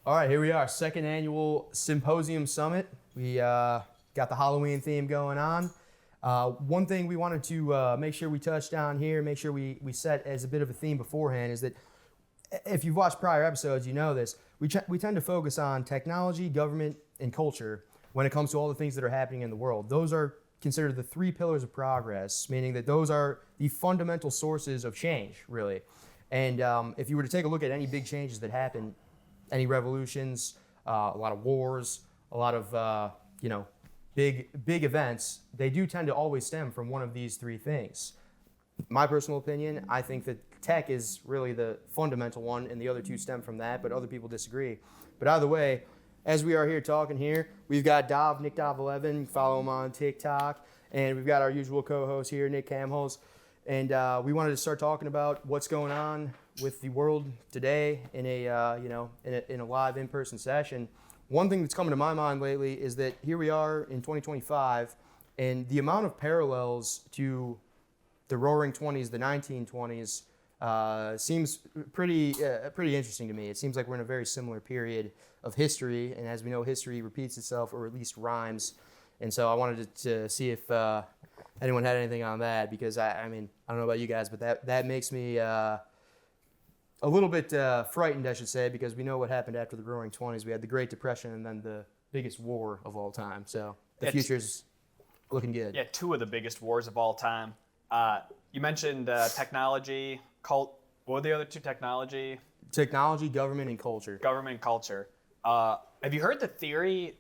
All right, here we are, second annual Symposium Summit. We got the Halloween theme going on. One thing we wanted to make sure we touched on here, make sure we set as a bit of a theme beforehand is that if you've watched prior episodes, you know this. We tend to focus on technology, government, and culture when it comes to all the things that are happening in the world. Those are considered the three pillars of progress, meaning that those are the fundamental sources of change, really. And if you were to take a look at any big changes that happen, any revolutions, a lot of wars, a lot of big events, they do tend to always stem from one of these three things. My personal opinion, I think that tech is really the fundamental one, and the other two stem from that, but other people disagree. But either way, as we are here talking here, we've got Nick Dov 11, follow him on TikTok, and we've got our usual co-host here, Nick Camholes, and we wanted to start talking about what's going on with the world today in a live in-person session. One thing that's coming to my mind lately is that here we are in 2025, and the amount of parallels to the Roaring '20s, the 1920s, seems pretty interesting to me. It seems like we're in a very similar period of history, and as we know, history repeats itself, or at least rhymes. And so I wanted to see if anyone had anything on that, because I don't know about you guys, but that makes me a little bit frightened, I should say, because we know what happened after the Roaring '20s. We had the Great Depression and then the biggest war of all time. So the future's looking good. Yeah, two of the biggest wars of all time. You mentioned technology, what were the other two? Technology, government, and culture. Government and culture. Have you heard the theory?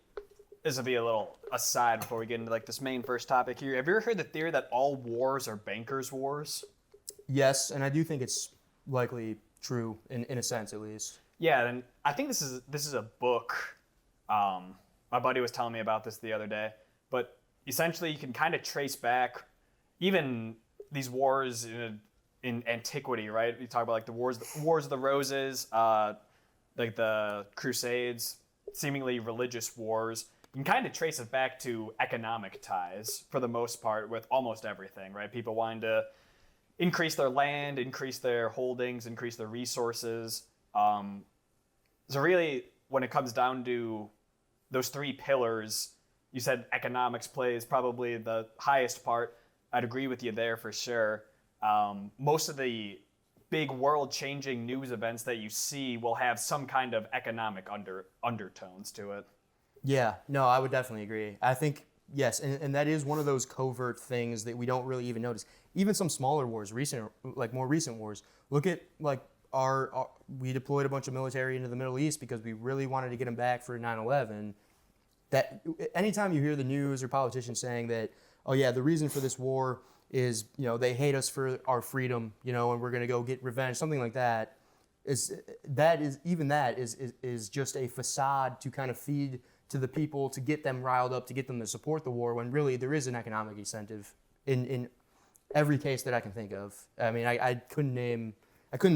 This will be a little aside before we get into this main first topic here. Have you ever heard the theory that all wars are bankers' wars? Yes, and I do think it's likely true in a sense, at least. Yeah, and I think this is a book. My buddy was telling me about this the other day, but essentially you can kind of trace back even these wars in antiquity, right? You talk about the wars of the Roses, like the Crusades, seemingly religious wars. You can kind of trace it back to economic ties for the most part with almost everything, right? People wanting to increase their land, increase their holdings, increase their resources. So really, when it comes down to those three pillars, you said economics plays probably the highest part. I'd agree with you there for sure. Most of the big world-changing news events that you see will have some kind of economic undertones to it. Yeah, no, I would definitely agree. I think, yes, and that is one of those covert things that we don't really even notice. Even some smaller wars, more recent wars. Look at we deployed a bunch of military into the Middle East because we really wanted to get them back for 9/11. That anytime you hear the news or politicians saying that, oh yeah, the reason for this war is, they hate us for our freedom, and we're going to go get revenge, something like that, is just a facade to kind of feed to the people, to get them riled up, to get them to support the war, when really there is an economic incentive in every case that I can think of. I mean, I couldn't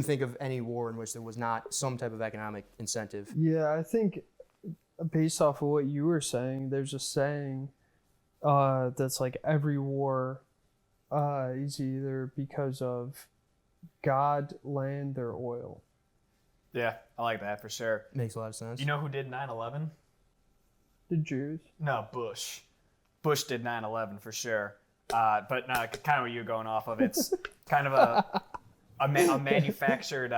think of any war in which there was not some type of economic incentive. Yeah, I think based off of what you were saying, there's a saying that's like every war is either because of God, land, or oil. Yeah, I like that for sure. Makes a lot of sense. You know who did 9/11? The Jews? No, Bush. Bush did 9/11 for sure. But no, kind of what you're going off of. It's kind of a manufactured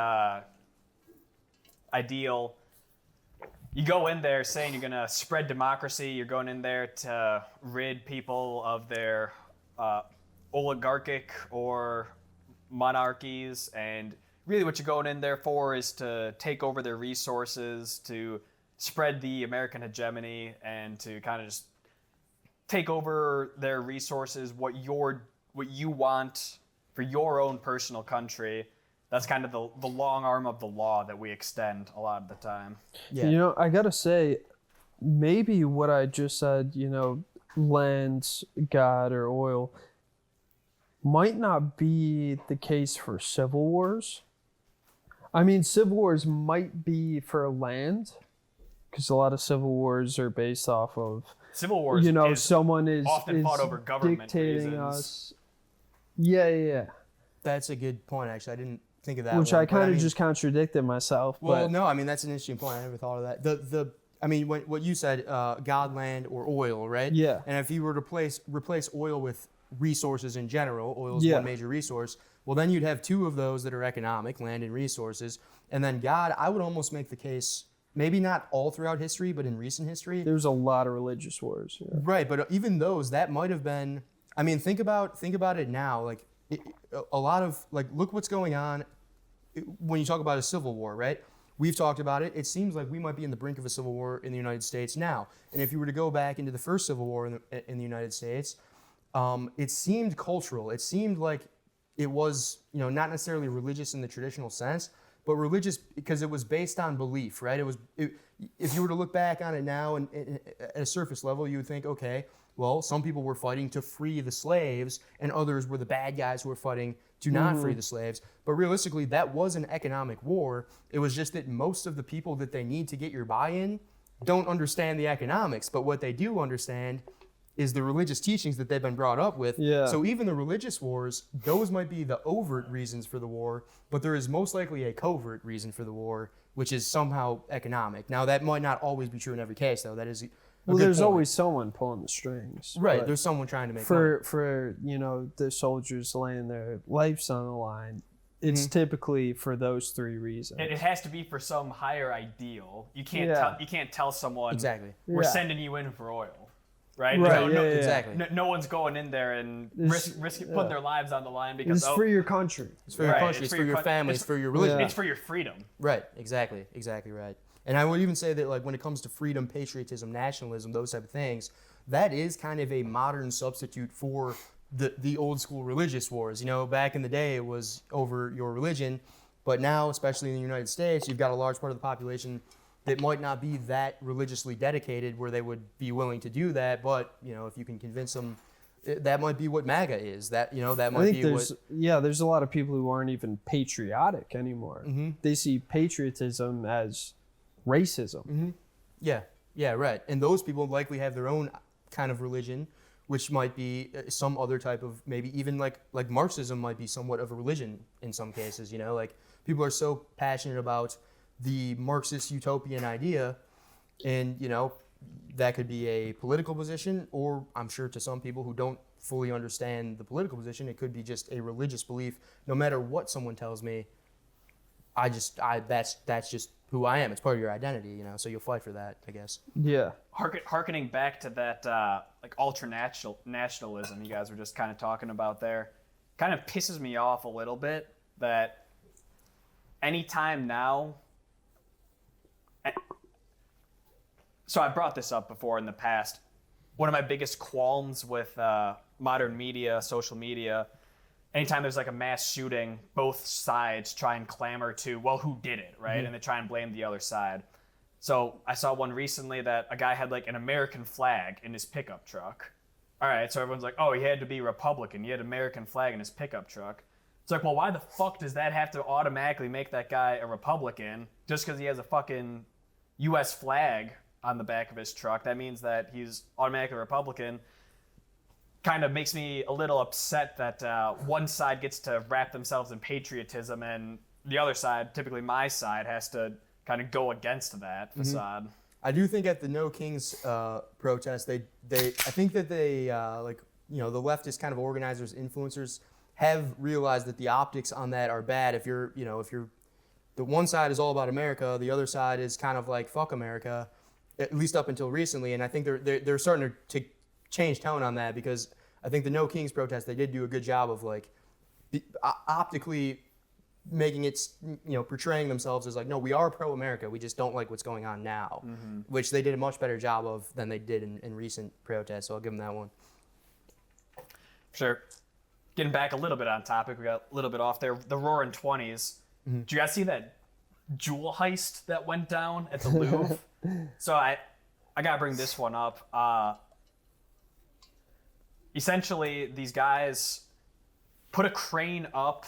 ideal. You go in there saying you're going to spread democracy. You're going in there to rid people of their oligarchic or monarchies. And really what you're going in there for is to take over their resources, to spread the American hegemony, and to kind of just take over their resources, what you want for your own personal country. That's kind of the long arm of the law that we extend a lot of the time. Yeah. I gotta say, maybe what I just said, land, God, or oil, might not be the case for civil wars. I mean, civil wars might be for land, because a lot of civil wars are based off of civil wars. Someone is often fought over government dictating reasons. us. Yeah. That's a good point, actually. think of that. Which one. I But, kind of mean, just contradicted myself. Well, but no, I mean that's an interesting point. I never thought of that. I mean, what you said, God, land, or oil, right? Yeah. And if you were to replace oil with resources in general, oil is Yeah. one major resource. Well, then you'd have two of those that are economic, land and resources. And then God, I would almost make the case, maybe not all throughout history, but in recent history, there's a lot of religious wars. Yeah. right? But even those, that might have been. I mean, think about it now. Like a lot of look what's going on when you talk about a civil war, right? We've talked about it. It seems like we might be in the brink of a civil war in the United States now. And if you were to go back into the first civil war in the United States, it seemed cultural. It seemed like it was, not necessarily religious in the traditional sense, but religious because it was based on belief, right? If you were to look back on it now and at a surface level, you would think, okay, well, some people were fighting to free the slaves, and others were the bad guys who were fighting to not free the slaves. But realistically, that was an economic war. It was just that most of the people that they need to get your buy-in don't understand the economics. But what they do understand is the religious teachings that they've been brought up with. Yeah. So even the religious wars, those might be the overt reasons for the war, but there is most likely a covert reason for the war, which is somehow economic. Now, that might not always be true in every case, though. That is Well, good there's point. always someone pulling the strings. Right, but there's someone trying to make money. for the soldiers laying their lives on the line. It's typically for those three reasons. It has to be for some higher ideal. You can't Yeah. you can't tell someone Exactly. we're Yeah. sending you in for oil, right? Right, No, yeah, yeah. Exactly. no one's going in there and It's- putting yeah. their lives on the line because It's for your country. It's for your Right, country, it's for your family, it's for your religion. Yeah. it's for your freedom. Right, exactly right. And I would even say that when it comes to freedom, patriotism, nationalism, those type of things, that is kind of a modern substitute for the old school religious wars. Back in the day it was over your religion, but now, especially in the United States, you've got a large part of the population that might not be that religiously dedicated where they would be willing to do that, but if you can convince them, that might be what MAGA is. That I might think be there's a lot of people who aren't even patriotic anymore. They see patriotism as racism. Yeah, right. And those people likely have their own kind of religion, which might be some other type of, maybe even like Marxism might be somewhat of a religion in some cases. Like people are so passionate about the Marxist utopian idea, and that could be a political position, or I'm sure to some people who don't fully understand the political position, it could be just a religious belief. No matter what someone tells me, that's just who I am. It's part of your identity, so you'll fight for that, I guess. Yeah. Harkening back to that ultra nationalism you guys were just kind of talking about there, kind of pisses me off a little bit that anytime now. So I brought this up before in the past. One of my biggest qualms with modern media, social media, anytime there's a mass shooting, both sides try and clamor to, well, who did it, right? And they try and blame the other side. So I saw one recently that a guy had an American flag in his pickup truck. All right, so everyone's like, oh, he had to be Republican. He had an American flag in his pickup truck. It's well, why the fuck does that have to automatically make that guy a Republican just because he has a fucking U.S. flag on the back of his truck? That means that he's automatically a Republican. Kind of makes me a little upset that one side gets to wrap themselves in patriotism and the other side, typically my side, has to kind of go against that facade. I do think at the No Kings protest, I think that they the leftist kind of organizers, influencers have realized that the optics on that are bad. If you're the one side is all about America, the other side is kind of like fuck America, at least up until recently. And I think they're starting to change tone on that, because I think the No Kings protest, they did do a good job of optically making it, portraying themselves as no, we are pro-America, we just don't like what's going on now, which they did a much better job of than they did in recent protests. So I'll give them that one. Sure. Getting back a little bit on topic, we got a little bit off there. The Roaring '20s. Did you guys see that jewel heist that went down at the Louvre? So I gotta bring this one up. Essentially, these guys put a crane up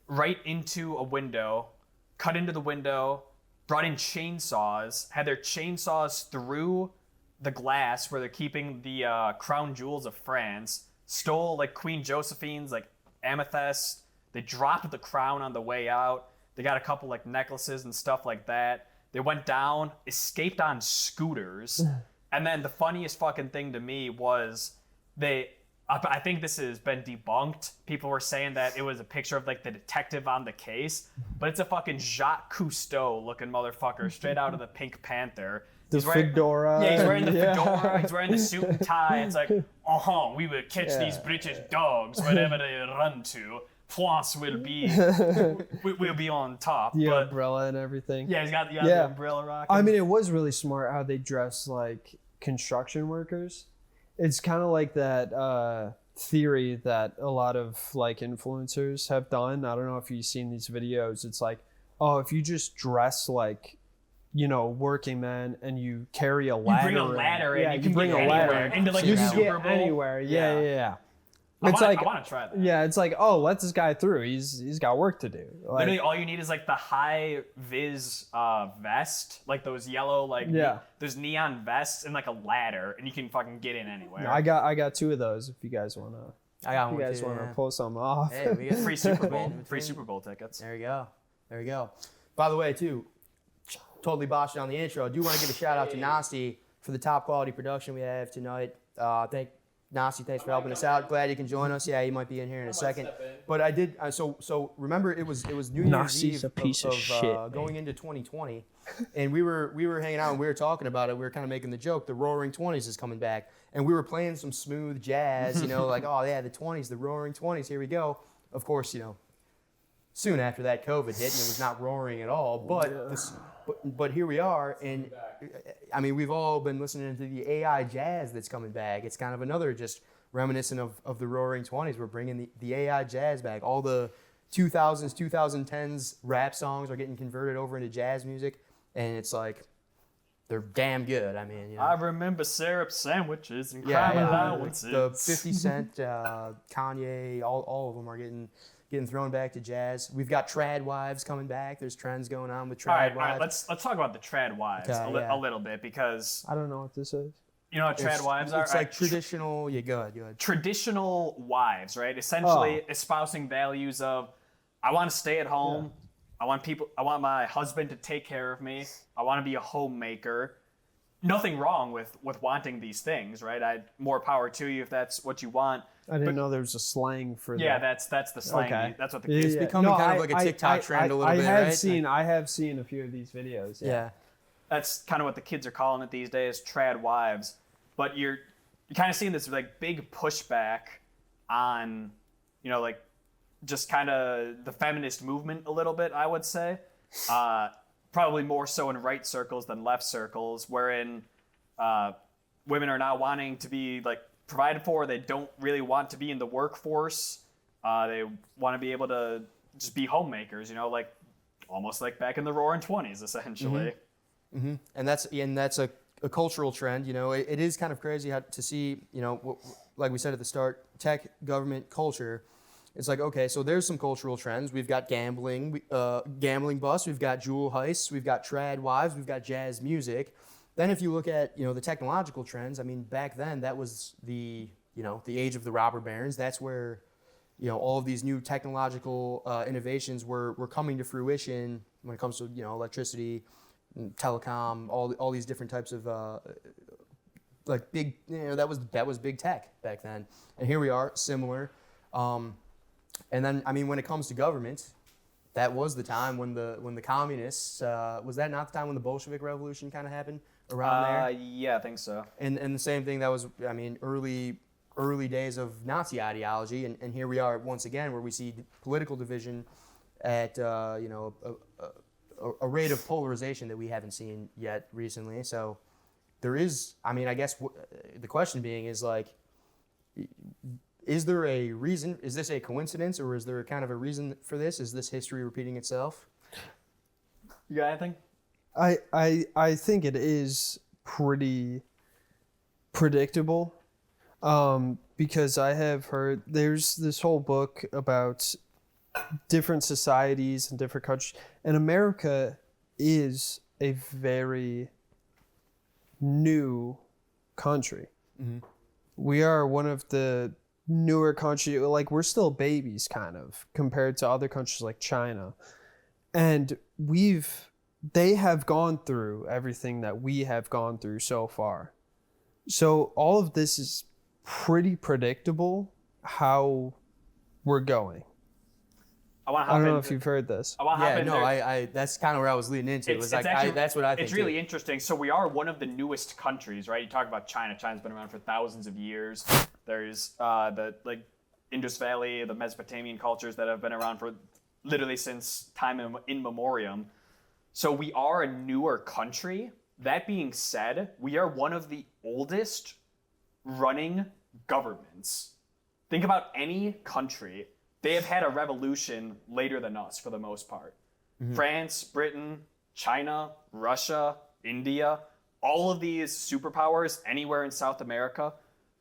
right into a window, cut into the window, brought in chainsaws, had their chainsaws through the glass where they're keeping the crown jewels of France, stole Queen Josephine's amethyst. They dropped the crown on the way out. They got a couple like necklaces and stuff like that. They went down, escaped on scooters. And then the funniest fucking thing to me was I think this has been debunked. People were saying that it was a picture of like the detective on the case, but it's a fucking Jacques Cousteau looking motherfucker straight out of the Pink Panther. The fedora. Yeah, he's wearing the fedora. He's wearing the suit and tie. It's like, we will catch these British dogs wherever they run to. France will be on top. The but, umbrella and everything. Yeah, he's got the umbrella rocking. I mean, it was really smart how they dressed like construction workers. It's kind of like that theory that a lot of like influencers have done. I don't know if you've seen these videos. It's like, oh, if you just dress like, working man and you carry a ladder. You bring a ladder in. Yeah, you can bring get a ladder anywhere. Into like you a can Super get Bowl. anywhere. Yeah. I It's want to try that. Yeah, it's like, oh, let this guy through. He's got work to do. Like, Literally, all you need is like the high vis vest, like those yellow, those neon vests, and like a ladder, and you can fucking get in anywhere. I got 2 of those. If you guys wanna, pull some off. Hey, we got free Super Bowl, free Super Bowl tickets. There you go. By the way, too, totally botched on the intro. I do want to give a shout out to Nasty for the top quality production we have tonight. Nasty, thanks for helping us out. Glad you can join us. Yeah, he might be in here in a second. But I did. So remember, it was New Year's Nasty's Eve a piece of shit, going into 2020, and we were hanging out and we were talking about it. We were kind of making the joke. The Roaring '20s is coming back, and we were playing some smooth jazz. Like, oh yeah, the '20s, the Roaring '20s. Here we go. Of course, soon after that, COVID hit, and it was not roaring at all. But here we are, and I mean, we've all been listening to the AI jazz that's coming back. It's kind of another just reminiscent of the Roaring '20s. We're bringing the AI jazz back. All the 2000s, 2010s rap songs are getting converted over into jazz music, and it's like, they're damn good. I mean, I remember syrup sandwiches and crime allowances. The 50 Cent, Kanye, all of them are getting thrown back to jazz. We've got trad wives coming back. There's trends going on with trad wives. All right, let's talk about the trad wives a little bit, because I don't know what this is. You know what trad wives are? It's like traditional. Go ahead. Traditional wives, right? Essentially espousing values of, I want to stay at home. Yeah. I want my husband to take care of me. I want to be a homemaker. Nothing wrong with wanting these things, right? More power to you if that's what you want. I didn't know there was a slang for that. Yeah, that's the slang. Okay. That's what the kids. It's becoming kind of like a TikTok trend a little bit, right? I have seen a few of these videos. Yeah. That's kind of what the kids are calling it these days, trad wives. But you're kind of seeing this like big pushback on, like just kind of the feminist movement a little bit, I would say. Probably more so in right circles than left circles, wherein women are now wanting to be like provided for. They don't really want to be in the workforce. They want to be able to just be homemakers, like almost like back in the Roaring '20s, essentially. Mm-hmm. And that's a cultural trend. It is kind of crazy to see, like we said at the start, tech, government, culture. It's like, okay, so there's some cultural trends. We've got gambling busts. We've got jewel heists. We've got trad wives. We've got jazz music. Then if you look at, the technological trends, I mean, back then that was the age of the robber barons. That's where, all of these new technological innovations were coming to fruition when it comes to, electricity, telecom, all these different types of like big, that was big tech back then. And here we are, similar. And then, I mean, when it comes to government, that was the time when the communists, was that not the time when the Bolshevik Revolution kind of happened around there? Yeah, I think so. And the same thing, that was, I mean, early days of Nazi ideology. And here we are once again where we see political division at, a rate of polarization that we haven't seen yet recently. So there is, I mean, I guess the question being is like, is there a reason? Is this a coincidence, or is there kind of a reason for this? Is this history repeating itself? You got anything? I think it is pretty predictable, because I have heard there's this whole book about different societies and different countries, and America is a very new country. Mm-hmm. We are one of the newer country, like we're still babies kind of compared to other countries like China. And they have gone through everything that we have gone through so far. So all of this is pretty predictable how we're going. I don't know if you've heard this. Yeah, no, I that's kind of where I was leading into. It was like, that's what I think. It's really interesting. So we are one of the newest countries, right? You talk about China. China's been around for thousands of years. There's the Indus Valley, the Mesopotamian cultures that have been around for literally since time in memoriam. So we are a newer country. That being said, we are one of the oldest running governments. Think about any country. They have had a revolution later than us for the most part. Mm-hmm. France, Britain, China, Russia, India, all of these superpowers anywhere in South America.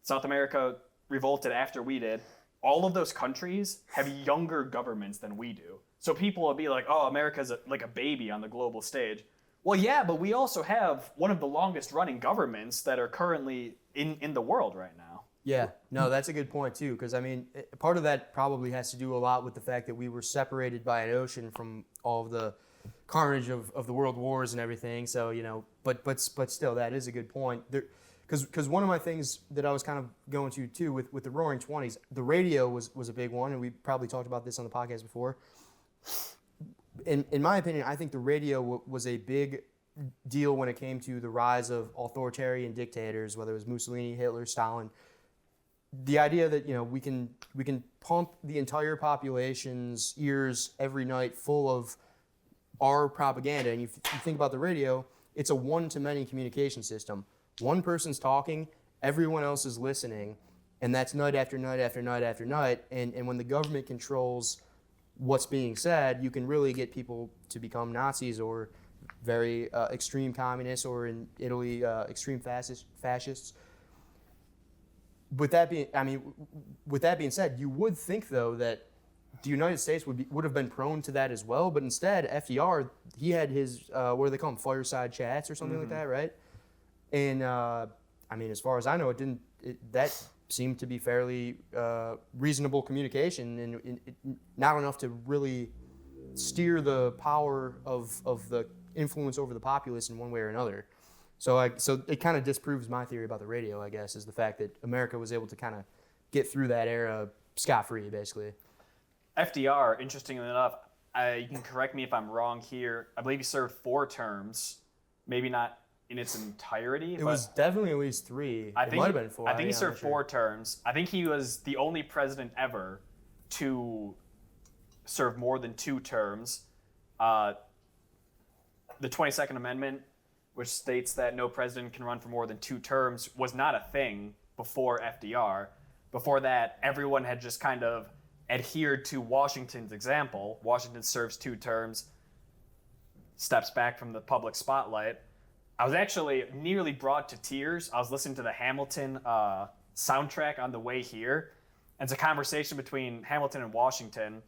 South America revolted after we did. All of those countries have younger governments than we do. So people will be like, oh, America's like a baby on the global stage. Well, yeah, but we also have one of the longest running governments that are currently in the world right now. Yeah, no, that's a good point too, because I mean, part of that probably has to do a lot with the fact that we were separated by an ocean from all of the carnage of the world wars and everything. So, you know, but still, that is a good point. Because one of my things that I was kind of going to too with the Roaring '20s, the radio was a big one, and we probably talked about this on the podcast before. In my opinion, I think the radio was a big deal when it came to the rise of authoritarian dictators, whether it was Mussolini, Hitler, Stalin. The idea that, you know, we can pump the entire population's ears every night full of our propaganda, and you think about the radio, it's a one-to-many communication system. One person's talking, everyone else is listening, and that's night after night after night after night. And when the government controls what's being said, you can really get people to become Nazis or very extreme communists, or in Italy, extreme fascists. With that being said, you would think though that the United States would have been prone to that as well, but instead FDR, he had his what do they call them, fireside chats or something like that, right? And I mean, as far as I know, that seemed to be fairly reasonable communication, and not enough to really steer the power of the influence over the populace in one way or another. So it kind of disproves my theory about the radio, I guess, is the fact that America was able to kind of get through that era scot-free, basically. FDR, interestingly enough, you can correct me if I'm wrong here, I believe he served 4 terms, maybe not in its entirety. It was definitely at least 3. It might have been 4. I think he served 4 terms. I think he was the only president ever to serve more than 2 terms. The 22nd Amendment, which states that no president can run for more than 2 terms, was not a thing before FDR. Before that, everyone had just kind of adhered to Washington's example. Washington serves 2 terms, steps back from the public spotlight. I was actually nearly brought to tears. I was listening to the Hamilton soundtrack on the way here. And it's a conversation between Hamilton and Washington.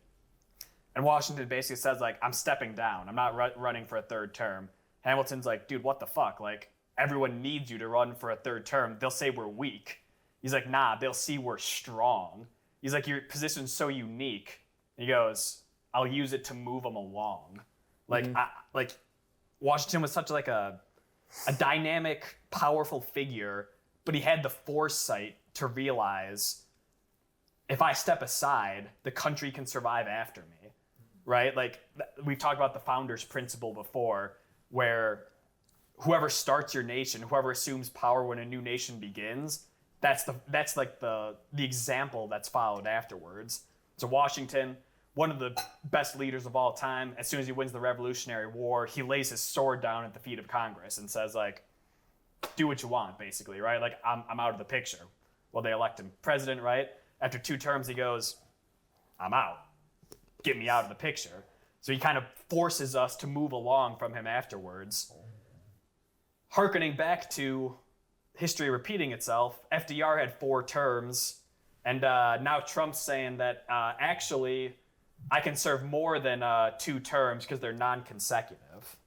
And Washington basically says, like, I'm stepping down. I'm not running for a 3rd term. Hamilton's like, dude, what the fuck? Like, everyone needs you to run for a 3rd term. They'll say we're weak. He's like, nah, they'll see we're strong. He's like, your position's so unique. And he goes, I'll use it to move them along. Like, Washington was such like a dynamic, powerful figure, but he had the foresight to realize, if I step aside, the country can survive after me, right? Like, we've talked about the founder's principle before, where whoever starts your nation, whoever assumes power when a new nation begins, that's like the example that's followed afterwards. So Washington, one of the best leaders of all time, as soon as he wins the Revolutionary War, he lays his sword down at the feet of Congress and says, like, do what you want, basically, right? Like, I'm out of the picture. Well, they elect him president, right? After 2 terms, he goes, I'm out. Get me out of the picture. So he kind of forces us to move along from him afterwards. Harkening back to history repeating itself, FDR had 4 terms, and now Trump's saying that actually I can serve more than 2 terms because they're non-consecutive.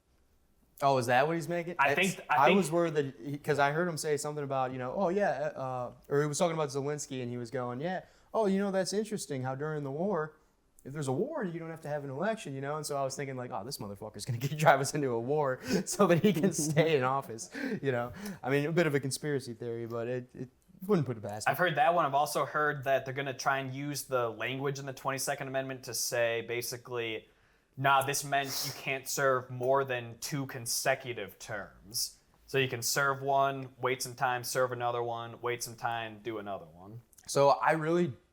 Oh, is that what he's making? I think I was worried that, because I heard him say something about, you know, oh yeah, or he was talking about Zelensky, and he was going, yeah, oh, that's interesting how during the war, if there's a war, you don't have to have an election, And so I was thinking like, oh, this motherfucker's going to drive us into a war so that he can stay in office, I mean, a bit of a conspiracy theory, but it wouldn't put it past him. I've heard that one. I've also heard that they're going to try and use the language in the 22nd Amendment to say basically, nah, this meant you can't serve more than 2 consecutive terms. So you can serve one, wait some time, serve another one, wait some time, do another one. So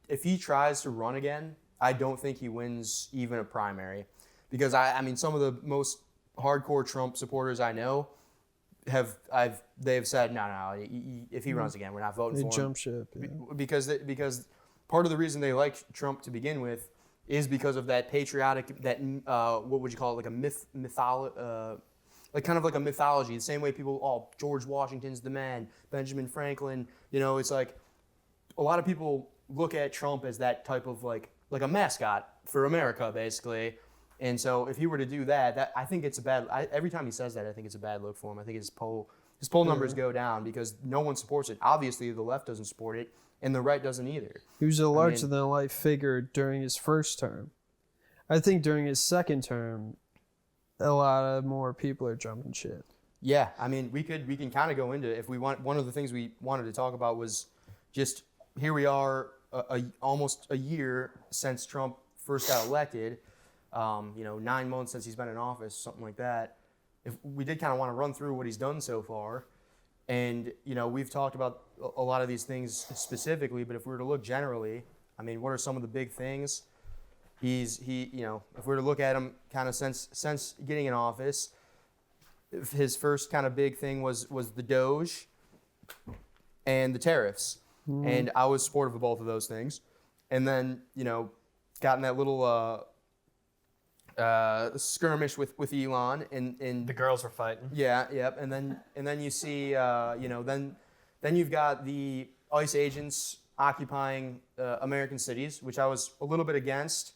if he tries to run again, I don't think he wins even a primary. Because I mean, some of the most hardcore Trump supporters I know they've said, no, if he runs again, we're not voting for him. They jump ship. Yeah. Because part of the reason they like Trump to begin with is because of that patriotic, what would you call it, like a like kind of like a mythology. The same way people, George Washington's the man, Benjamin Franklin. It's like a lot of people look at Trump as that type of like a mascot for America, basically. And so if he were to do that I think it's a bad. Every time he says that, I think it's a bad look for him. I think his poll numbers go down because no one supports it. Obviously, the left doesn't support it, and the right doesn't either. He was a larger-than-life figure during his first term. I think during his second term, a lot of more people are jumping ship. Yeah, I mean, we can kind of go into if we want. One of the things we wanted to talk about was just here we are, almost a year since Trump first got elected. 9 months since he's been in office, something like that. If we did kind of want to run through what he's done so far, and we've talked about a lot of these things specifically, but if we were to look generally, I mean, what are some of the big things? If we were to look at him kind of since getting in office, his first kind of big thing was the Doge and the tariffs, and I was supportive of both of those things, and then got in that little skirmish with Elon and The girls were fighting. yeah, yep, and then you see then you've got the ICE agents occupying American cities, which I was a little bit against,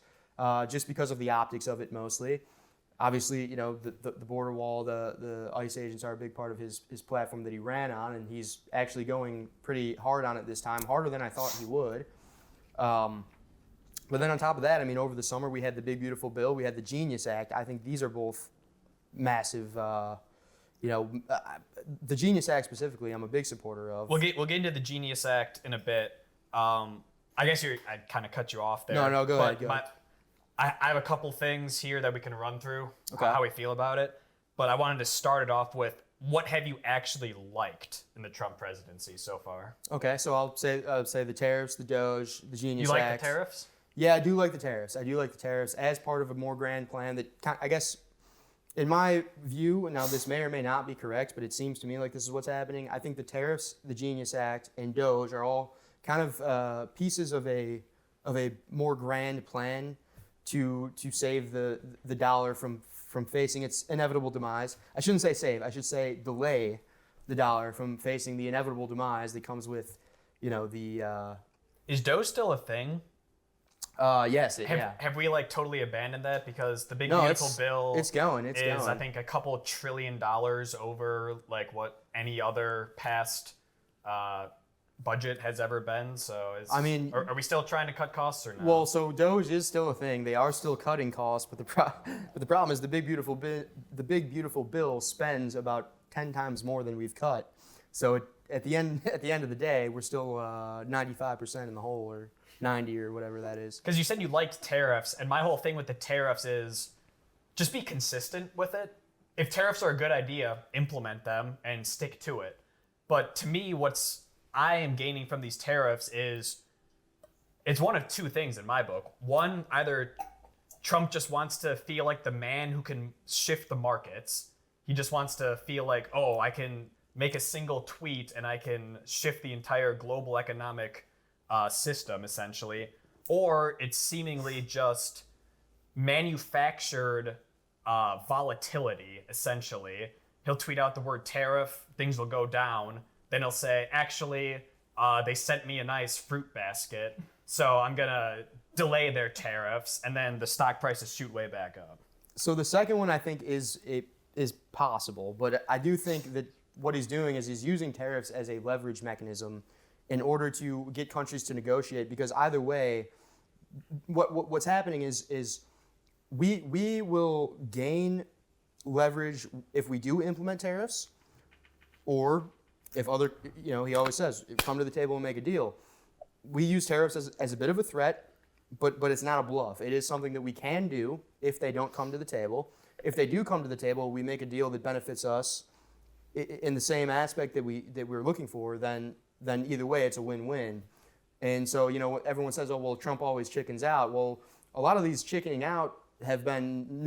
just because of the optics of it mostly. Obviously, the border wall, the ICE agents are a big part of his platform that he ran on, and he's actually going pretty hard on it this time, harder than I thought he would. But then on top of that, I mean, over the summer we had the Big Beautiful Bill, we had the Genius Act. I think these are both massive. The Genius Act specifically, I'm a big supporter of. We'll get into the Genius Act in a bit. I guess I kind of cut you off there. No, go ahead. I have a couple things here that we can run through, okay, how we feel about it. But I wanted to start it off with, what have you actually liked in the Trump presidency so far? Okay, so I'll say the tariffs, the Doge, the Genius Act. You like Act. the tariffs? Yeah, I do like the tariffs. As part of a more grand plan that, I guess, in my view, now this may or may not be correct, but it seems to me like this is what's happening. I think the tariffs, the Genius Act, and Doge are all kind of pieces of a more grand plan to save the dollar from facing its inevitable demise. I shouldn't say save. I should say delay the dollar from facing the inevitable demise that comes with, the. Is Doge still a thing? Yes. Have we totally abandoned that? Because the Big Beautiful Bill it's going. I think a couple $1 trillion over what any other past budget has ever been. So are we still trying to cut costs or no? Well, so Doge is still a thing. They are still cutting costs, but the problem is the Big Beautiful Bill spends about 10 times more than we've cut. So at the end of the day, we're still 95% in the hole, or 90 or whatever that is. Because you said you liked tariffs, and my whole thing with the tariffs is just be consistent with it. If tariffs are a good idea, implement them and stick to it. But to me, I am gaining from these tariffs is, it's one of two things in my book. One, either Trump just wants to feel like the man who can shift the markets. He just wants to feel like, oh, I can make a single tweet and I can shift the entire global economic system, essentially. Or it's seemingly just manufactured volatility, essentially. He'll tweet out the word tariff, things will go down. Then he'll say, actually, they sent me a nice fruit basket, so I'm going to delay their tariffs, and then the stock prices shoot way back up. So the second one I think is possible, but I do think that what he's doing is he's using tariffs as a leverage mechanism in order to get countries to negotiate, because either way, what's happening is we will gain leverage if we do implement tariffs, or if other, he always says, come to the table and make a deal. We use tariffs as a bit of a threat, but it's not a bluff. It is something that we can do if they don't come to the table. If they do come to the table, we make a deal that benefits us in the same aspect that we're looking for, then either way it's a win-win. And so, everyone says, oh, well, Trump always chickens out. Well, a lot of these chickening out have been,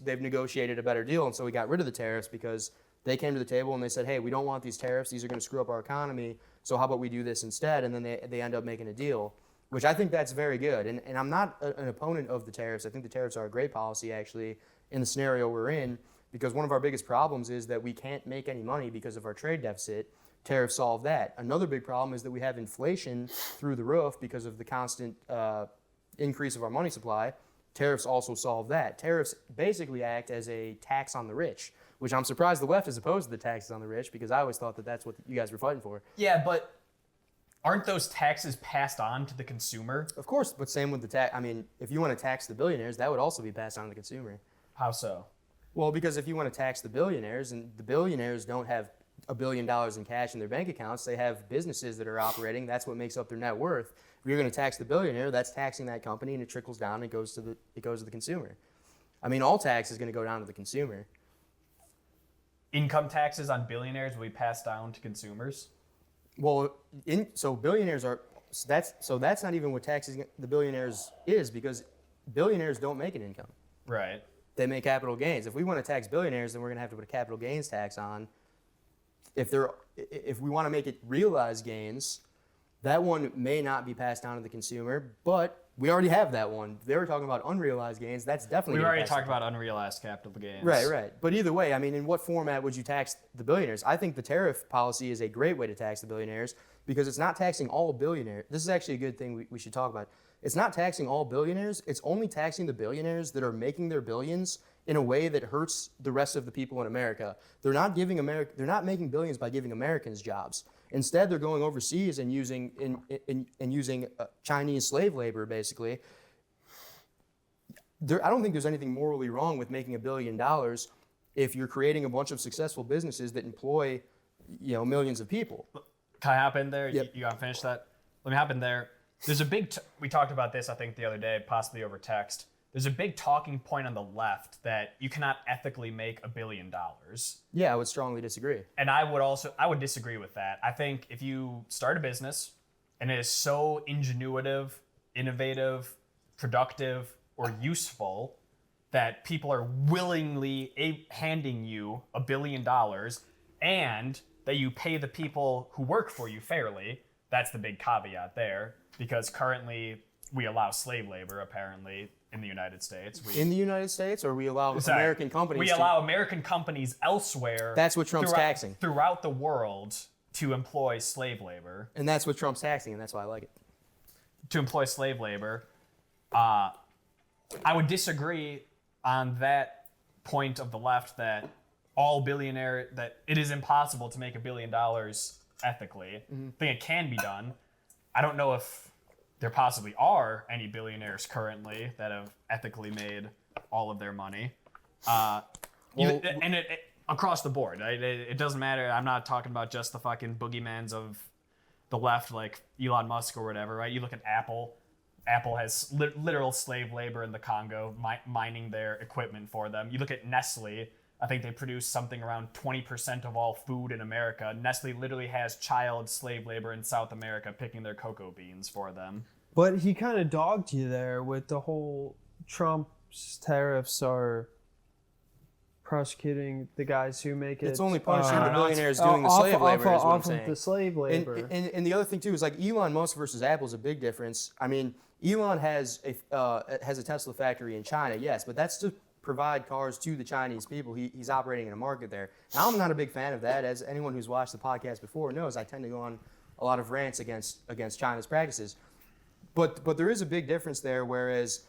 they've negotiated a better deal, and so we got rid of the tariffs because they came to the table and they said, hey, we don't want these tariffs. These are going to screw up our economy, so how about we do this instead? And then they end up making a deal, which I think that's very good. And I'm not an opponent of the tariffs. I think the tariffs are a great policy, actually, in the scenario we're in, because one of our biggest problems is that we can't make any money because of our trade deficit. Tariffs solve that. Another big problem is that we have inflation through the roof because of the constant increase of our money supply. Tariffs also solve that. Tariffs basically act as a tax on the rich, which I'm surprised the left is opposed to the taxes on the rich, because I always thought that that's what you guys were fighting for. Yeah, but aren't those taxes passed on to the consumer? Of course, but same with the tax. I mean, if you want to tax the billionaires, that would also be passed on to the consumer. How so? Well, because if you want to tax the billionaires, and the billionaires don't have $1 billion in cash in their bank accounts, they have businesses that are operating. That's what makes up their net worth. If you're going to tax the billionaire, that's taxing that company, and it trickles down and it goes to the consumer. I mean, all tax is going to go down to the consumer. Income taxes on billionaires will be passed down to consumers? Well, so billionaires are, so that's not even what taxing the billionaires is, because billionaires don't make an income. Right. They make capital gains. If we want to tax billionaires, then we're going to have to put a capital gains tax on. If we want to make it realized gains, that one may not be passed down to the consumer, but we already have that one. They were talking about unrealized gains. That's definitely. We already talked about unrealized capital gains. Right. But either way, I mean, in what format would you tax the billionaires? I think the tariff policy is a great way to tax the billionaires, because it's not taxing all billionaires. This is actually a good thing we should talk about. It's not taxing all billionaires. It's only taxing the billionaires that are making their billions in a way that hurts the rest of the people in America. They're not making billions by giving Americans jobs. Instead, they're going overseas and using Chinese slave labor, basically. I don't think there's anything morally wrong with making $1 billion if you're creating a bunch of successful businesses that employ, millions of people. Can I hop in there? Yep. You got to finish that? Let me hop in there. There's a big, we talked about this, I think, the other day, possibly over text. There's a big talking point on the left that you cannot ethically make $1 billion. Yeah, I would strongly disagree. And I would disagree with that. I think if you start a business and it is so ingenuitive, innovative, productive, or useful that people are willingly handing you $1 billion, and that you pay the people who work for you fairly, that's the big caveat there, because currently we allow slave labor, apparently, in the United States. In the United States, or we allow American companies? We allow American companies elsewhere. That's what Trump's taxing. Throughout the world to employ slave labor. And that's what Trump's taxing, and that's why I like it. To employ slave labor. I would disagree on that point of the left that that it is impossible to make $1 billion ethically. Mm-hmm. I think it can be done. I don't know if there possibly are any billionaires currently that have ethically made all of their money. Across the board. It doesn't matter. I'm not talking about just the fucking boogeymans of the left like Elon Musk or whatever, right? You look at Apple. Apple has literal slave labor in the Congo mining their equipment for them. You look at Nestle. I think they produce something around 20% of all food in America. Nestle literally has child slave labor in South America picking their cocoa beans for them. But he kind of dogged you there with the whole Trump's tariffs are prosecuting the guys who make it. It's only punishing the billionaires doing the slave labor, is what I'm saying. Off of the slave labor. And the other thing, too, is like Elon Musk versus Apple is a big difference. I mean, Elon has a Tesla factory in China, yes, but that's to provide cars to the Chinese people. He's operating in a market there. Now, I'm not a big fan of that. As anyone who's watched the podcast before knows, I tend to go on a lot of rants against China's practices. But there is a big difference there, whereas,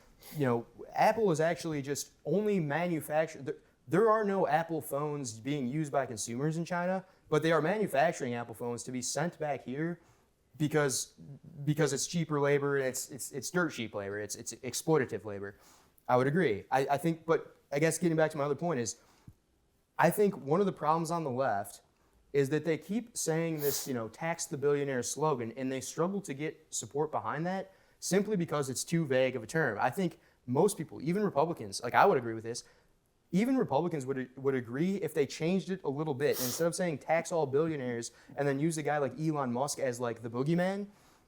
Apple is actually just only manufactured. There are no Apple phones being used by consumers in China, but they are manufacturing Apple phones to be sent back here because it's cheaper labor and it's dirt cheap labor. It's exploitative labor. I would agree. I think, but I guess getting back to my other point is, I think one of the problems on the left is that they keep saying this, tax the billionaire slogan, and they struggle to get support behind that simply because it's too vague of a term. I think most people, even Republicans, like I would agree with this, even Republicans would agree if they changed it a little bit. Instead of saying tax all billionaires and then use a guy like Elon Musk as like the boogeyman,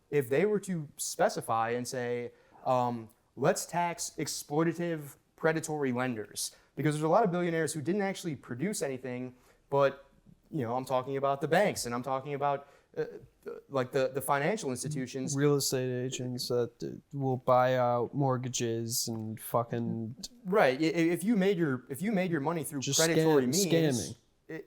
if they were to specify and say, let's tax exploitative, predatory lenders, because there's a lot of billionaires who didn't actually produce anything, but I'm talking about the banks, and I'm talking about like the financial institutions, real estate agents that will buy out mortgages and fucking right. If you made your money through just predatory means, scamming,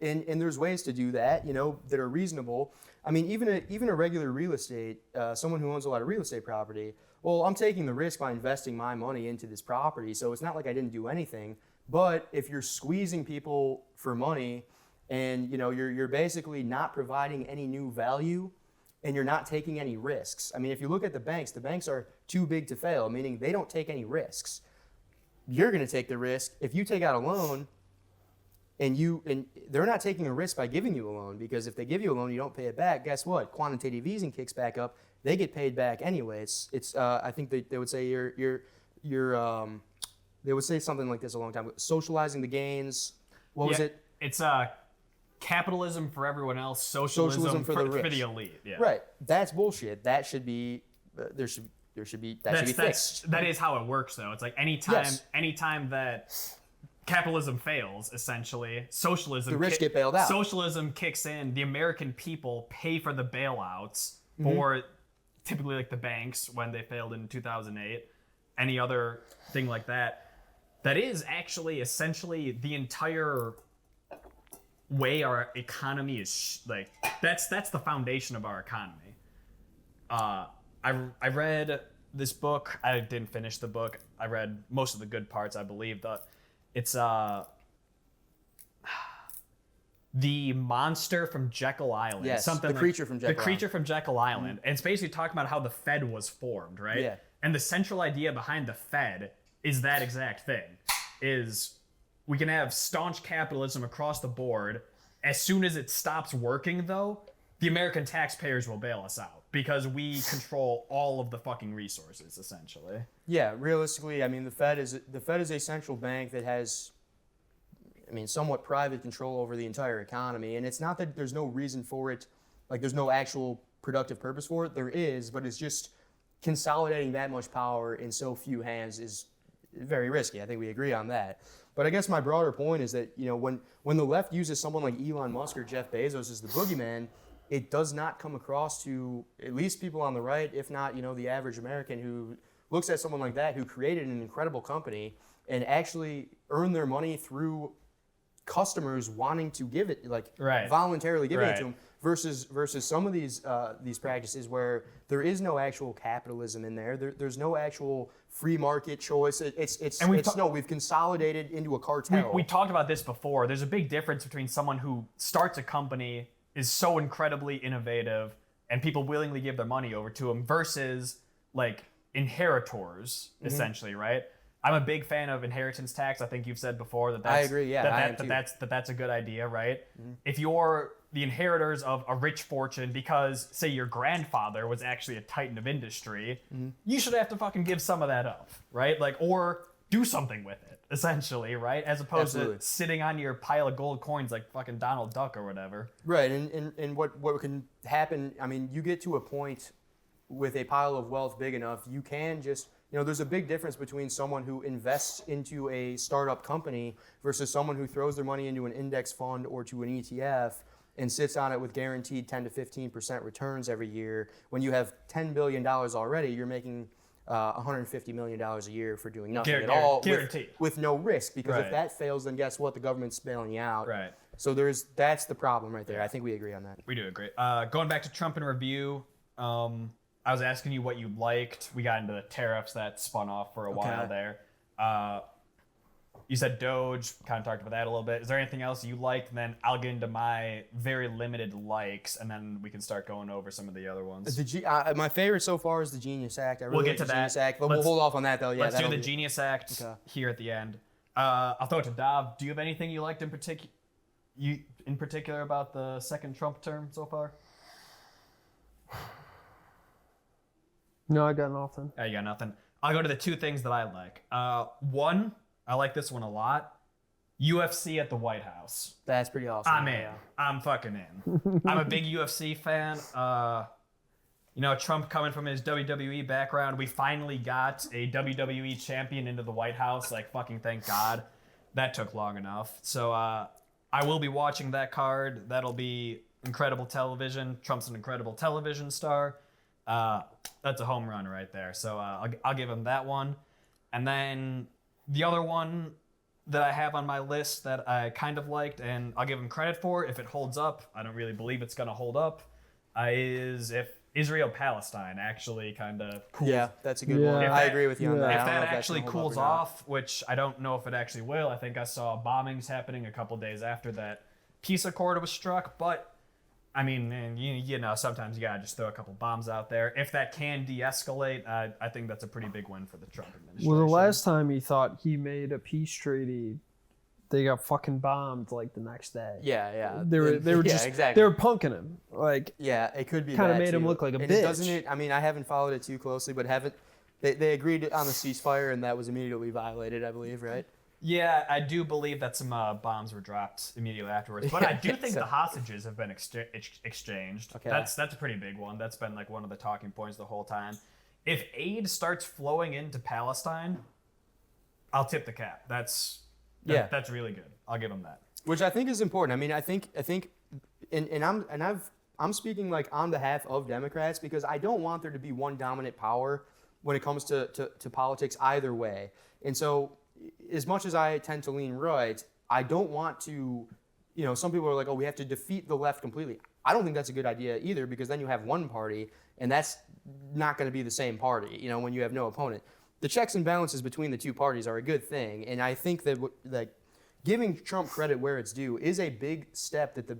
and there's ways to do that, that are reasonable. I mean, even a regular real estate, someone who owns a lot of real estate property. Well, I'm taking the risk by investing my money into this property, so it's not like I didn't do anything. But if you're squeezing people for money, and you're basically not providing any new value, and you're not taking any risks. I mean, if you look at the banks are too big to fail, meaning they don't take any risks. You're going to take the risk if you take out a loan, and they're not taking a risk by giving you a loan, because if they give you a loan, you don't pay it back. Guess what? Quantitative easing kicks back up. They get paid back anyway. It's I think they would say they would say something like this a long time ago. Socializing the gains. What was it? It's capitalism for everyone else, socialism for the elite. Yeah. Right. That's bullshit. That should be there should be fixed. That is how it works, though. It's like anytime that capitalism fails, essentially, socialism the rich get bailed out. Socialism kicks in. The American people pay for the bailouts for typically like the banks when they failed in 2008, any other thing like that. That is actually essentially the entire way our economy is that's the foundation of our economy. I read this book. I didn't finish the book. I read most of the good parts, I believe. It's the monster from Jekyll Island. Yes, something the creature from Jekyll The creature from Jekyll Island. And it's basically talking about how the Fed was formed, right? Yeah. And the central idea behind the Fed is that exact thing. Is we can have staunch capitalism across the board. As soon as it stops working, though, the American taxpayers will bail us out because we control all of the fucking resources, essentially. Yeah, realistically, I mean, the Fed is a central bank that has, somewhat private control over the entire economy. And it's not that there's no reason for it, like there's no actual productive purpose for it. There is, but it's just consolidating that much power in so few hands is very risky. I think we agree on that. But I guess my broader point is that, when the left uses someone like Elon Musk or Jeff Bezos as the boogeyman, it does not come across to at least people on the right, if not, the average American who looks at someone like that who created an incredible company and actually earned their money through customers wanting to give it, voluntarily giving it to them, versus some of these practices where there is no actual capitalism in there. There's no actual free market choice. We've consolidated into a cartel. We talked about this before. There's a big difference between someone who starts a company, is so incredibly innovative, and people willingly give their money over to them, versus like inheritors, essentially, right? I'm a big fan of inheritance tax. I think you've said before that's I agree. Yeah, that's a good idea, right? If you're the inheritors of a rich fortune because, say, your grandfather was actually a titan of industry, you should have to fucking give some of that up, right? Or do something with it, essentially, right? As opposed to sitting on your pile of gold coins like fucking Donald Duck or whatever. Right, and what can happen, you get to a point with a pile of wealth big enough, you can just, there's a big difference between someone who invests into a startup company versus someone who throws their money into an index fund or to an ETF and sits on it with guaranteed 10 to 15% returns every year. When you have $10 billion already, you're making $150 million a year for doing nothing at all with no risk. Because if that fails, then guess what? The government's bailing you out. Right. So that's the problem right there. I think we agree on that. We do agree. Going back to Trump in review, I was asking you what you liked. We got into the tariffs that spun off for a while there. You said Doge, kind of talked about that a little bit. Is there anything else you liked? And then I'll get into my very limited likes, and then we can start going over some of the other ones. My favorite so far is the Genius Act. I really We'll get like to the Genius that. Act, but we'll hold off on that though. Yeah, Let's do that'll the be- Genius Act Okay. here at the end. I'll throw it to Dav. Do you have anything you liked in particular about the second Trump term so far? No, I got nothing. You got nothing. I'll go to the two things that I like. One, I like this one a lot. UFC at the White House. That's pretty awesome. I'm in. I'm fucking in. I'm a big UFC fan. Trump coming from his WWE background, we finally got a WWE champion into the White House. Like, fucking thank God. That took long enough. So I will be watching that card. That'll be incredible television. Trump's an incredible television star. That's a home run right there. So I'll give him that one. And then the other one that I have on my list that I kind of liked, and I'll give him credit for if it holds up. I don't really believe it's going to hold up. Is if Israel-Palestine actually kind of cools. Yeah, that's a good Yeah. one. If I that- agree with you on yeah. that. I If don't know that that's actually gonna hold cools up or not. off, which I don't know if it actually will. I think I saw bombings happening a couple days after that peace accord was struck. But, I mean, sometimes you got to just throw a couple bombs out there. If that can de-escalate, I think that's a pretty big win for the Trump administration. Well, the last time he thought he made a peace treaty, they got fucking bombed like the next day. Yeah. They were Yeah, just exactly. they were punking him. Like, Yeah, it could be. Kinda that, made him too. look like a and bitch. Doesn't it? I mean, I haven't followed it too closely, but they agreed on the ceasefire, and that was immediately violated, I believe, right? Yeah, I do believe that some bombs were dropped immediately afterwards. But I do think the hostages have been exchanged. Okay. That's a pretty big one. That's been like one of the talking points the whole time. If aid starts flowing into Palestine, I'll tip the cap. That's really good. I'll give them that. Which I think is important. I mean, I think, I'm speaking like on behalf of Democrats because I don't want there to be one dominant power when it comes to politics either way. And so, as much as I tend to lean right, I don't want to, some people are like, oh, we have to defeat the left completely. I don't think that's a good idea either because then you have one party and that's not going to be the same party, when you have no opponent. The checks and balances between the two parties are a good thing, and I think that giving Trump credit where it's due is a big step that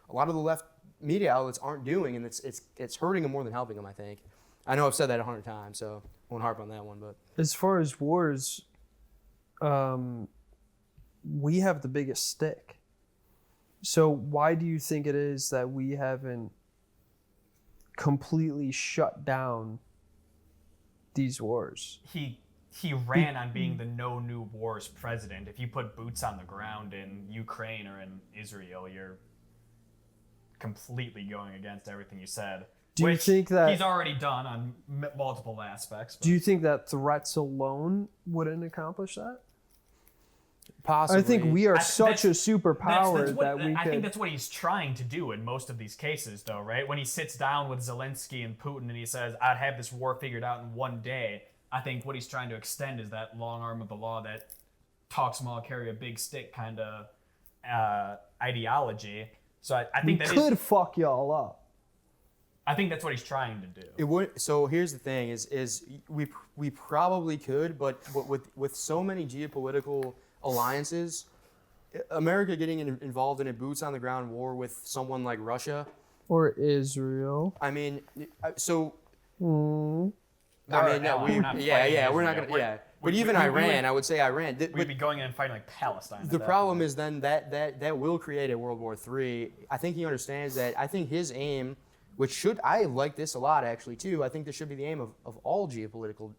a lot of the left media outlets aren't doing, and it's hurting them more than helping them. I think. I know I've said that 100 times, so I won't harp on that one. But as far as wars, we have the biggest stick. So why do you think it is that we haven't completely shut down these wars? He ran on being the no new wars president. If you put boots on the ground in Ukraine or in Israel, you're completely going against everything you said. Do you think that he's already done on multiple aspects? Do you think that threats alone wouldn't accomplish that? possibly, I think we are that's- such a that's superpower what, that we I could. think that's what he's trying to do in most of these cases, though, right? When he sits down with Zelensky and Putin and he says, "I'd have this war figured out in one day," I think what he's trying to extend is that long arm of the law, that talk small, carry a big stick kind of ideology. So I we think that could is, fuck y'all up. I think that's what he's trying to do. it would. So here's the thing: is we probably could, but with so many geopolitical alliances, America getting involved in a boots on the ground war with someone like Russia. Or Israel. I mean, so. Mm. I mean, no, we're not fighting we're not Israel. gonna, yeah. But we- even we- Iran, I would say Iran. We'd be going in and fighting like Palestine. at The that problem point. is then that will create a World War III. I think he understands that. I think his aim, I like this a lot actually too. I think this should be the aim of all geopolitical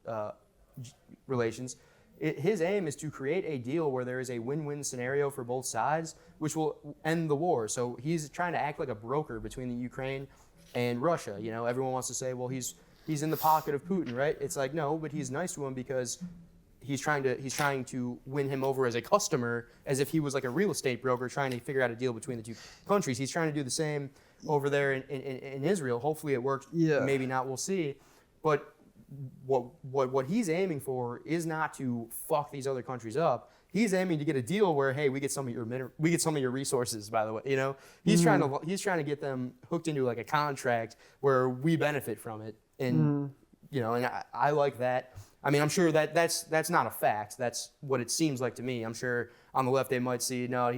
relations. His aim is to create a deal where there is a win-win scenario for both sides, which will end the war. So he's trying to act like a broker between the Ukraine and Russia. You know, everyone wants to say, well, he's in the pocket of Putin, right? It's like, no, but he's nice to him because he's trying to win him over as a customer, as if he was like a real estate broker trying to figure out a deal between the two countries. He's trying to do the same over there in Israel. Hopefully it works. Yeah. Maybe not. We'll see. But what he's aiming for is not to fuck these other countries up. He's aiming to get a deal where, hey, we get some of your resources. By the way, you know, he's trying to get them hooked into like a contract where we benefit from it. And you know, and I like that. I mean, I'm sure that's not a fact. That's what it seems like to me. I'm sure on the left they might see, no,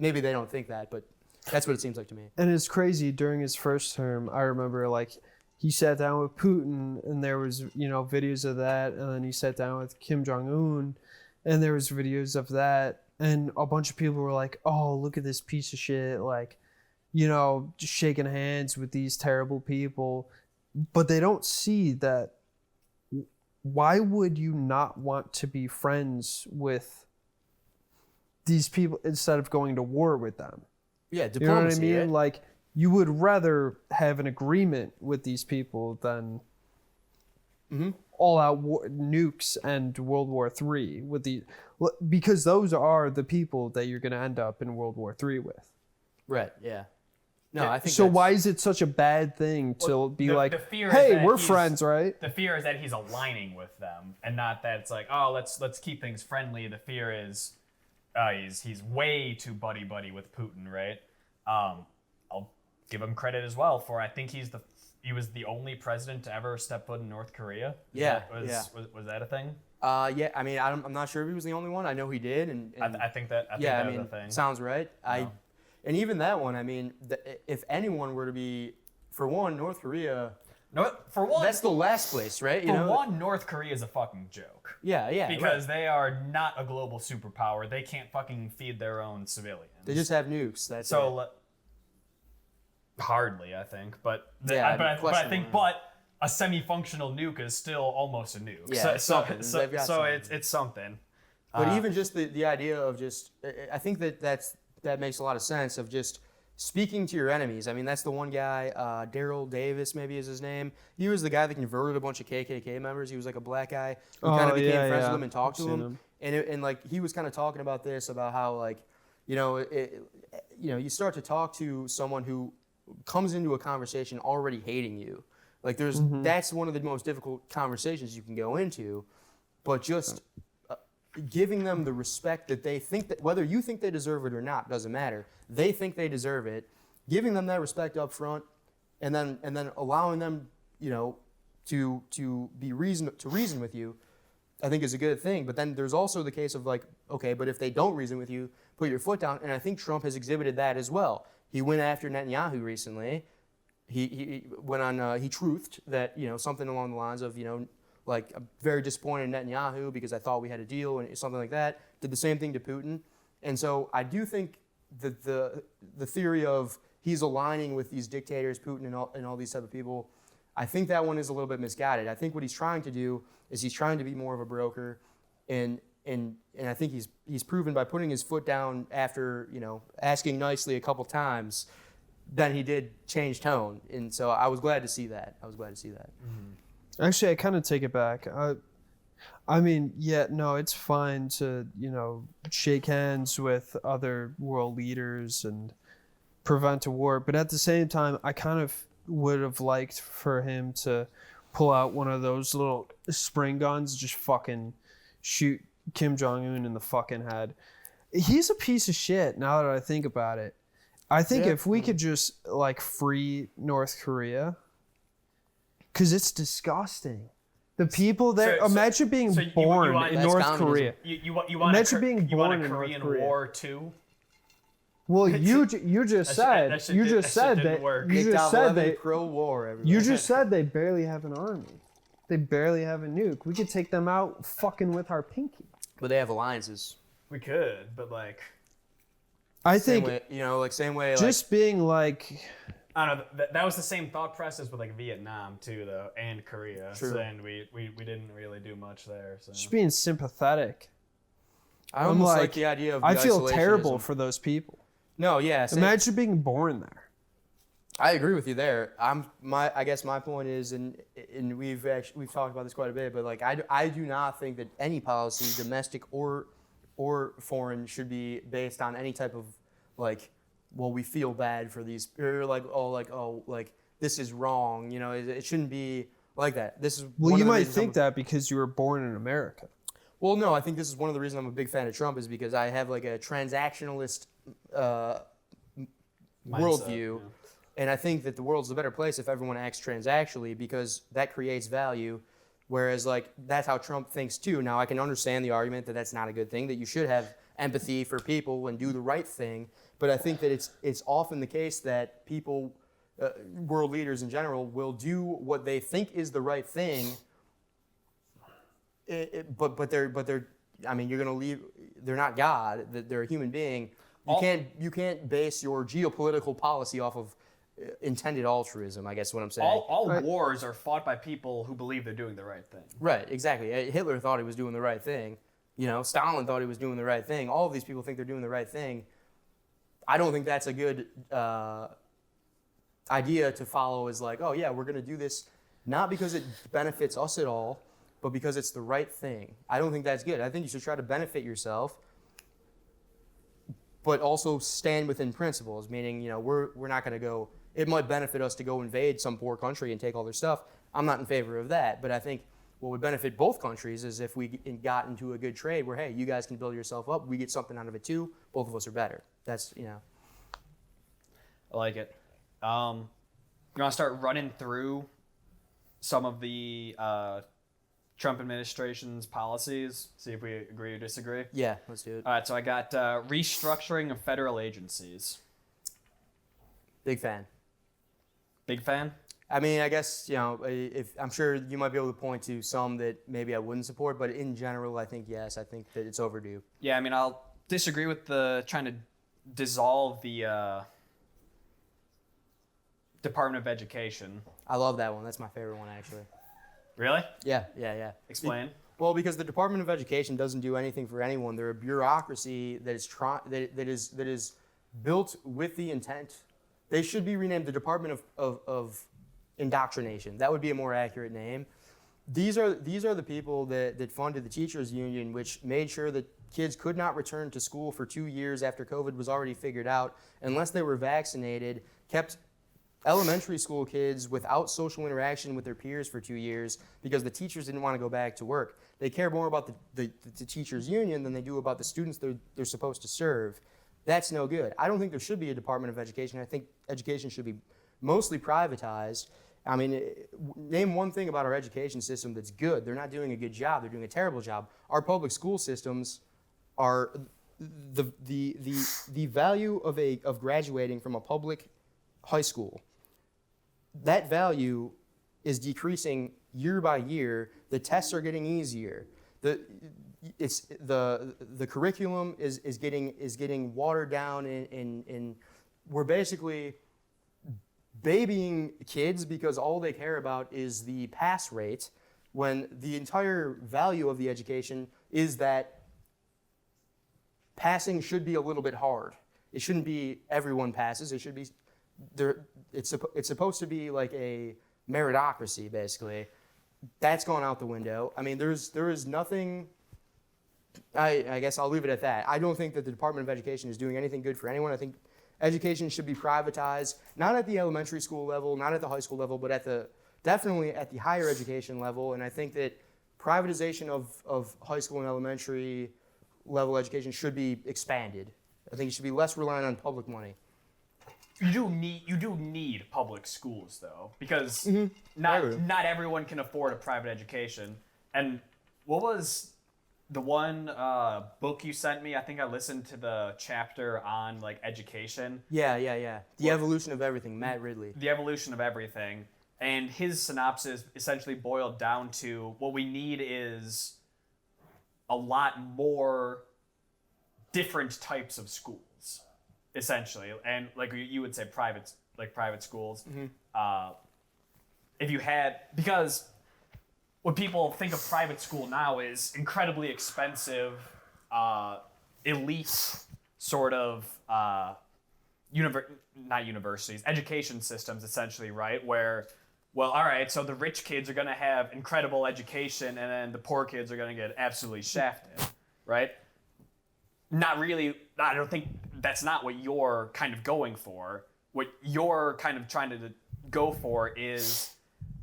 maybe they don't think that, but that's what it seems like to me. And it's crazy. During his first term, I remember like he sat down with Putin, and there was videos of that, and then he sat down with Kim Jong-un, and there was videos of that, and a bunch of people were like, "Oh, look at this piece of shit!" Like, just shaking hands with these terrible people, but they don't see that. Why would you not want to be friends with these people instead of going to war with them? Yeah, You know what I diplomacy. mean? Right? Like, you would rather have an agreement with these people than all-out nukes and World War III because those are the people that you're going to end up in World War III with. Right. Yeah. No, I think So that's- why is it such a bad thing to be the like, fear is hey, that we're he's- friends, right? The fear is that he's aligning with them, and not that it's like, oh, let's keep things friendly. The fear is he's way too buddy with Putin, right? I'll give him credit as well for I think he was the only president to ever step foot in North Korea. Was that a thing? Yeah. I mean, I'm not sure if he was the only one. I know he did, and I think that was a thing. sounds right. And even that one, I mean, if anyone were to be, for one, North Korea. No, for one, That's the last place, right? North Korea is a fucking joke. Yeah. Because right. they are not a global superpower. They can't fucking feed their own civilians. They just have nukes. That's so it. hardly, I think, but a semi-functional nuke is still almost a nuke. Yeah, it's something. They've got something. It's something. But even just the idea of just, I think that makes a lot of sense of just speaking to your enemies. I mean, that's the one guy, Daryl Davis, maybe is his name. He was the guy that converted a bunch of KKK members. He was like a black guy who kind of became friends with them and talked to him. And like he was kind of talking about this, about how like, you start to talk to someone who comes into a conversation already hating you. Like that's one of the most difficult conversations you can go into, but just giving them the respect that they think that, whether you think they deserve it or not, doesn't matter. They think they deserve it. Giving them that respect up front, and then allowing them, to reason with you, I think is a good thing. But then there's also the case of like, okay, but if they don't reason with you, put your foot down. And I think Trump has exhibited that as well. He went after Netanyahu recently. He went on. He truthed that something along the lines of like I'm very disappointed in Netanyahu because I thought we had a deal and something like that. Did the same thing to Putin. And so I do think that the theory of he's aligning with these dictators, Putin and all these type of people, I think that one is a little bit misguided. I think what he's trying to do is he's trying to be more of a broker, and I think he's proven by putting his foot down after asking nicely a couple times, then he did change tone. And so I was glad to see that. Mm-hmm. Actually, I kind of take it back. I mean, yeah, no, it's fine to, shake hands with other world leaders and prevent a war. But at the same time, I kind of would have liked for him to pull out one of those little spring guns, just fucking shoot Kim Jong-un in the fucking head. He's a piece of shit now that I think about it. I think if we could just, free North Korea, because it's disgusting. The people there, imagine being born in North Korea. You want a Korean War too? Well, you just said pro-war. You just said they barely have an army. They barely have a nuke. We could take them out fucking with our pinky. But they have alliances. We could, but I think same way. Just being like. I don't know. That was the same thought process with Vietnam too, though, and Korea. True. So, and we didn't really do much there. So. Just being sympathetic. I almost like the idea of. I feel terrible for those people. No, yeah. Imagine being born there. I agree with you there. I guess my point is, and we've talked about this quite a bit, but I do not think that any policy, domestic or foreign, should be based on any type of well, we feel bad for these, or this is wrong. It shouldn't be like that. This is well, you might think that because you were born in America. Well, no, I think this is one of the reasons I'm a big fan of Trump is because I have a transactionalist worldview, and I think that the world's a better place if everyone acts transactionally because that creates value. Whereas like that's how Trump thinks too. Now I can understand the argument that that's not a good thing, that you should have empathy for people and do the right thing. But I think that it's often the case that people, world leaders in general, will do what they think is the right thing. But they're I mean, you're gonna leave. They're not God. They're a human being. You can't base your geopolitical policy off of intended altruism. I guess what I'm saying. All wars are fought by people who believe they're doing the right thing. Right. Exactly. Hitler thought he was doing the right thing. You know, Stalin thought he was doing the right thing. All of these people think they're doing the right thing. I don't think that's a good idea to follow. Is like, oh yeah, we're gonna do this not because it benefits us at all, but because it's the right thing. I don't think that's good. I think you should try to benefit yourself, but also stand within principles, meaning, you know, we're not going to go, it might benefit us to go invade some poor country and take all their stuff. I'm not in favor of that, but I think what would benefit both countries is if we got into a good trade where, hey, you guys can build yourself up, we get something out of it too, both of us are better. That's, you know. I like it. You want to start running through some of the Trump administration's policies, see if we agree or disagree? Yeah, let's do it. All right, so I got restructuring of federal agencies. Big fan. Big fan? I mean, I guess, you know, if I'm sure you might be able to point to some that maybe I wouldn't support, but in general, I think yes, I think that it's overdue. Yeah, I mean, I'll disagree with the trying to dissolve the Department of Education. I love that one. That's my favorite one, actually. Really? Yeah. Explain. Well, because the Department of Education doesn't do anything for anyone. They're a bureaucracy that is built with the intent. They should be renamed the Department of Indoctrination. That would be a more accurate name. These are the people that funded the teachers union, which made sure that kids could not return to school for 2 years after COVID was already figured out unless they were vaccinated, kept elementary school kids without social interaction with their peers for 2 years because the teachers didn't want to go back to work. They care more about the teachers union than they do about the students they're supposed to serve. That's no good. I don't think there should be a Department of Education. I think education should be mostly privatized. I mean, name one thing about our education system that's good. They're not doing a good job. They're doing a terrible job. Our public school systems are the value of graduating from a public high school. That value is decreasing year by year. The tests are getting easier. The curriculum is getting watered down, and we're basically babying kids because all they care about is the pass rate, when the entire value of the education is that passing should be a little bit hard. It shouldn't be everyone passes. It should be there. It's supposed to be like a meritocracy, basically. That's gone out the window. I mean, there is nothing. I guess I'll leave it at that. I don't think that the Department of Education is doing anything good for anyone. I think education should be privatized, not at the elementary school level, not at the high school level, but definitely at the higher education level. And I think that privatization of high school and elementary level education should be expanded. I think it should be less reliant on public money. You do need public schools though, because not everyone can afford a private education. And what was the one book you sent me? I think I listened to the chapter on like education. Yeah. The Evolution of Everything, Matt Ridley. The Evolution of Everything. And his synopsis essentially boiled down to what we need is a lot more different types of schools, essentially. And like you would say private schools. Mm-hmm. If you had, because what people think of private school now is incredibly expensive, elite sort of not universities, education systems, essentially, right? Where, well, all right, so the rich kids are going to have incredible education, and then the poor kids are going to get absolutely shafted, right? Not really. I don't think that's not what you're kind of going for. What you're kind of trying to go for is,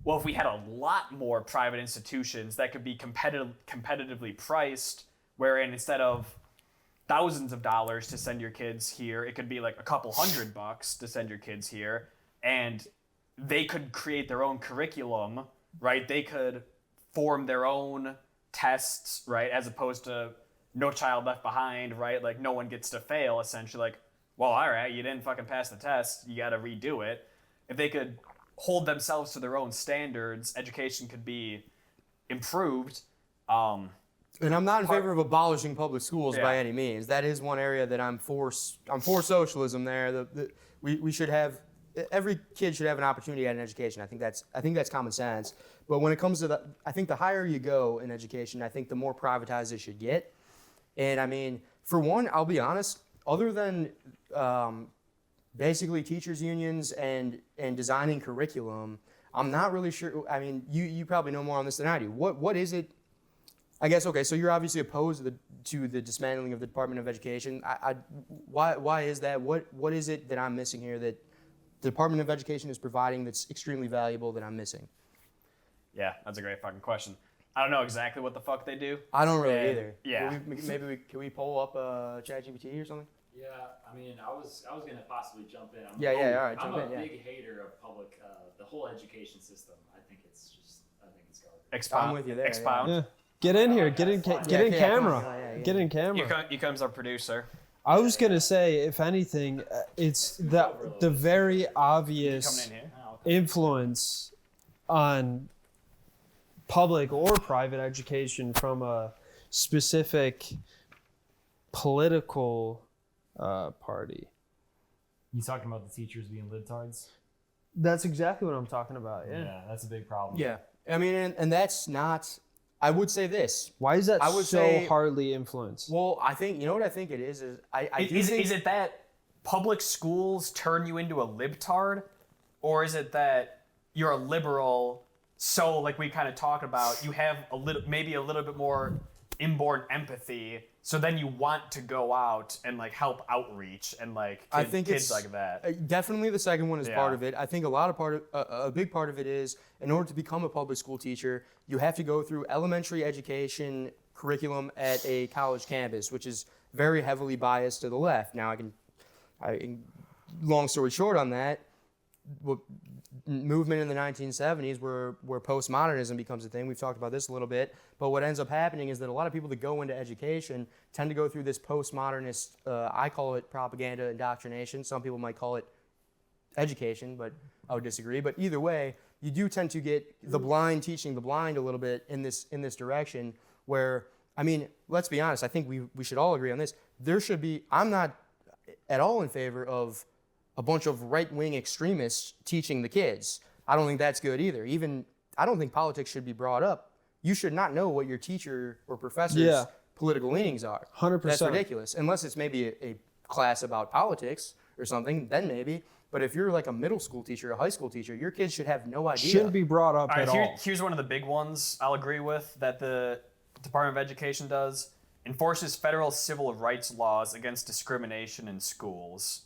well, if we had a lot more private institutions that could be competitively priced, wherein instead of thousands of dollars to send your kids here, it could be like a couple $100 to send your kids here, and they could create their own curriculum, right? They could form their own tests, right? As opposed to no child left behind, right? Like no one gets to fail, essentially. Like, well, all right, you didn't fucking pass the test, you got to redo it. If they could hold themselves to their own standards, education could be improved. And I'm not in favor of abolishing public schools by Yeah. any means. That is one area that I'm for socialism there. We should have, every kid should have an opportunity at an education. I think that's common sense. But when it comes to I think the higher you go in education, I think the more privatized it should get. And I mean, for one, I'll be honest, other than basically teachers unions and designing curriculum, I'm not really sure. I mean, you probably know more on this than I do. What is it? I guess, okay, so you're obviously opposed to the dismantling of the Department of Education. Why is that? What is it that I'm missing here that the Department of Education is providing that's extremely valuable that I'm missing? Yeah, that's a great fucking question. I don't know exactly what the fuck they do. I don't really And- either. Yeah. Can we pull up ChatGPT or something? Yeah, I mean, I was gonna possibly jump in. Yeah, all right, I'm jump in, a yeah. big hater of public, the whole education system. I think it's garbage. Expound. I'm with you there, Expound. Yeah. Get in here. Get in camera. come on, yeah. Get in camera. Here comes our producer. I was gonna say, if anything, it's the very obvious Coming in here. influence on public or private education from a specific political party. You talking about the teachers being libtards? That's exactly what I'm talking about. Yeah, that's a big problem. Yeah. I mean, and that's not. I would say this. Why is that I would so say- hardly influenced? Well, I think you know what I think it is I do think Is it that public schools turn you into a libtard, or is it that you're a liberal? So, like we kind of talked about, you have maybe a little bit more inborn empathy. So then you want to go out and like help outreach and like I think kids it's like that. Definitely the second one is Yeah. part of it. I think a big part of it is in order to become a public school teacher, you have to go through elementary education curriculum at a college campus, which is very heavily biased to the left. Now, long story short on that, movement in the 1970s where postmodernism becomes a thing. We've talked about this a little bit, but what ends up happening is that a lot of people that go into education tend to go through this postmodernist, I call it propaganda indoctrination. Some people might call it education, but I would disagree. But either way, you do tend to get the blind teaching the blind a little bit in this direction where, I mean, let's be honest, I think we should all agree on this. I'm not at all in favor of a bunch of right-wing extremists teaching the kids. I don't think that's good either. I don't think politics should be brought up. You should not know what your teacher or professor's political leanings are. 100%. That's ridiculous. Unless it's maybe a class about politics or something, then maybe. But if you're like a middle school teacher, a high school teacher, your kids should have no idea. Shouldn't be brought up All right, at all. here's one of the big ones I'll agree with that the Department of Education does. Enforces federal civil rights laws against discrimination in schools.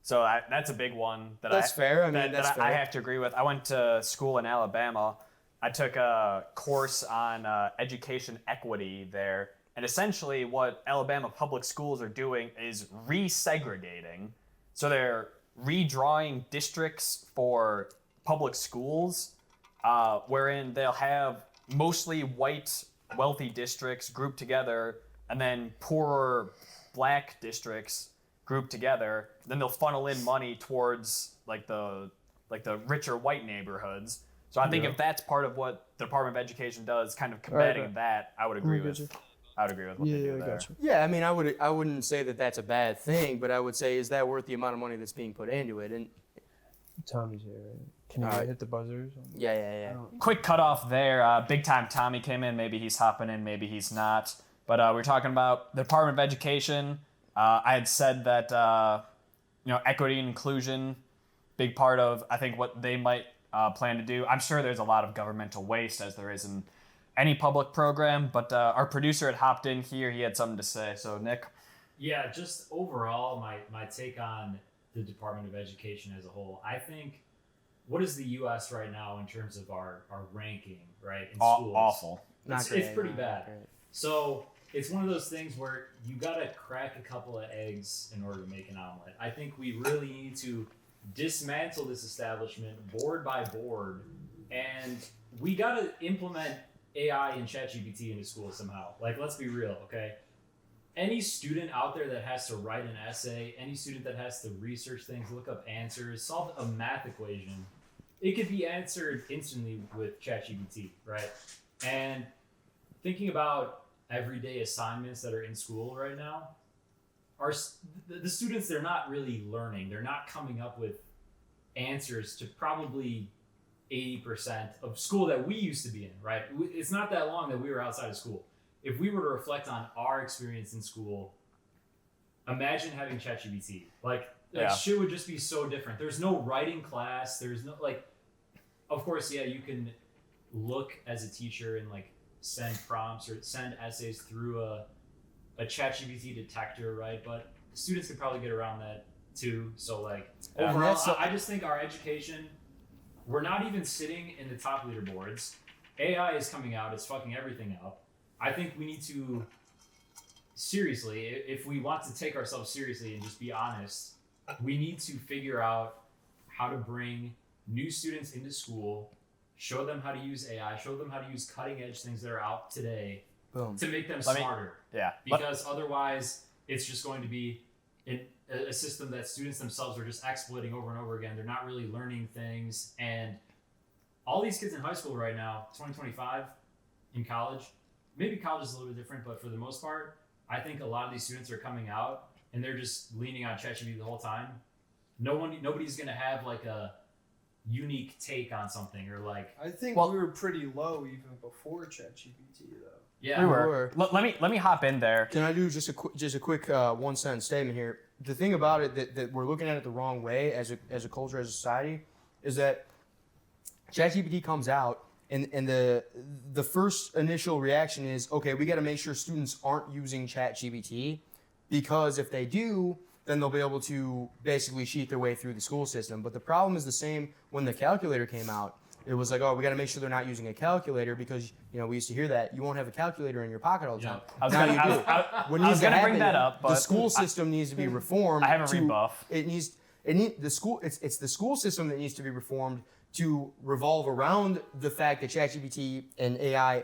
So that's a big one. That's fair. I mean, that that's I fair. have to agree with. I went to school in Alabama. I took a course on education equity there. And essentially what Alabama public schools are doing is resegregating. So they're redrawing districts for public schools wherein they'll have mostly white wealthy districts grouped together and then poorer black districts grouped together. Then they'll funnel in money towards like the richer white neighborhoods. So I think if that's part of what the Department of Education does, kind of combating Right. that, I would agree gotcha. with. I would agree with what they do I there. gotcha. Yeah, I mean, I wouldn't say that that's a bad thing, but I would say, is that worth the amount of money that's being put into it? And Tommy's here. Right? Can you All right. hit the buzzer or something? yeah. Quick cutoff there. Big time Tommy came in. Maybe he's hopping in. Maybe he's not. But we're talking about the Department of Education. I had said that equity and inclusion, big part of I think what they might plan to do. I'm sure there's a lot of governmental waste as there is in any public program. But our producer had hopped in here. He had something to say. So Nick. Yeah, just overall, my take on the Department of Education as a whole. I think, what is the U.S. right now in terms of our ranking, right, in schools? Awful. It's pretty bad. So it's one of those things where you gotta crack a couple of eggs in order to make an omelet. I think we really need to dismantle this establishment board by board, and we gotta implement AI and ChatGPT into school somehow. Like, let's be real, okay? Any student out there that has to write an essay, any student that has to research things, look up answers, solve a math equation, it could be answered instantly with ChatGPT, right? And thinking about everyday assignments that are in school right now, the students, they're not really learning. They're not coming up with answers to probably 80% of school that we used to be in, right? It's not that long that we were outside of school. If we were to reflect on our experience in school, imagine having ChatGPT. Like shit would just be so different. There's no writing class. There's no, like, of course, yeah, you can look as a teacher and like send prompts or send essays through a ChatGPT detector, right? But students could probably get around that too. So like overall, I just think our education, we're not even sitting in the top leaderboards. AI is coming out, it's fucking everything up. I think we need to, seriously, if we want to take ourselves seriously and just be honest, we need to figure out how to bring new students into school, show them how to use AI, show them how to use cutting edge things that are out today. Boom. To make them smarter. Yeah. Because otherwise, it's just going to be a system that students themselves are just exploiting over and over again. They're not really learning things. And all these kids in high school right now, 2025, in college, maybe college is a little bit different, but for the most part, I think a lot of these students are coming out and they're just leaning on ChatGPT the whole time. Nobody's going to have like a unique take on something or like. I think we were pretty low even before ChatGPT though. Yeah, we were. Let me hop in there. Can I do just a quick one sentence statement here? The thing about it that we're looking at it the wrong way as a culture, as a society, is that ChatGPT comes out and the first initial reaction is, okay, we got to make sure students aren't using ChatGPT, because if they do, then they'll be able to basically cheat their way through the school system. But the problem is the same when the calculator came out. It was like, oh, we got to make sure they're not using a calculator because, we used to hear that you won't have a calculator in your pocket all the time. I was Now gonna- you I do. was- I What was needs to gonna bring happen, that up, the but school system needs to be reformed. I have a rebuff. It's the school system that needs to be reformed to revolve around the fact that ChatGPT and AI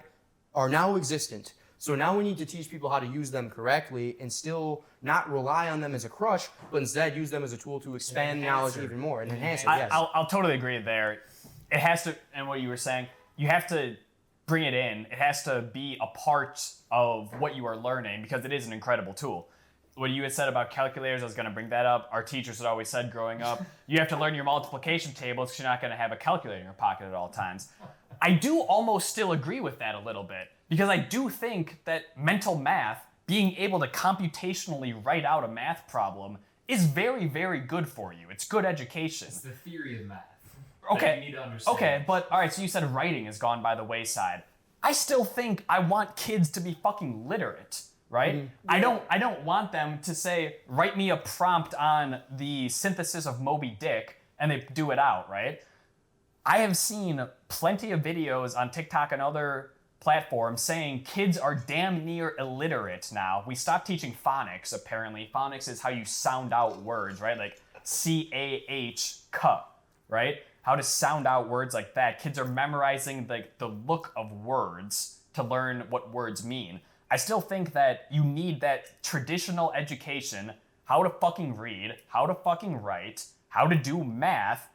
are now existent. So now we need to teach people how to use them correctly and still not rely on them as a crush, but instead use them as a tool to expand knowledge even more and enhance it. Yes. I'll totally agree there. It has to, and what you were saying, you have to bring it in. It has to be a part of what you are learning because it is an incredible tool. What you had said about calculators, I was going to bring that up. Our teachers had always said growing up, you have to learn your multiplication tables because you're not going to have a calculator in your pocket at all times. I do almost still agree with that a little bit because I do think that mental math, being able to computationally write out a math problem, is very, very good for you. It's good education. it's the theory of math. Okay. That you need to understand. Okay, but all right, so you said writing has gone by the wayside. I still think I want kids to be fucking literate, right? Mm-hmm. I don't want them to say, write me a prompt on the synthesis of Moby Dick, and they do it out, right? I have seen plenty of videos on TikTok and other platforms saying kids are damn near illiterate now. We stopped teaching phonics, apparently. Phonics is how you sound out words, right? Like C-A-H, right? How to sound out words like that. Kids are memorizing the look of words to learn what words mean. I still think that you need that traditional education, how to fucking read, how to fucking write, how to do math,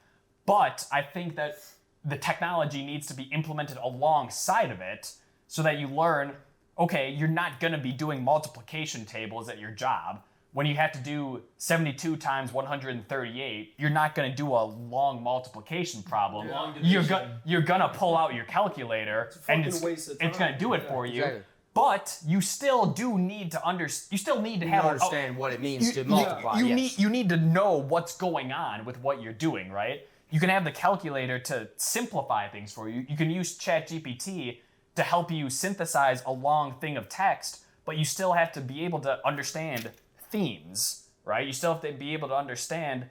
but I think that the technology needs to be implemented alongside of it so that you learn, okay, you're not gonna be doing multiplication tables at your job. When you have to do 72 times 138, you're not going to do a long multiplication problem. You're going to pull out your calculator and it's going to do it for you. Exactly. But you still do need to understand what it means to multiply. You need to know what's going on with what you're doing, right? You can have the calculator to simplify things for you. You can use ChatGPT to help you synthesize a long thing of text, but you still have to be able to understand themes, right? You still have to be able to understand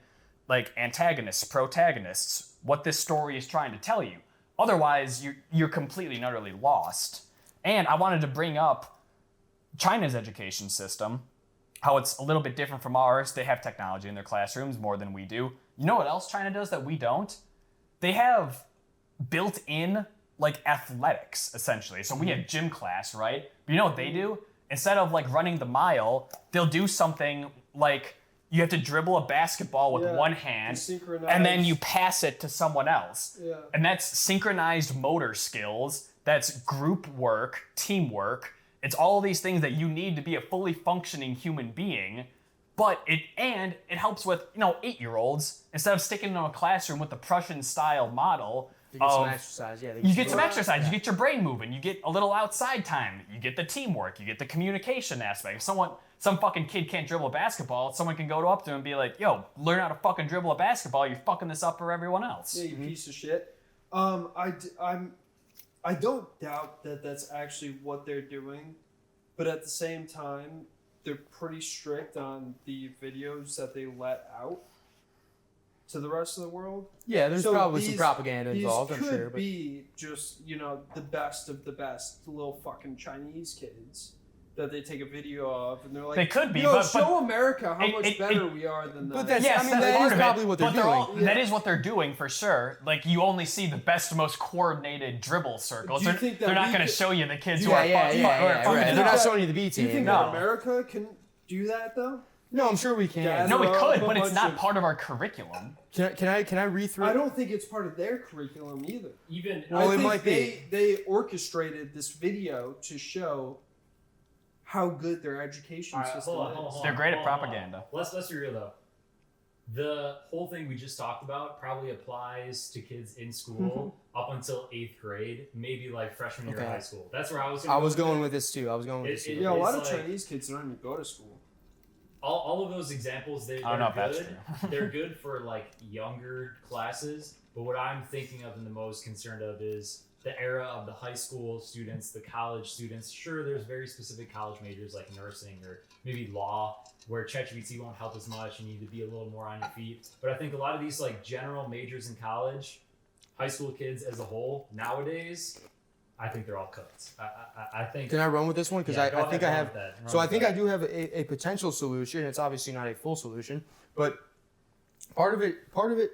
like antagonists, protagonists, what this story is trying to tell you. Otherwise, you're completely and utterly lost. And I wanted to bring up China's education system, how it's a little bit different from ours. They have technology in their classrooms more than we do. You know what else China does that we don't? They have built-in like athletics essentially. So we have gym class, right? But you know what they do? Instead of like running the mile, they'll do something like you have to dribble a basketball with one hand and then you pass it to someone else. Yeah. And that's synchronized motor skills. That's group work, teamwork. It's all these things that you need to be a fully functioning human being. But it helps with 8-year-olds instead of sticking them in a classroom with the Prussian style model. You get some exercise, yeah. You get some exercise, you get your brain moving, you get a little outside time, you get the teamwork, you get the communication aspect. If some fucking kid can't dribble a basketball, someone can go up to him and be like, yo, learn how to fucking dribble a basketball, you're fucking this up for everyone else. Yeah, you piece of shit. I don't doubt that that's actually what they're doing, but at the same time, they're pretty strict on the videos that they let out to the rest of the world. Yeah, there's So probably some propaganda these involved, I'm could sure. But be just, the best of the best little fucking Chinese kids that they take a video of, and they're like, They could be, Yo, but show America how it- much it- better we are than them. But that's- Yes, I mean, that's that part is of it, probably what they're but doing. That is what they're doing for sure. Like you only see the best, most coordinated dribble circles. Do you They're, think that they're not we going to could- show you the kids who yeah, are yeah, fucking. yeah, who are yeah, fucking- right. They're not that- showing you the B Do you team. think No. that America can do that though? No, I'm sure we can. Yeah, No, we They're could, a but it's bunch not of- part of our curriculum. Can I read through? I don't think it's part of their curriculum either. Even Well, I it think might be. they orchestrated this video to show how good their education All right, system hold on, is. hold on, hold They're on, great at hold on, hold on. propaganda. Let's be real though. The whole thing we just talked about probably applies to kids in school up until 8th grade, maybe like freshman year of Okay. high school. That's where I was. I was with going it. with this too. I was going with this too. Yeah, a lot of It's like- Chinese kids don't even go to school. All of those examples, they're I don't know if good. that's true. They're good for like younger classes, but what I'm thinking of and the most concerned of is the era of the high school students, the college students. Sure, there's very specific college majors like nursing or maybe law, where ChatGPT won't help as much and you need to be a little more on your feet. But I think a lot of these like general majors in college, high school kids as a whole nowadays, I think they're all cooked. I think. Can I run with this one? Because Yeah, I go think ahead, I run have. with that, run So I with think that. I do have a potential solution. It's obviously not a full solution, but part of it.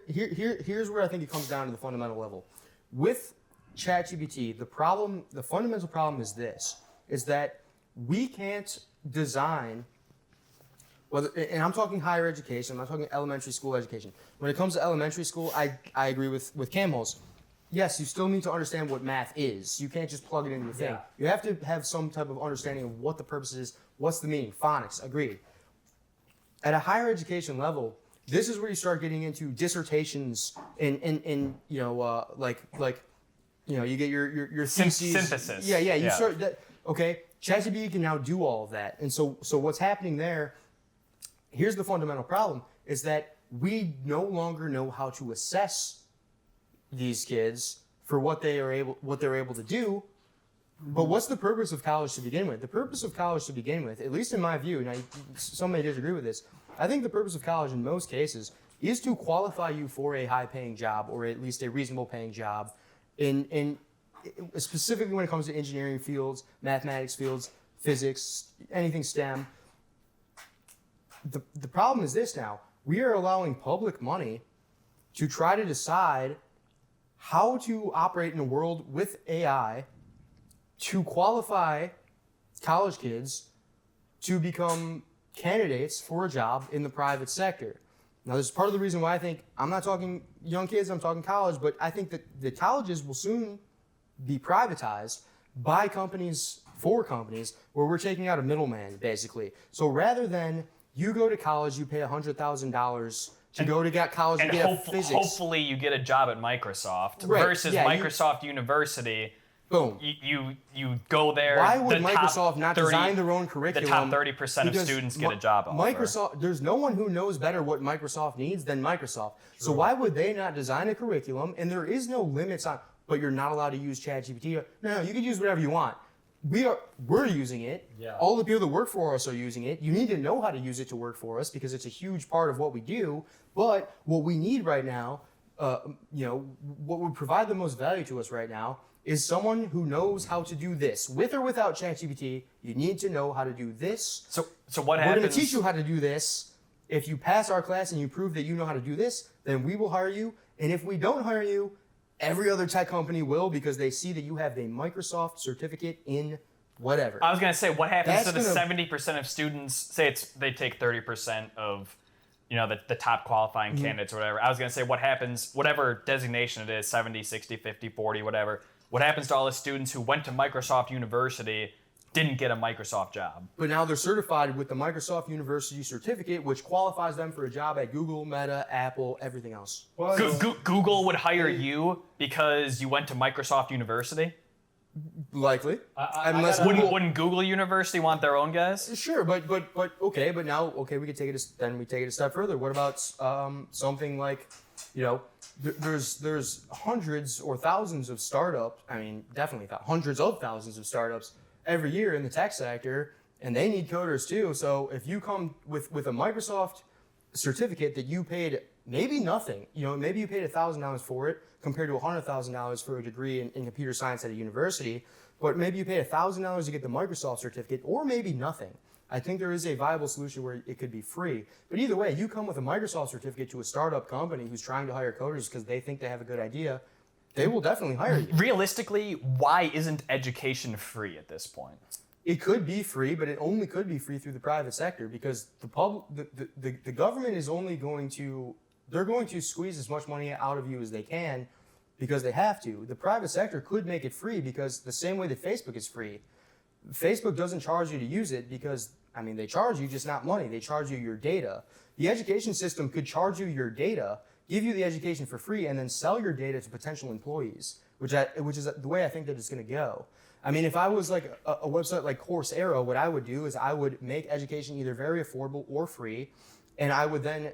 Here's where I think it comes down to the fundamental level. With ChatGPT, the fundamental problem is this: is that we can't design. And I'm talking higher education. I'm not talking elementary school education. When it comes to elementary school, I agree with Camels. Yes, you still need to understand what math is. You can't just plug it into a thing. Yeah. You have to have some type of understanding of what the purpose is, what's the meaning, phonics, agreed. At a higher education level, this is where you start getting into dissertations and you get your theses. Synthesis. Yeah, you Yeah. start that. Okay, ChatGPT can now do all of that, and so what's happening there? Here's the fundamental problem: is that we no longer know how to assess these kids for what they're able to do. But what's the purpose of college to begin with? The purpose of college to begin with, at least in my view, now some may disagree with this, I think the purpose of college in most cases is to qualify you for a high-paying job or at least a reasonable-paying job in specifically when it comes to engineering fields, mathematics fields, physics, anything STEM. The problem is this now. We are allowing public money to try to decide how to operate in a world with AI to qualify college kids to become candidates for a job in the private sector. Now, this is part of the reason why I think, I'm not talking young kids, I'm talking college, but I think that the colleges will soon be privatized by companies, for companies, where we're taking out a middleman, basically. So rather than you go to college, you pay $100,000 to go to college and And get physics. hopefully you get a job at Microsoft Right, versus yeah, Microsoft University. Boom. You go there. Why would the top Microsoft not 30 design their own The curriculum? top 30% of Because students get a job offer. Microsoft, there's no one who knows better what Microsoft needs than Microsoft. So why would they not design a curriculum? And there is no limits on, but you're not allowed to use ChatGPT. No, you can use whatever you want. We're using it. Yeah. All the people that work for us are using it. You need to know how to use it to work for us because it's a huge part of what we do. But what we need right now, what would provide the most value to us right now is someone who knows how to do this. With or without ChatGPT, you need to know how to do this. So what We're happens? going to teach you how to do this. If you pass our class and you prove that you know how to do this, then we will hire you. And if we don't hire you, Every other tech company will because they see that you have a Microsoft certificate in whatever. I was gonna say, what happens That's to the gonna- 70% of students? Say they take 30% of, the top qualifying Mm-hmm. candidates or whatever. I was gonna say, what happens? Whatever designation it is, 70, 60, 50, 40, whatever. What happens to all the students who went to Microsoft University, didn't get a Microsoft job? But now they're certified with the Microsoft University certificate, which qualifies them for a job at Google, Meta, Apple, everything else. Google would hire you because you went to Microsoft University. Likely. Unless Wouldn't Google University want their own guys? Sure, but okay, but now we can take it then we take it a step further. What about something like, there's hundreds or thousands of startups. I mean, definitely hundreds of thousands of startups every year in the tech sector, and they need coders too. So if you come with a Microsoft certificate that you paid maybe nothing, maybe you paid $1,000 for it compared to $100,000 for a degree in computer science at a university, but maybe you paid $1,000 to get the Microsoft certificate, or maybe nothing. I think there is a viable solution where it could be free. But either way, you come with a Microsoft certificate to a startup company who's trying to hire coders because they think they have a good idea, they will definitely hire you. Realistically, why isn't education free at this point? It could be free, but it only could be free through the private sector because the government is only going to squeeze as much money out of you as they can because they have to. The private sector could make it free because the same way that Facebook is free. Facebook doesn't charge you to use it because, they charge you, just not money. They charge you your data. The education system could charge you your data, give you the education for free, and then sell your data to potential employees, which is the way I think that it's going to go. If I was like a website like Coursera, what I would do is I would make education either very affordable or free, and I would then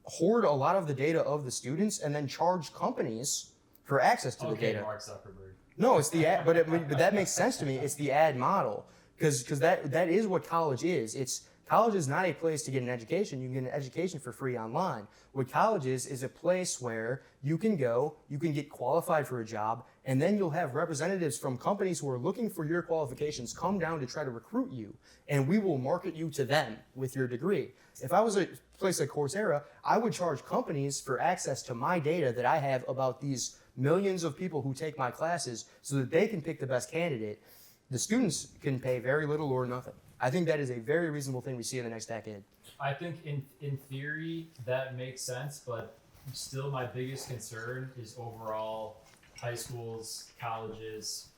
hoard a lot of the data of the students and then charge companies for access to the data. Mark Zuckerberg. No, it's the ad, but that makes sense to me. It's the ad model because that is what college is. College is not a place to get an education. You can get an education for free online. What college is a place where you can go, you can get qualified for a job, and then you'll have representatives from companies who are looking for your qualifications come down to try to recruit you, and we will market you to them with your degree. If I was a place like Coursera, I would charge companies for access to my data that I have about these millions of people who take my classes so that they can pick the best candidate. The students can pay very little or nothing. I think that is a very reasonable thing we see in the next decade. I think in theory that makes sense, but still my biggest concern is overall high schools, colleges,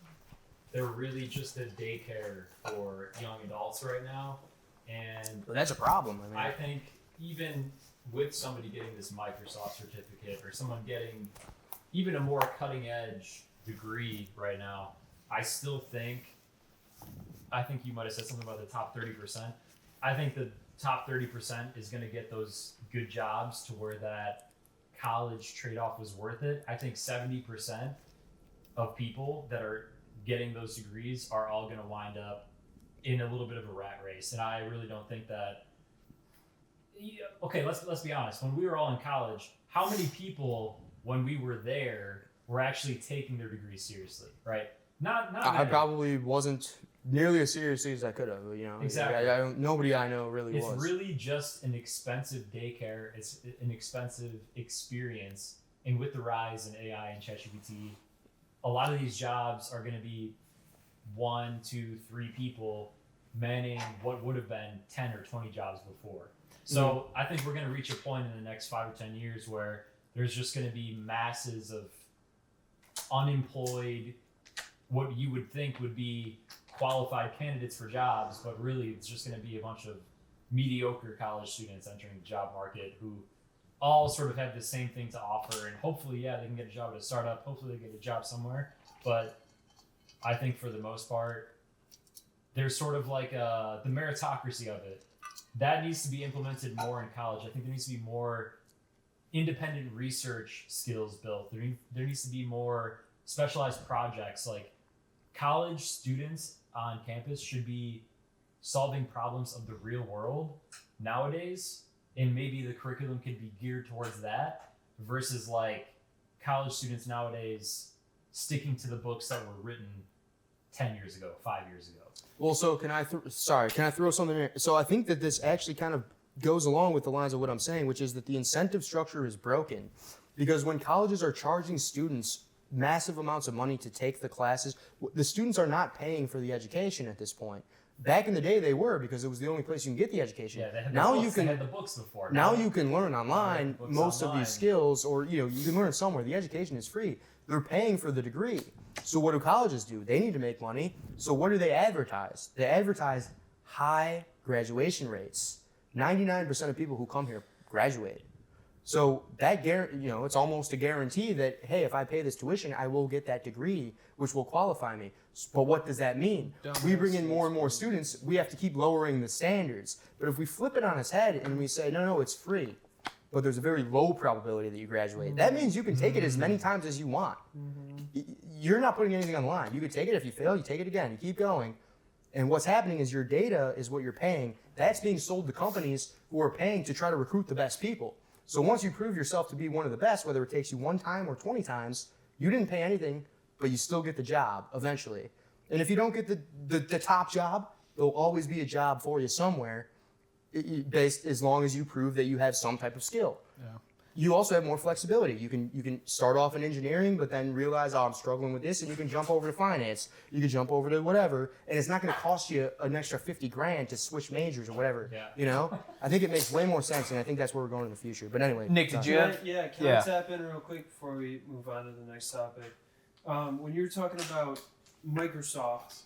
they're really just a daycare for young adults right now. And But that's a problem. I think even with somebody getting this Microsoft certificate or someone getting even a more cutting edge degree right now, I think you might have said something about the top 30%. I think the top 30% is going to get those good jobs to where that college trade-off was worth it. I think 70% of people that are getting those degrees are all going to wind up in a little bit of a rat race. And I really don't think that. Okay, let's be honest. When we were all in college, how many people when we were there were actually taking their degrees seriously, right? Not I many. probably wasn't nearly as seriously as I could have. Exactly. Nobody I know really It's was. really just an expensive daycare. It's an expensive experience. And with the rise in AI and ChatGPT, a lot of these jobs are going to be 1, 2, 3 people manning what would have been 10 or 20 jobs before. So I think we're going to reach a point in the next 5 or 10 years where there's just going to be masses of unemployed, what you would think would be qualified candidates for jobs, but really it's just going to be a bunch of mediocre college students entering the job market who all sort of have the same thing to offer, and hopefully they can get a job at a startup, hopefully they get a job somewhere. But I think for the most part there's sort of like the meritocracy of it that needs to be implemented more in college. I think there needs to be more independent research skills built. There needs to be more specialized projects. Like, college students on campus should be solving problems of the real world nowadays, and maybe the curriculum could be geared towards that versus like college students nowadays sticking to the books that were written 10 years ago, 5 years ago. Well, so can I throw something in? So I think that this actually kind of goes along with the lines of what I'm saying, which is that the incentive structure is broken. Because when colleges are charging students massive amounts of money to take the classes. The students are not paying for the education at this point. Back in the day, they were, because it was the only place you can get the education. Yeah, they had the Now books. you can They had the books before. now you can learn online books most of online. these skills, or you can learn somewhere. The education is free. They're paying for the degree. So what do colleges do? They need to make money. So what do they advertise? They advertise high graduation rates. 99% of people who come here graduate. So that it's almost a guarantee that, hey, if I pay this tuition, I will get that degree, which will qualify me. But what does that mean? We bring in more and more students. We have to keep lowering the standards. But if we flip it on its head and we say, no, it's free, but there's a very low probability that you graduate, that means you can take it as many times as you want. You're not putting anything on the line. You can take it. If you fail, you take it again. You keep going. And what's happening is your data is what you're paying. That's being sold to companies who are paying to try to recruit the best people. So once you prove yourself to be one of the best, whether it takes you 1 time or 20 times, you didn't pay anything, but you still get the job eventually. And if you don't get the top job, there'll always be a job for you somewhere, based as long as you prove that you have some type of skill. Yeah. You also have more flexibility. You can start off in engineering, but then realize, I'm struggling with this, and you can jump over to finance. You can jump over to whatever, and it's not going to cost you an extra $50,000 to switch majors or whatever. Yeah. I think it makes way more sense, and I think that's where we're going in the future. But anyway, Nick, did you have? Can I tap in real quick before we move on to the next topic? When you're talking about Microsoft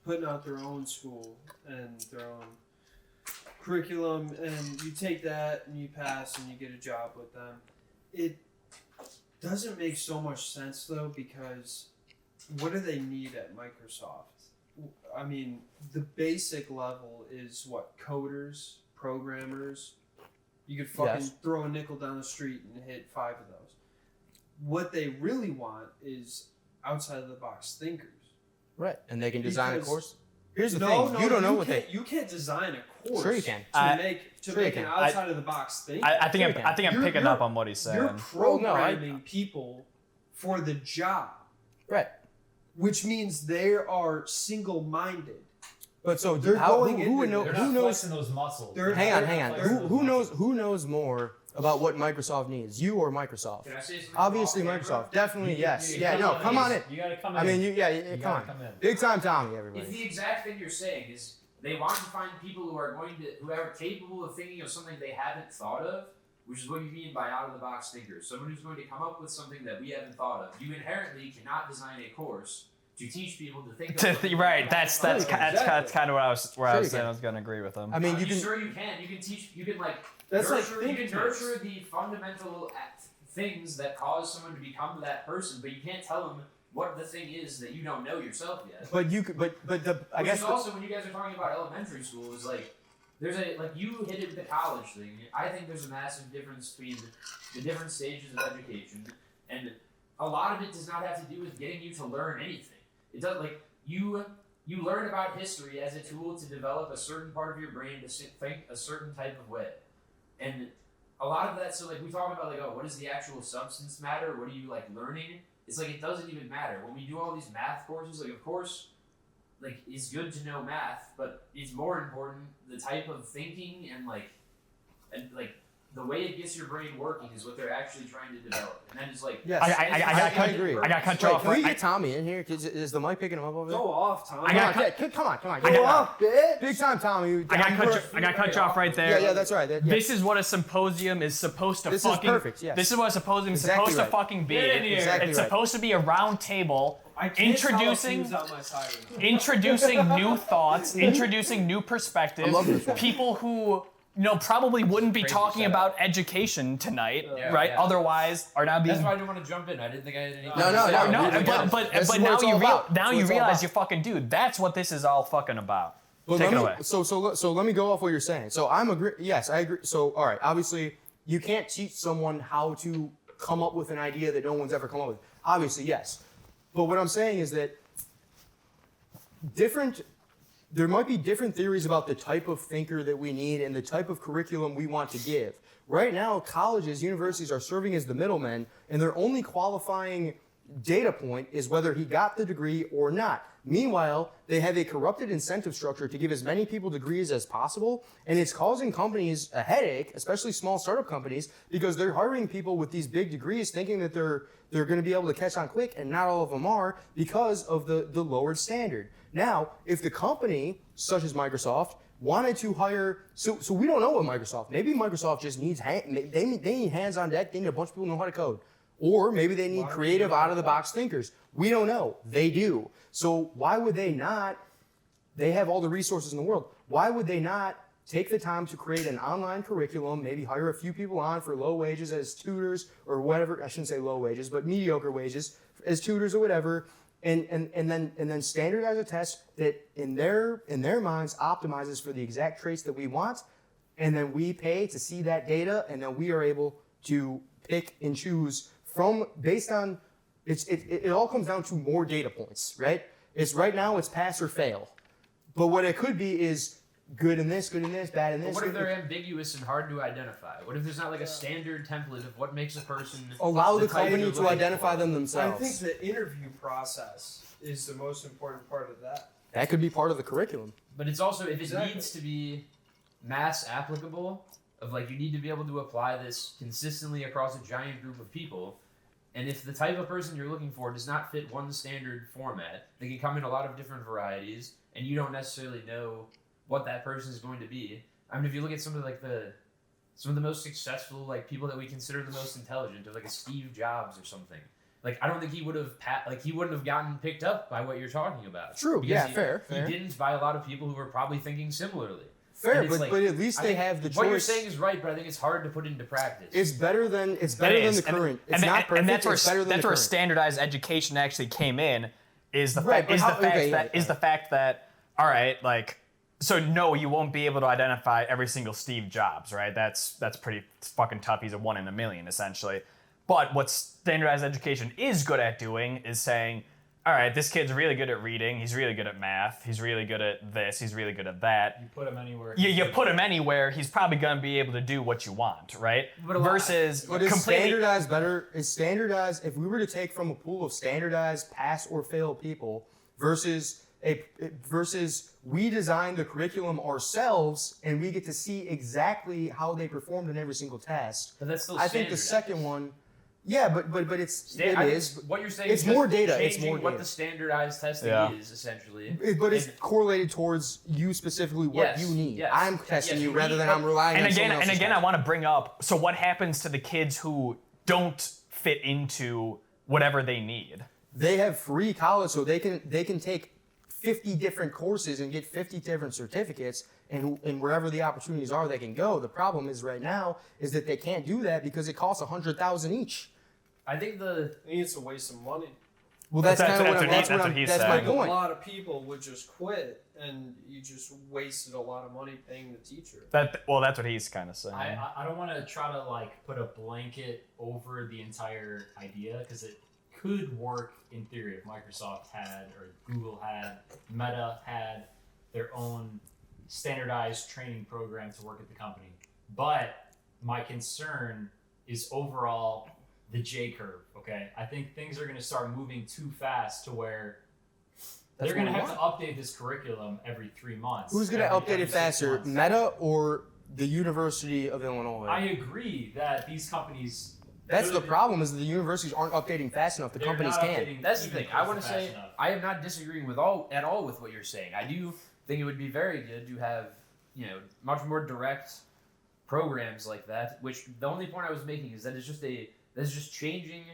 putting out their own school and their own curriculum, and you take that and you pass and you get a job with them, it doesn't make so much sense though, because what do they need at Microsoft? I mean, the basic level is what? Coders, programmers. You could fucking throw a nickel down the street and hit 5 of those. What they really want is outside of the box thinkers. right, and they can design a Because- course. Here's the thing: you don't know what they. You can't design a course. Sure you can. To make Sure make you an can. outside of the box thinker. I think Sure I'm You're- picking you're- up on what he's saying. You're Well, no, programming people for the job, Right, which means they are single-minded. but so They're going who into would know? They're Who not knows? flexing those muscles. They're- Hang on. they're- Who knows more about what Microsoft needs? You or Microsoft? Can I say something? Obviously, off camera? Microsoft. Definitely, yes. Yeah, no, in. come on in. You gotta come in. I mean, You come gotta on. come in. Big time Tommy, It's everybody. the exact thing you're saying. Is they want to find people who are capable of thinking of something they haven't thought of, which is what you mean by out of the box thinkers. Someone who's going to come up with something that we haven't thought of. You inherently cannot design a course to teach people to think of something Right, they that's haven't thought of. that's kind of what I was Sure you saying. can. I was going to agree with him. I mean, you Are can. sure you can. You can teach. You can That's like nurture. You can nurture the fundamental things that cause someone to become that person, but you can't tell them what the thing is that you don't know yourself yet. But you could. But the. I Which guess. is also when you guys are talking about elementary school is like there's a you hit it with the college thing. I think there's a massive difference between the different stages of education, and a lot of it does not have to do with getting you to learn anything. It does you learn about history as a tool to develop a certain part of your brain to think a certain type of way, and a lot of that. So like we talk about what does the actual substance matter? What are you learning? It's like it doesn't even matter when we do all these math courses. Of course. It's good to know math, but it's more important the type of thinking and the way it gets your brain working is what they're actually trying to develop. And then it's Yes. I agree. I got cut you Wait, off. can we I- get Tommy in here? Is the mic picking him up over there? Go off, Tom. I got Come on. Go off, bitch. Big time Tommy. I got cut you off right there. Yeah, that's right. Yeah. This is what a symposium is supposed to This is fucking. perfect, yes. This is what a symposium is Exactly supposed right. to fucking be. Get in here. Exactly It's right. supposed to be a round table. I can't Introducing- tell if he was out my siren. Introducing new thoughts, introducing new perspectives. I love this one. People who probably wouldn't be Crazy talking setup. about education tonight, Yeah, right? yeah. Otherwise, are now being. That's why I didn't want to jump in. I didn't think I had anything. No, to no, say. no, No, This but is what now it's all you about. now That's you what it's all realize about. you fucking dude. That's what this is all fucking about. But Take let it me, away. So let me go off what you're saying. So I'm agree. Yes, I agree. So all right, obviously you can't teach someone how to come up with an idea that no one's ever come up with. Obviously, yes. But what I'm saying is that there might be different theories about the type of thinker that we need and the type of curriculum we want to give. Right now, colleges, universities are serving as the middlemen, and they're only qualifying data point is whether he got the degree or not. Meanwhile, they have a corrupted incentive structure to give as many people degrees as possible, and it's causing companies a headache, especially small startup companies, because they're hiring people with these big degrees thinking that they're going to be able to catch on quick, and not all of them are because of the lowered standard. Now, if the company, such as Microsoft, wanted to hire, so we don't know what Microsoft, maybe Microsoft just needs, they need hands on deck, they need a bunch of people who know how to code. Or maybe they need creative, out-of-the-box thinkers. We don't know. They do. So why would they not? They have all the resources in the world. Why would they not take the time to create an online curriculum, maybe hire a few people on for low wages as tutors or whatever, I shouldn't say low wages, but mediocre wages as tutors or whatever, and then standardize a test that in their minds optimizes for the exact traits that we want, and then we pay to see that data, and then we are able to pick and choose from based on it all comes down to more data points, right? It's right now it's pass or fail. But what it could be is good in this, bad in this. But what if they're ambiguous and hard to identify? What if there's not like a standard template of what makes a person Allow the type company you're to looking identify for? them I themselves. think the interview process is the most important part of that. That could be part of the curriculum. But it's also if it Exactly. needs to be mass applicable, of like you need to be able to apply this consistently across a giant group of people. And if the type of person you're looking for does not fit one standard format, they can come in a lot of different varieties, and you don't necessarily know what that person is going to be. I mean, if you look at some of the most successful like people that we consider the most intelligent, of like a Steve Jobs or something. Like I don't think he would have he wouldn't have gotten picked up by what you're talking about. True. Because Yeah. he, Fair. He didn't by a lot of people who were probably thinking similarly. Fair. And it's But like, at least I they think have the choice. What you're saying is right, but I think it's hard to put into practice. It's better than It the is. current. It's and, not perfect. and that's where it's better than that's the where current. standardized education actually came in. Is the Right, fact but is how- the fact okay, that yeah. is the fact that all right, like so no, you won't be able to identify every single Steve Jobs, right? That's pretty fucking tough. He's a 1 in a million essentially. But what standardized education is good at doing is saying, all right, this kid's really good at reading. He's really good at math. He's really good at this. He's really good at that. You put him anywhere. You put him anywhere, he's probably going to be able to do what you want, right? But a lot- Versus But is completely. standardized better? Is standardized, if we were to take from a pool of standardized pass or fail people versus we design the curriculum ourselves and we get to see exactly how they performed in every single test. But that's still I think the standardized. second one, yeah, but it's I think is. what you're saying it's is just more data, it's changing more what data. the standardized testing Yeah. is essentially. But it's And- correlated towards you specifically what Yes, you need. yes, I'm testing yes, you you rather need- than I'm relying And on someone again, else's I test. want to bring up. So what happens to the kids who don't fit into whatever they need? They have free college, so they can take 50 different courses and get 50 different certificates, and wherever the opportunities are, they can go. The problem is right now is that they can't do that because it costs $100,000 each. I think I think it's a waste of money. Well, that's That's kind of what what he- that's what he's that's my saying. Like a point. lot of people would just quit, and you just wasted a lot of money paying the teacher. That's what he's kind of saying. I don't want to try to like put a blanket over the entire idea because it could work in theory if Microsoft had or Google had, Meta had their own standardized training program to work at the company. But my concern is overall the J curve. Okay, I think things are going to start moving too fast to where That's they're going to what we have to update this curriculum every 3 months. Who's going to every- update every it 6 faster, months. Meta or the University of Illinois? I agree that these companies. That's the could- problem, is that the universities aren't updating fast enough. The they're companies not can. updating that's the even thing. I close want to to say fast enough. I am not disagreeing with at all with what you're saying. I do think it would be very good to have much more direct programs like that. Which the only point I was making is that it's just changing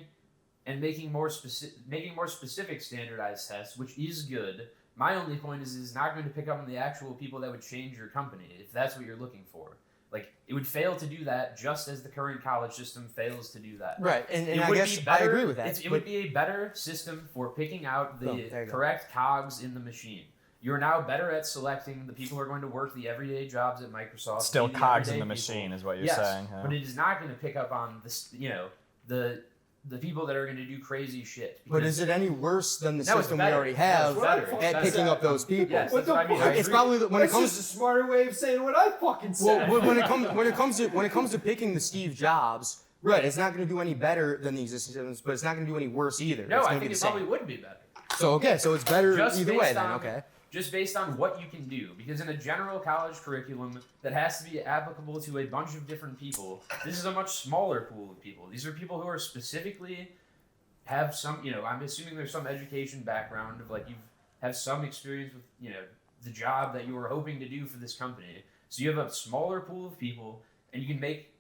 and making more specific standardized tests, which is good. My only point is it's not going to pick up on the actual people that would change your company if that's what you're looking for. Like it would fail to do that just as the current college system fails to do that. Right, and It I would guess be better, I agree with that. It would be a better system for picking out Oh, the there you go. correct cogs in the machine. You're now better at selecting the people who are going to work the everyday jobs at Microsoft. Still be the cogs in everyday the people. machine is what you're Yes, saying. yeah. but it is not going to pick up on this. The people that are going to do crazy shit. But because- is it any worse than the No, it's system we better. already No, have it's better. at It's picking better. up those people? Yes, What that's what I the mean. fuck? I It's agree. probably when it That's comes just a smarter way of saying what I fucking said. Well, when it comes to picking the Steve Jobs, Right. It's not going to do any better than the existing systems, but it's not going to do any worse either. No, It's I gonna think be it the same. probably would be better. So okay, so it's better Just either way based then. on- Okay. Just based on what you can do. Because in a general college curriculum that has to be applicable to a bunch of different people, this is a much smaller pool of people. These are people who are specifically have some, I'm assuming there's some education background of like you have some experience with, the job that you were hoping to do for this company. So you have a smaller pool of people and you can make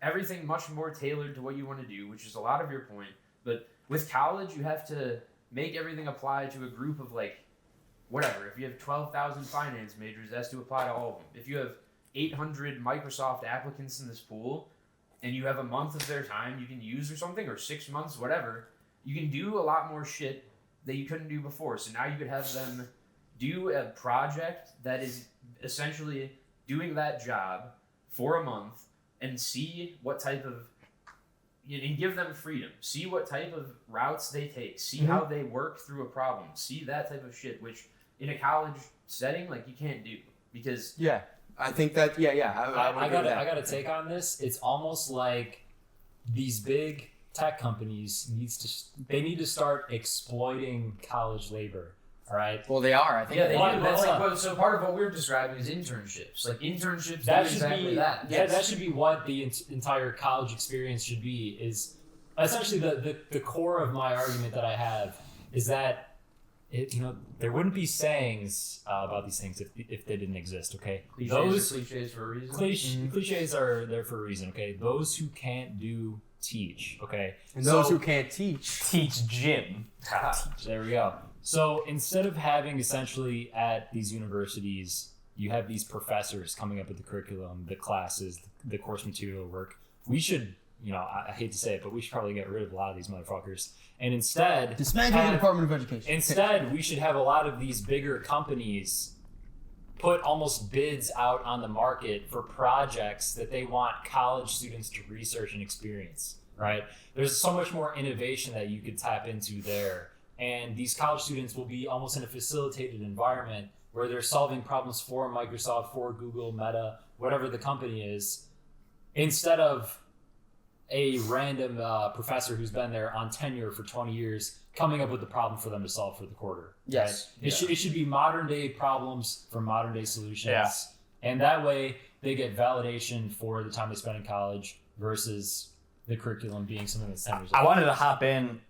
everything much more tailored to what you want to do, which is a lot of your point. But with college, you have to make everything apply to a group of like, whatever. If you have 12,000 finance majors, it has to apply to all of them. If you have 800 Microsoft applicants in this pool, and you have a month of their time you can use or something, or 6 months, whatever, you can do a lot more shit that you couldn't do before. So now you could have them do a project that is essentially doing that job for a month and see what type of, and give them freedom. See what type of routes they take. See how they work through a problem. See that type of shit, which in a college setting, like, you can't do. Because Yeah. I think that. Yeah. I would I agree with that. got a take on this. It's almost like these big tech companies need to start exploiting college labor. All right. Well, they are. I think. yeah, they Well, do. That's well, like, so part of what we're describing is internships. Like, internships That do should exactly be that. that should be what the entire college experience should be. Is essentially the core of my argument that I have is that there wouldn't be sayings about these things if they didn't exist. Okay, Cliches are cliches for a reason. cliches are there for a reason. Okay, those who can't do teach. Okay, And those who can't teach. Teach gym. there we go. So instead of having essentially at these universities, you have these professors coming up with the curriculum, the classes, the course material work. We should, I hate to say it, but we should probably get rid of a lot of these motherfuckers. And instead, Dismantle the Department of Education. instead, we should have a lot of these bigger companies put almost bids out on the market for projects that they want college students to research and experience, right? There's so much more innovation that you could tap into there. And these college students will be almost in a facilitated environment where they're solving problems for Microsoft, for Google, Meta, whatever the company is, instead of a random professor who's been there on tenure for 20 years coming up with the problem for them to solve for the quarter. Yes. Right? It should be modern day problems for modern day solutions. Yeah. And that way they get validation for the time they spend in college versus the curriculum being something that's 10 years I old. wanted to hop in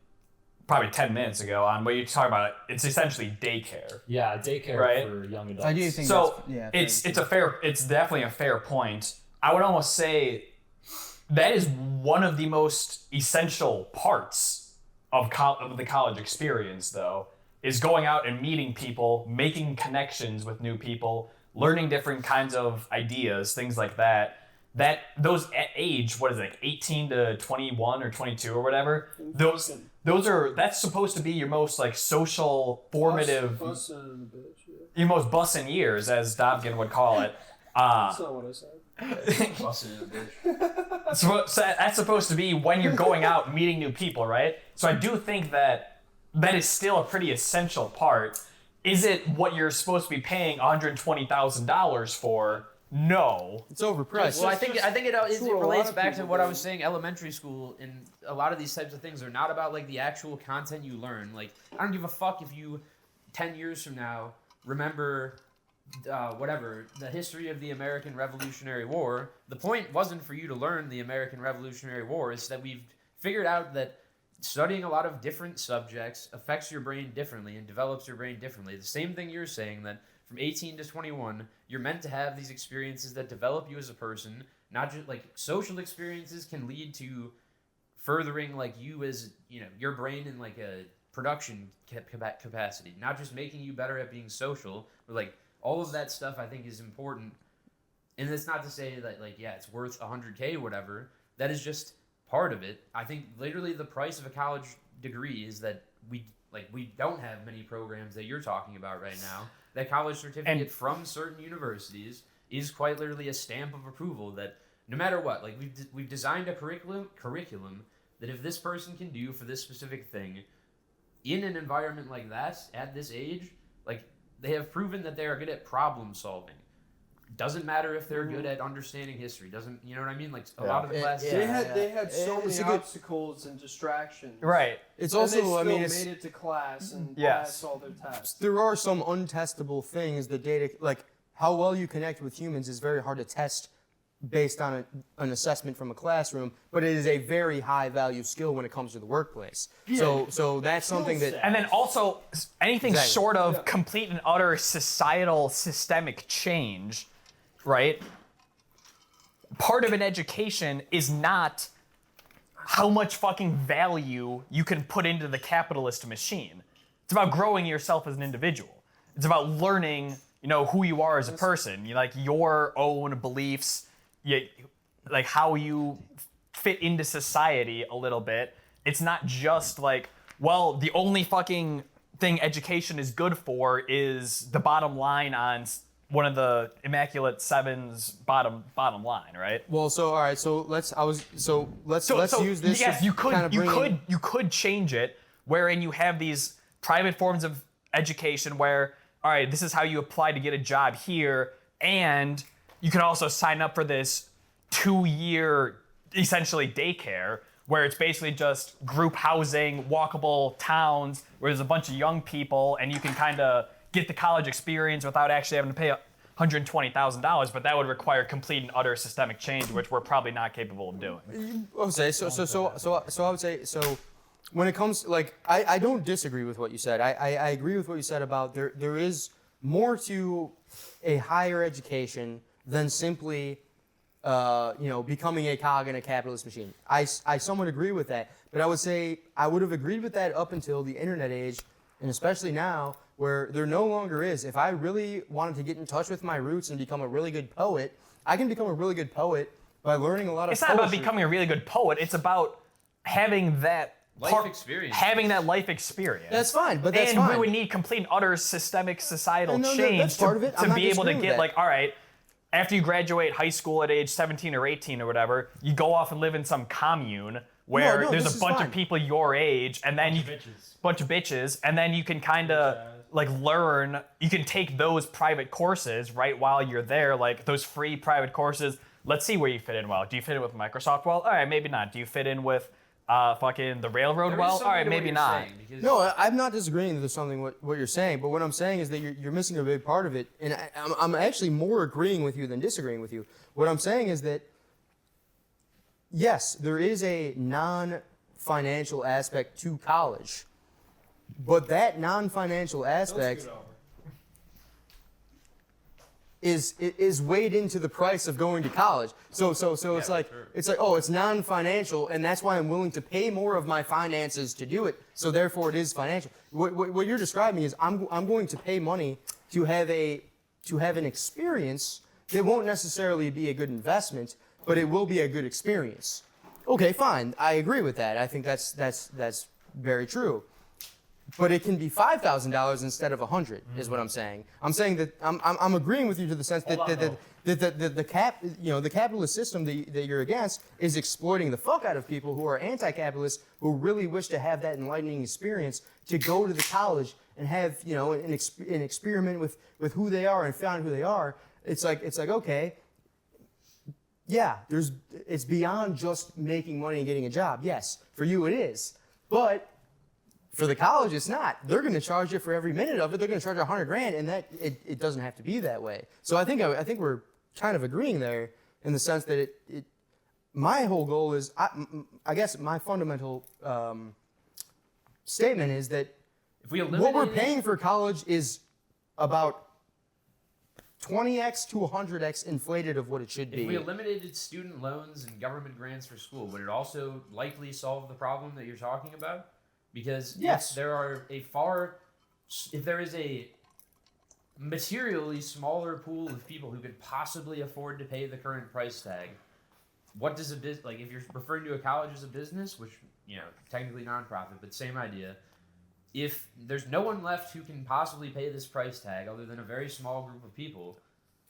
probably 10 minutes ago on what you talk about. It's essentially daycare. Yeah, daycare Right. for young adults. I do think So that's, it's definitely a fair point. I would almost say that is one of the most essential parts of the college experience, though, is going out and meeting people, making connections with new people, learning different kinds of ideas, things like that. That those at age, what is it, like 18 to 21 or 22 or whatever, that's supposed to be your most like social, formative, Bussin' a bitch, yeah. your most bussin' years, as Dobkin would call it. That's not what I said. Bussin' a bitch. So that's supposed to be when you're going out meeting new people, right? So I do think that is still a pretty essential part. Is it what you're supposed to be paying $120,000 for? No. it's overpriced. Well, I think it Sure, a lot relates of back to people what I do. was saying. Elementary school and a lot of these types of things are not about like the actual content you learn. Like, I don't give a fuck if you 10 years from now remember whatever the history of the American Revolutionary War. The point wasn't for you to learn the American Revolutionary War. It's that we've figured out that studying a lot of different subjects affects your brain differently and develops your brain differently. The same thing you're saying, that from 18 to 21, you're meant to have these experiences that develop you as a person. Not just like social experiences can lead to furthering like you as, your brain in like a production capacity, not just making you better at being social, but like all of that stuff I think is important. And that's not to say that like, yeah, it's worth $100K, whatever. That is just part of it. I think literally the price of a college degree is that we don't have many programs that you're talking about right now. That college certificate from certain universities is quite literally a stamp of approval that no matter what, like we've designed a curriculum that if this person can do for this specific thing in an environment like that at this age, like they have proven that they are good at problem solving. Doesn't matter if they're good at understanding history. Doesn't, you know what I mean? Like a lot of the classes. They had so It's many a good- obstacles and distractions. Right. It's And also, they still I mean, it's, made it to class and Yes. passed all their tests. there are some untestable things that data, like how well you connect with humans is very hard to test based on an assessment from a classroom, but it is a very high value skill when it comes to the workplace. So that's something that, And then also anything Exactly. short of complete and utter societal systemic change, right? Part of an education is not how much fucking value you can put into the capitalist machine. It's about growing yourself as an individual. It's about learning, who you are as a person, like your own beliefs, like how you fit into society a little bit. It's not just like, well, the only fucking thing education is good for is the bottom line on one of the Immaculate Seven's bottom line, right? well, so all right, so let's use this. Yes, to you kind of bring in- you could change it, wherein you have these private forms of education where, all right, this is how you apply to get a job here, and you can also sign up for this 2-year essentially daycare where it's basically just group housing, walkable towns where there's a bunch of young people and you can kind of get the college experience without actually having to pay $120,000, but that would require complete and utter systemic change, which we're probably not capable of doing. Okay, so I would say, so when it comes, like, I don't disagree with what you said. I agree with what you said about there is more to a higher education than simply becoming a cog in a capitalist machine. I somewhat agree with that, but I would say I would have agreed with that up until the internet age, and especially now, where there no longer is. If I really wanted to get in touch with my roots and become a really good poet, I can become a really good poet by learning a lot of It's not about poetry. becoming a really good poet. It's about having that Life experience. Having that life experience. That's fine, but that's and fine. we would need complete and utter systemic societal No, change that's part of it. I'm to not be able to disagreeing with get that. like, all right, after you graduate high school at age 17 or 18 or whatever, you go off and live in some commune where No, there's this a is bunch fine. of people your age, and then bunch of bitches, and then you can kind of like learn. You can take those private courses right while you're there, like those free private courses. Let's see where you fit in well. Do you fit in with Microsoft well? All right, maybe not. Do you fit in with fucking the railroad There is well? All something right, to what maybe you're not. saying, because No, I'm not disagreeing that there's something what you're saying, but what I'm saying is that you're missing a big part of it, and I'm actually more agreeing with you than disagreeing with you. What I'm saying is that, yes, there is a non-financial aspect to college, but that non-financial aspect is weighed into the price of going to college. So it's like it's non-financial, and that's why I'm willing to pay more of my finances to do it. So therefore, it is financial. What you're describing is I'm going to pay money to have an experience that won't necessarily be a good investment, but it will be a good experience. Okay, fine. I agree with that. I think that's very true. But it can be $5,000 instead of $100. Is what I'm saying. I'm saying that I'm agreeing with you to the sense that the capitalist system that you're against is exploiting the fuck out of people who are anti-capitalist, who really wish to have that enlightening experience to go to the college and have an experiment with who they are and find who they are. It's like okay, yeah, it's beyond just making money and getting a job. Yes, for you it is, but for the college, it's not. They're going to charge you for every minute of it. They're going to charge $100,000, and that it doesn't have to be that way. So I think we're kind of agreeing there in the sense that my whole goal is, I guess my fundamental statement is that if we what we're eliminated- paying for college is about 20x to 100x inflated of what it should be. If we eliminated student loans and government grants for school, would it also likely solve the problem that you're talking about? Because Yes. if there is a materially smaller pool of people who could possibly afford to pay the current price tag, what does if you're referring to a college as a business, which technically nonprofit, but same idea. If there's no one left who can possibly pay this price tag other than a very small group of people,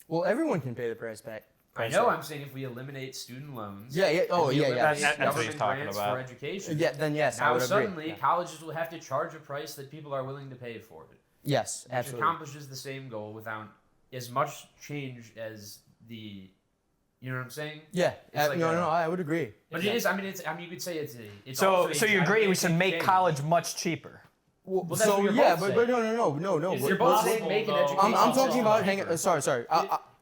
well, everyone can pay the price back. I know. I'm saying if we eliminate student loans, Yeah. Oh, and we yeah. eliminate That's what he's government talking grants about. for education. Yeah. Then yes, I Now would agree. suddenly Yeah. colleges will have to charge a price that people are willing to pay for it, Yes, which absolutely. accomplishes the same goal without as much change as the, you know what I'm saying? Yeah. It's like No, I would agree. But it is. I mean, you could say it's So also so a you agree we should gigantic make change. college much cheaper? Well, that's so what you're yeah, both but saying. no. You're We're- both we're- saying make an though- education. I'm talking system about. cheaper. Sorry.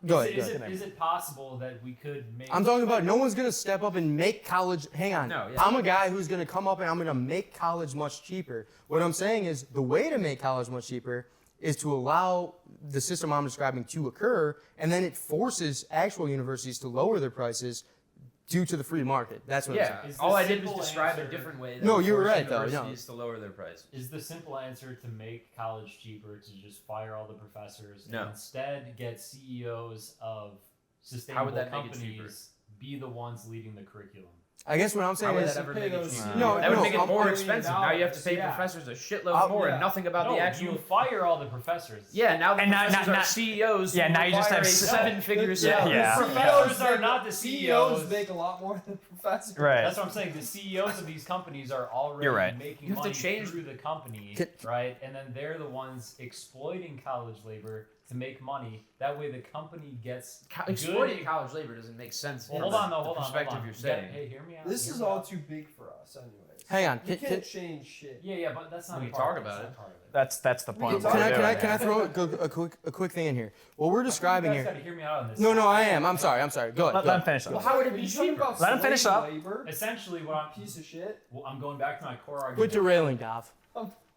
Go ahead. Is it possible that we could make? I'm talking about no one's gonna step up and make college. Hang on. No, yeah. I'm a guy who's gonna come up and I'm gonna make college much cheaper. What I'm saying is the way to make college much cheaper is to allow the system I'm describing to occur, and then it forces actual universities to lower their prices due to the free market. That's what I'm Yeah. saying. Is the All I did was simple describe a answer- different way. That No, would you were force right, though, no. Universities to lower their prices. Is the simple answer to make college cheaper to just fire all the professors No. and instead get CEOs of How sustainable would that make it cheaper? companies be the ones leading the curriculum? I guess what I'm How saying would is that ever pay make it those cheaper? CEOs. No, that would no, make it I'm- more $1 expensive. billion, Now you have to pay yeah. professors a shitload more and nothing about no, the actual. you fire all the professors. Yeah, now the And not- professors not- are not- CEOs. Yeah, who now you just require have a s- seven-figure Yeah. salary. Yeah. Professors are not the CEOs CEOs. make a lot more than professors. Right. That's what I'm saying. The CEOs of these companies are already You're right. making You have to money change- through the company, right? And then they're the ones exploiting college labor to make money. That way, the company gets Exploiting good. college labor doesn't make sense. Well, from hold on, the though. Hold on. perspective Hold on. you're saying. Hey, hear me out. This hear is me all out. too big for us, anyways. hang on. You Can, can't change shit. Yeah, but that's not. We a can part talk of it. about That's it. not part of it. That's the point. can of what talk- we're can I doing. throw a quick thing in here? What we're describing you guys here. gotta hear me out on this. No, I am. I'm sorry. Go ahead. Let him finish Well, up. how would it be Are you cheaper? talking About Let him finish slave up. Labor? Essentially, what I'm Piece of shit. well, I'm going back to my core Quit argument. derailing, Dov.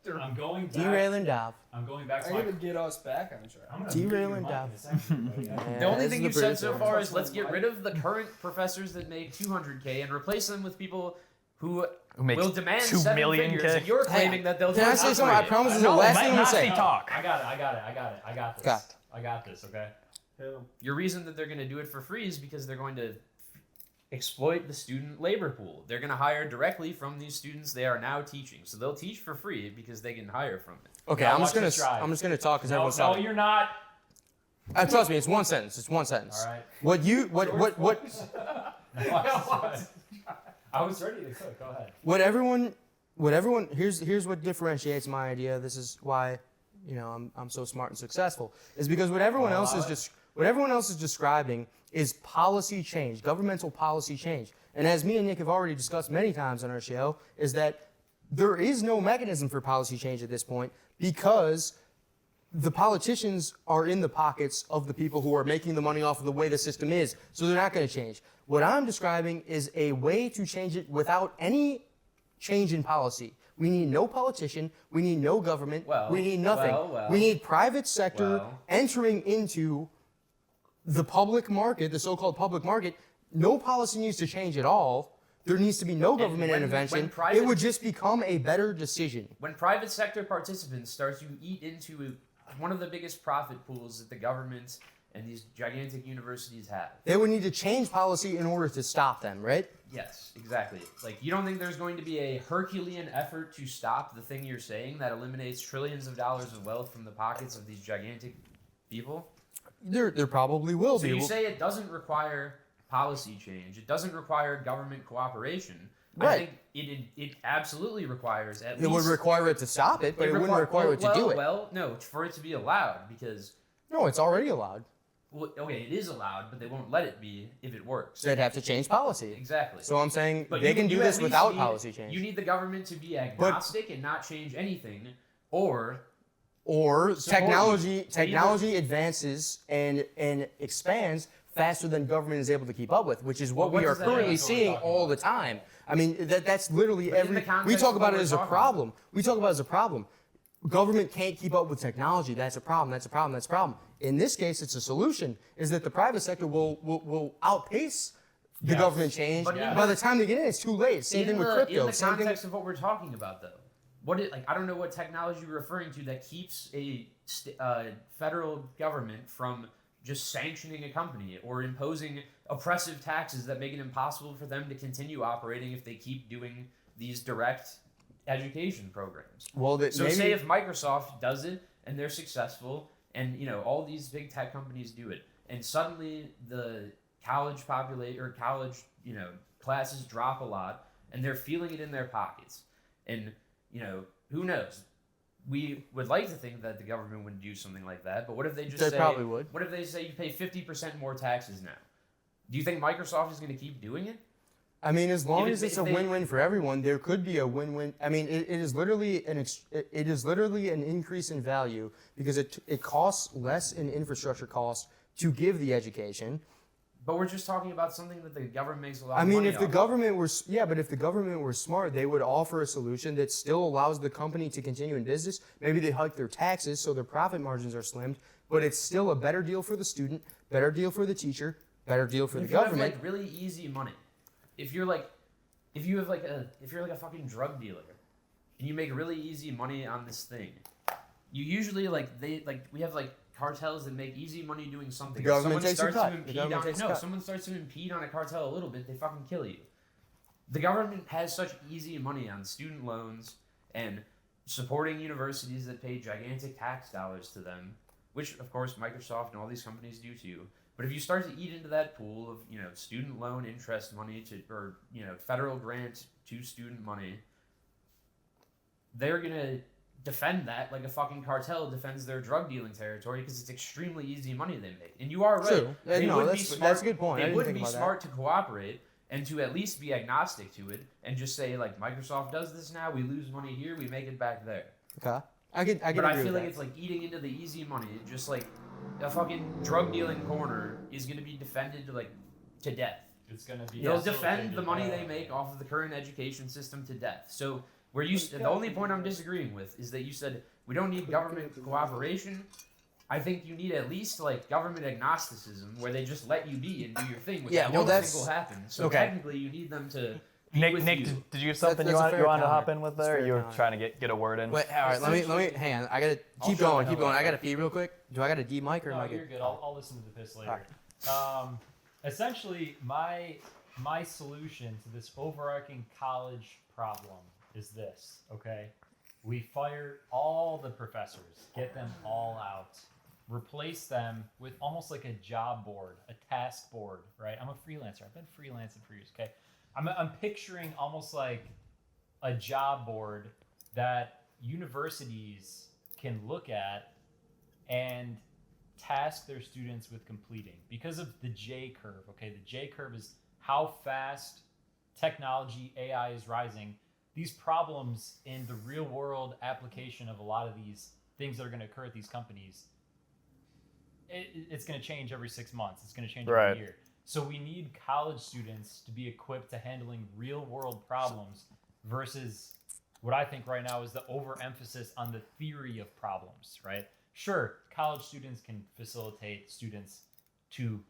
I'm going back. Derailing, Dov. I'm going back to I'm my. gonna get us back on track. I'm gonna Derailing mute your down. mic in a second, but yeah. The only this thing is you've the said so producer. far is let's get rid of the current professors that make 200K and replace them with people who make will demand 2 seven million figures. K? And you're claiming Hang on. that they'll Can I do say it. something? I promise this is the No, last let thing I'm gonna Nasty say. talk. I got this. Got it. I got this. Okay. Your reason that they're going to do it for free is because they're going to exploit the student labor pool. They're going to hire directly from these students they are now teaching. So they'll teach for free because they can hire from it. Okay, Now I'm watch this just drive. gonna talk because No, everyone's no, talking. you're not. Trust me, it's one sentence. It's one sentence. All right. What? I was ready to cook. Go ahead. What everyone here's what differentiates my idea. This is why, I'm so smart and successful. Is because what everyone else is describing is policy change, governmental policy change. And as me and Nick have already discussed many times on our show, is that there is no mechanism for policy change at this point because the politicians are in the pockets of the people who are making the money off of the way the system is, so they're not going to change. What I'm describing is a way to change it without any change in policy. We need no politician. We need no government. Well, we need nothing. well. We need private sector Well. entering into the public market, the so-called public market. No policy needs to change at all. There needs to be no government when intervention. private- It would just become a better decision. When private sector participants start to eat into one of the biggest profit pools that the government and these gigantic universities have. They would need to change policy in order to stop them, right? Yes, exactly. Like, you don't think there's going to be a Herculean effort to stop the thing you're saying that eliminates trillions of dollars of wealth from the pockets of these gigantic people? There probably will So be. you say it doesn't require policy change. It doesn't require government cooperation. I Right. think it absolutely requires at It least... would require it to stop it, but it wouldn't require it to do it. Well, no, for it to be allowed, because... No, it's already allowed. Well, okay, it is allowed, but they won't let it be if it works. So they'd have to change policy. Exactly. So I'm saying But they you- can do you at this least without need- policy change. You need the government to be agnostic and not change anything, or Or Support technology advances and expands faster than government is able to keep up with, which is what Well, what we are does that currently mean? seeing all the time. I mean, that's literally But in every. the We context talk of about what it we're as a talking problem. We talk about it as a problem. Government can't keep up with technology. That's a problem. That's a problem. That's a problem. In this case, it's a solution. Is that the private sector will outpace the Yes. government change. But By the time they get in, it's too late. Same thing with crypto. In the Same thing. context of what we're talking about, though, I don't know what technology you're referring to that keeps a federal government from just sanctioning a company or imposing oppressive taxes that make it impossible for them to continue operating if they keep doing these direct education programs. Well, So maybe, say if Microsoft does it and they're successful, and all these big tech companies do it, and suddenly the college classes drop a lot, and they're feeling it in their pockets, and who knows, we would like to think that the government would do something like that, but what if they just They say, probably would. what if they say you pay 50% more taxes now? Do you think Microsoft is going to keep doing it? I mean, as long If as it- it's if a they- win-win for everyone, there could be a win-win. I mean, it is literally an increase in value because it costs less in infrastructure costs to give the education. But we're just talking about something that the government makes a lot I of mean, money if the off. government were but if the government were smart, they would offer a solution that still allows the company to continue in business. Maybe they hike their taxes so their profit margins are slimmed, but it's still a better deal for the student, better deal for the teacher, better deal for the If you have government. like really easy money, if you're like a fucking drug dealer, and you make really easy money on this thing, you usually we have like cartels that make easy money doing something. The government If someone takes a starts cut. to The impede government on takes a no, cut. someone starts to impede on a cartel a little bit, they fucking kill you. The government has such easy money on student loans and supporting universities that pay gigantic tax dollars to them, which of course Microsoft and all these companies do too. But if you start to eat into that pool of, student loan interest money or federal grant to student money, they're gonna defend that like a fucking cartel defends their drug dealing territory because it's extremely easy money they make. And you are right. True. They No, would be that's smart. a good point. I They didn't would think be about that. smart to cooperate and to at least be agnostic to it and just say like Microsoft does this now, we lose money here, we make it back there. Okay, I could But agree I feel with like that. it's like eating into the easy money. Just like a fucking drug dealing corner is gonna be defended to death. It's gonna be. They'll defend the facilitated, money they make off of the current education system to death. So the only point I'm disagreeing with is that you said we don't need government cooperation. I think you need at least like government agnosticism where they just let you be and do your thing, which Yeah, I well, don't that's- think will happen. So Okay. technically you need them to be Nick, with Nick, you. did you have something That's you a want fair to hop counter. in with That's there? fair You were counter. trying to get a word in. Wait, all right, let me hang on. I gotta keep shut going, the keep hell going. up. I gotta pee real quick. Do I gotta de-mic or am No, I you're good? good. I'll listen to the piss later. Essentially, my solution to this overarching college problem is this. Okay, we fire all the professors, get them all out, replace them with almost like a job board, a task board. Right? I'm a freelancer. I've been freelancing for years. Okay, I'm picturing almost like a job board that universities can look at and task their students with completing because of the J curve. Okay, the J curve is how fast technology, AI is rising. These problems in the real world application of a lot of these things that are going to occur at these companies, it's going to change every 6 months. It's going to change Right. every year. So we need college students to be equipped to handling real world problems versus what I think right now is the overemphasis on the theory of problems, right? Sure, college students can facilitate students to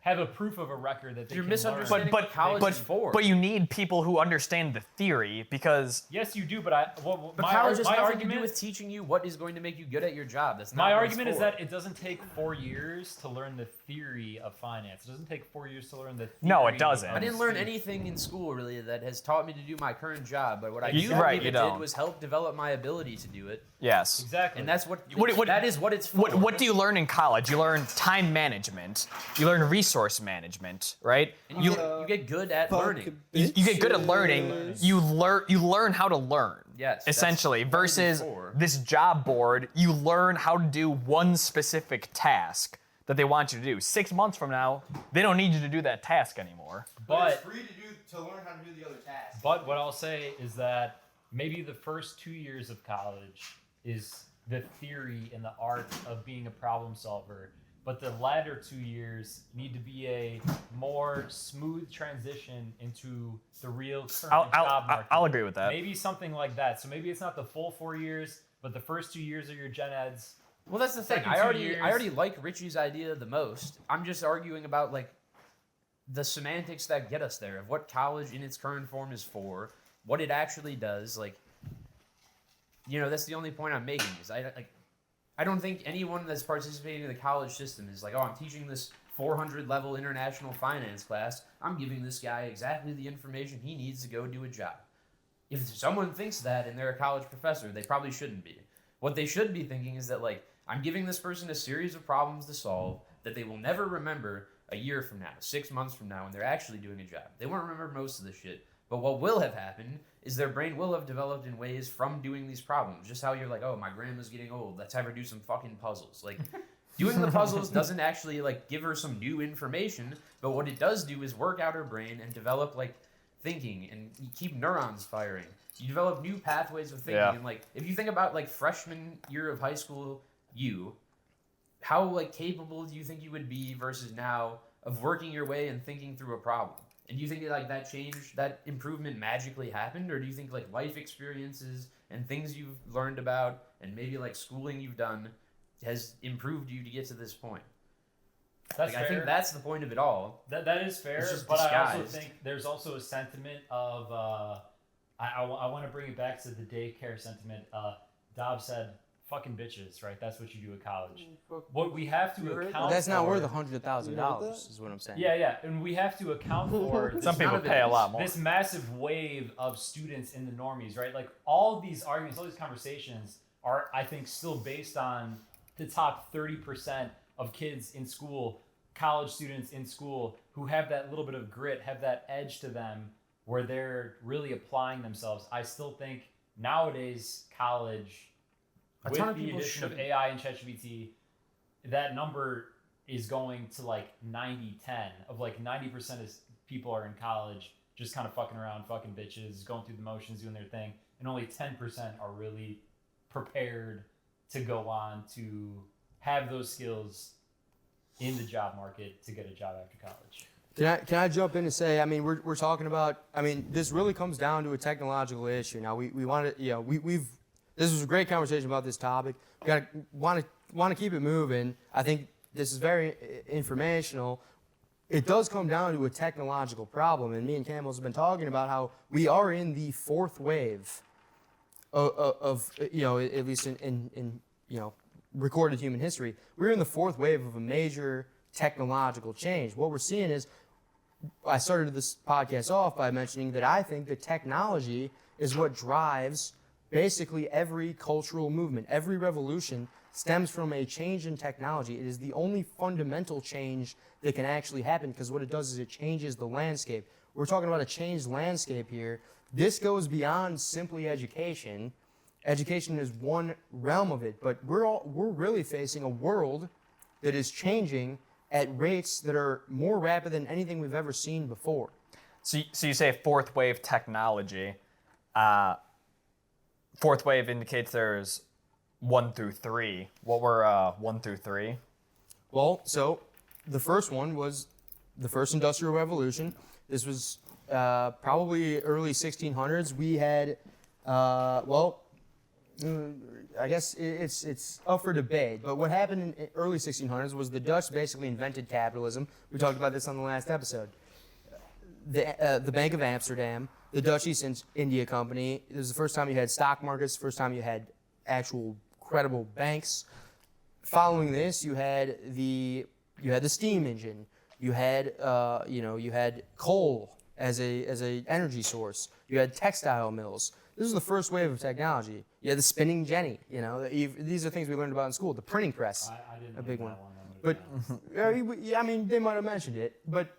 have a proof of a record that they You're can misunderstanding learn. what college is for. But you need people who understand the theory because Yes, you do, but But my college has nothing to argument do with teaching you what is going to make you good at your job. That's not my what it's argument is for. that it doesn't take 4 years to learn the theory of finance. It doesn't take 4 years to learn the theory. No, it doesn't. of I didn't learn speech. anything in school really that has taught me to do my current job. But what I You- do right, believe you it don't. did was help develop my ability to do it, yes. Exactly. and that's what What- that is what it's for. What do you learn in college? You learn time management. You learn resource management, right? And you get good at learning. You get good at learning. You learn how to learn. Yes, that's Essentially, what it is versus for. this job board, you learn how to do one specific task that they want you to do. 6 months from now, they don't need you to do that task anymore. But free to learn how to do the other tasks. But what I'll say is that maybe the first 2 years of college is the theory and the art of being a problem solver. But the latter 2 years need to be a more smooth transition into the real current job market. I'll agree with that. Maybe something like that. So maybe it's not the full 4 years, but the first 2 years are your gen eds. Well, that's the thing. Second I 2 already years- like Richie's idea the most. I'm just arguing about like the semantics that get us there of what college in its current form is for, what it actually does. Like, that's the only point I'm making. Is I don't think anyone that's participating in the college system is like, oh, I'm teaching this 400 level international finance class. I'm giving this guy exactly the information he needs to go do a job. If someone thinks that and they're a college professor, they probably shouldn't be. What they should be thinking is that, like, I'm giving this person a series of problems to solve that they will never remember a year from now, 6 months from now, when they're actually doing a job. They won't remember most of the shit, But what will have happened is their brain will have developed in ways from doing these problems. Just how you're like, oh, my grandma's getting old. Let's have her do some fucking puzzles. Like, doing the puzzles doesn't actually, like, give her some new information. But what it does do is work out her brain and develop, like, thinking and keep neurons firing. You develop new pathways of thinking. Yeah. And, like, if you think about, like, freshman year of high school how, like, capable do you think you would be versus now of working your way and thinking through a problem? And do you think like that change, that improvement magically happened? Or do you think like life experiences and things you've learned about and maybe like schooling you've done has improved you to get to this point? That's Like, I fair. think that's the point of it all. That is fair, It's just but I also disguised. think there's also a sentiment of I want to bring it back to the daycare sentiment. Dobbs said, "Fucking bitches," right? That's what you do at college. What we have to account That's not for, worth $100,000. Is what I'm saying. Yeah, and we have to account for Some people pay a lot more. this massive wave of students in the normies, right? Like all of these arguments, all these conversations are, I think, still based on the top 30% of kids in school, college students in school, who have that little bit of grit, have that edge to them where they're really applying themselves. I still think nowadays college, A with ton of the people addition of shouldn't. AI and ChatGPT, that number is going to like 90-10 of like 90% of people are in college just kind of fucking around, fucking bitches, going through the motions, doing their thing, and only 10% are really prepared to go on to have those skills in the job market to get a job after college. Can I jump in and say, I mean, we're talking about, I mean, this really comes down to a technological issue. Now, we want to, you know, this was a great conversation about this topic. We want to keep it moving. I think this is very informational. It does come down to a technological problem, and me and Campbell have been talking about how we are in the fourth wave of you know, at least in you know, recorded human history. We're in the fourth wave of a major technological change. What we're seeing is, I started this podcast off by mentioning that I think that technology is what drives basically every cultural movement. Every revolution stems from a change in technology. It is the only fundamental change that can actually happen, because what it does is it changes the landscape. We're talking about a changed landscape here. This goes beyond simply education. Education is one realm of it, but we're really facing a world that is changing at rates that are more rapid than anything we've ever seen before. So you say fourth wave technology. Fourth wave indicates there's 1 through 3. What were 1 through 3? Well, so the first one was the first industrial revolution. This was probably early 1600s. We had, I guess it's up for debate, but what happened in early 1600s was the Dutch basically invented capitalism. We talked about this on the last episode. The Bank of Amsterdam, the Dutch East India Company. It was the first time you had stock markets, first time you had actual credible banks. Following this, you had the steam engine. You had you had coal as a energy source. You had textile mills. This is the first wave of technology. You had the spinning jenny. You know, these are things we learned about in school. The printing press, I didn't a big know one. that But yeah, I mean, they might have mentioned it. But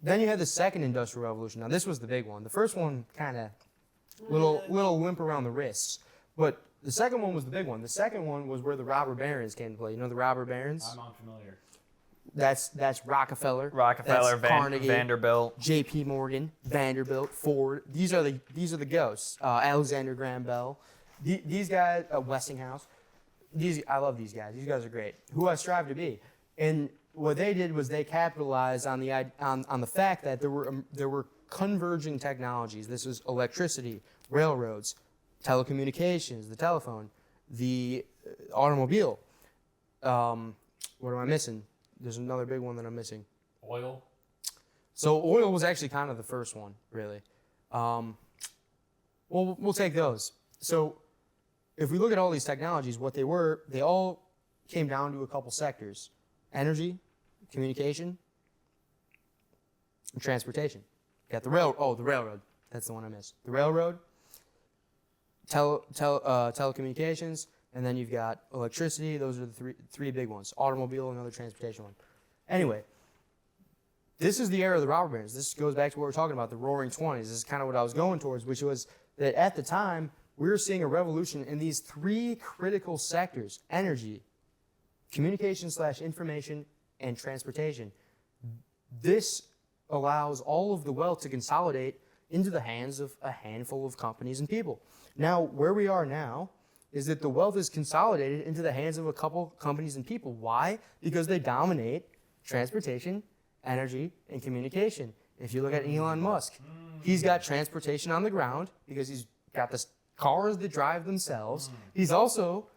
then you had the second industrial revolution. Now this was the big one. The first one kind of little limp around the wrists. But the second one was the big one. The second one was where the robber barons came to play. You know the robber barons? I'm unfamiliar. That's Rockefeller. Rockefeller, that's Carnegie, Vanderbilt. J.P. Morgan, Vanderbilt, Ford. These are the ghosts. Alexander Graham Bell. These guys, Westinghouse. I love these guys. These guys are great. Who I strive to be. And what they did was they capitalized on the fact that there were converging technologies. This was electricity, railroads, telecommunications, the telephone, the automobile. What am I missing? There's another big one that I'm missing. Oil. So oil was actually kind of the first one, really. Well, we'll take those. So if we look at all these technologies, what they were, they all came down to a couple sectors: energy, communication, and transportation. You got the railroad. That's the one I missed. The railroad, telecommunications, and then you've got electricity. Those are the three big ones. Automobile, another transportation one. Anyway, this is the era of the robber barons. This goes back to what we're talking about, the Roaring '20s. This is kind of what I was going towards, which was that at the time we were seeing a revolution in these three critical sectors: energy, communication/information, and transportation. This allows all of the wealth to consolidate into the hands of a handful of companies and people. Now, where we are now is that the wealth is consolidated into the hands of a couple companies and people. Why? Because they dominate transportation, energy, and communication. If you look at Elon Musk, he's got transportation on the ground because he's got the cars that drive themselves. He's also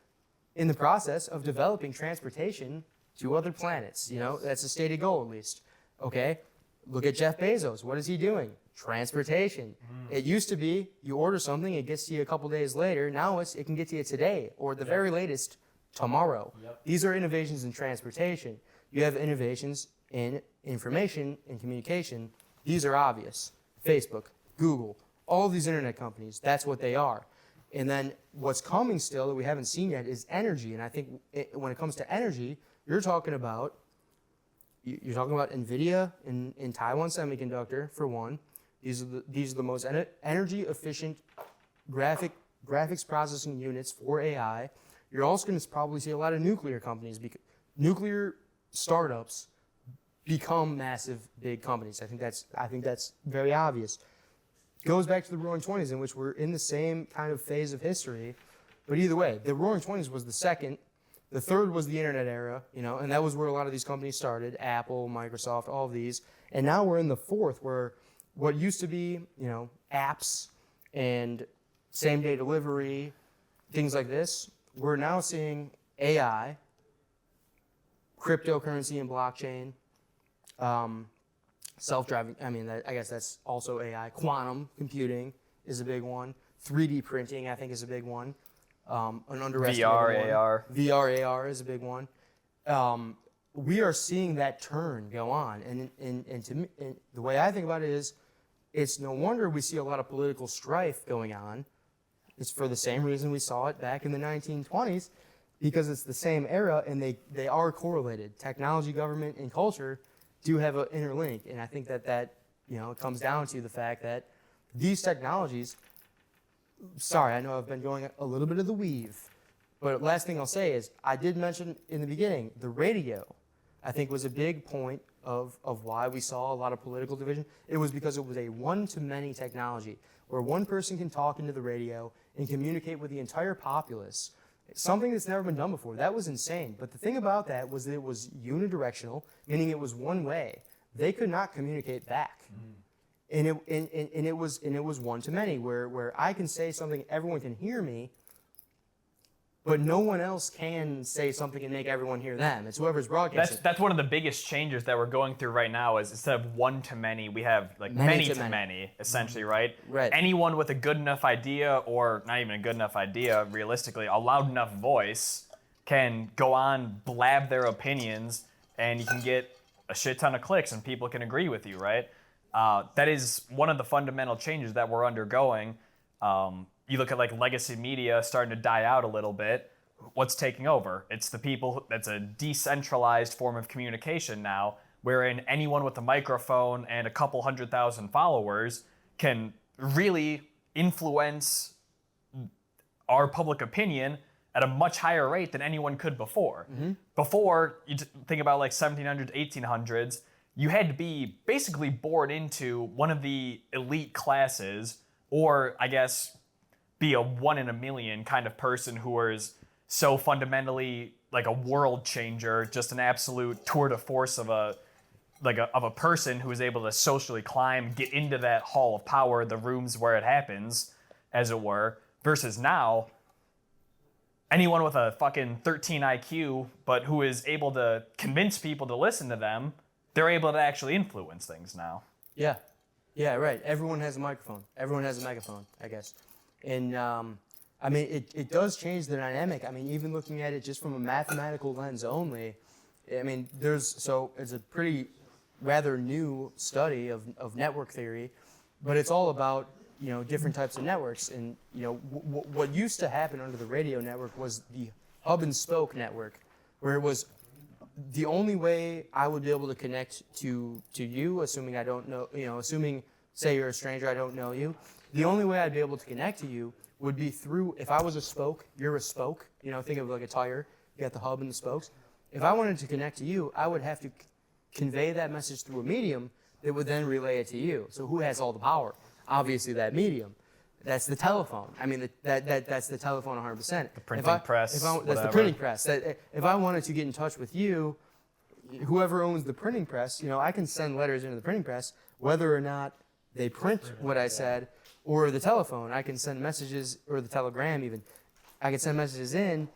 in the process of developing transportation to other planets. You know, that's a stated goal at least. Okay? Look at Jeff Bezos. What is he doing? Transportation. It used to be you order something, it gets to you a couple days later. Now it can get to you today or at the very latest tomorrow. These are innovations in transportation. You have innovations in information and communication. These are obvious. Facebook, Google, all of these internet companies, that's what they are. And then what's coming still that we haven't seen yet is energy. And I think when it comes to energy, you're talking about NVIDIA in Taiwan Semiconductor, for one. These are the most energy efficient graphics processing units for AI. You're also going to probably see a lot of nuclear companies, nuclear startups become massive big companies. I think that's very obvious. Goes back to the Roaring '20s, in which we're in the same kind of phase of history. But either way, the Roaring '20s was the second. The third was the internet era, you know, and that was where a lot of these companies started, Apple, Microsoft, all of these. And now we're in the fourth, where what used to be, you know, apps and same-day delivery, things like this, we're now seeing AI, cryptocurrency and blockchain, self-driving, I guess that's also AI. Quantum computing is a big one. 3D printing, I think, is a big one. An underestimated one. AR. VR, AR is a big one. We are seeing that turn go on. And to me, and the way I think about it is, it's no wonder we see a lot of political strife going on. It's for the same reason we saw it back in the 1920s, because it's the same era and they are correlated. Technology, government, and culture do have an interlink. And I think that you know, it comes down to the fact that these technologies, sorry, I know I've been going a little bit of the weave, but last thing I'll say is, I did mention in the beginning, the radio, I think, was a big point of why we saw a lot of political division. It was because it was a one-to-many technology, where one person can talk into the radio and communicate with the entire populace. Something that's never been done before. That was insane. But the thing about that was that it was unidirectional, meaning it was one way. They could not communicate back. And it was one to many, where I can say something, everyone can hear me, but no one else can say something and make everyone hear them. It's whoever's broadcasting. That's one of the biggest changes that we're going through right now. Is instead of one to many, we have like many to many, essentially, right? Right. Anyone with a good enough idea, or not even a good enough idea, realistically, a loud enough voice can go on, blab their opinions, and you can get a shit ton of clicks, and people can agree with you, right? That is one of the fundamental changes that we're undergoing. You look at like legacy media starting to die out a little bit. What's taking over? It's the people. That's a decentralized form of communication now, wherein anyone with a microphone and a couple 100,000 followers can really influence our public opinion at a much higher rate than anyone could before. Before, you think about like 1700s, 1800s, you had to be basically born into one of the elite classes, or I guess be a 1 in a million kind of person who was so fundamentally like a world changer, just an absolute tour de force of a person who is able to socially climb, get into that hall of power, the rooms where it happens, as it were, versus now, anyone with a fucking 13 IQ, but who is able to convince people to listen to them, they're able to actually influence things now. Yeah. Yeah, right. Everyone has a microphone. Everyone has a megaphone, I guess. And I mean, it does change the dynamic. I mean, even looking at it just from a mathematical lens only, I mean, it's a pretty rather new study of network theory, but it's all about, you know, different types of networks. And, you know, what used to happen under the radio network was the hub and spoke network, where it was the only way I would be able to connect to you, assuming I don't know, assuming, say you're a stranger, I don't know you, the only way I'd be able to connect to you would be through, if I was a spoke, you're a spoke, think of like a tire, you got the hub and the spokes. If I wanted to connect to you, I would have to convey that message through a medium that would then relay it to you. So who has all the power? Obviously that medium. That's the telephone. I mean, that's the telephone 100%. The printing press. That's the whatever. printing press. If I wanted to get in touch with you, whoever owns the printing press, I can send letters into the printing press, whether or not they print what I said, or the telephone. I can send messages, or the telegram even. I can send messages in,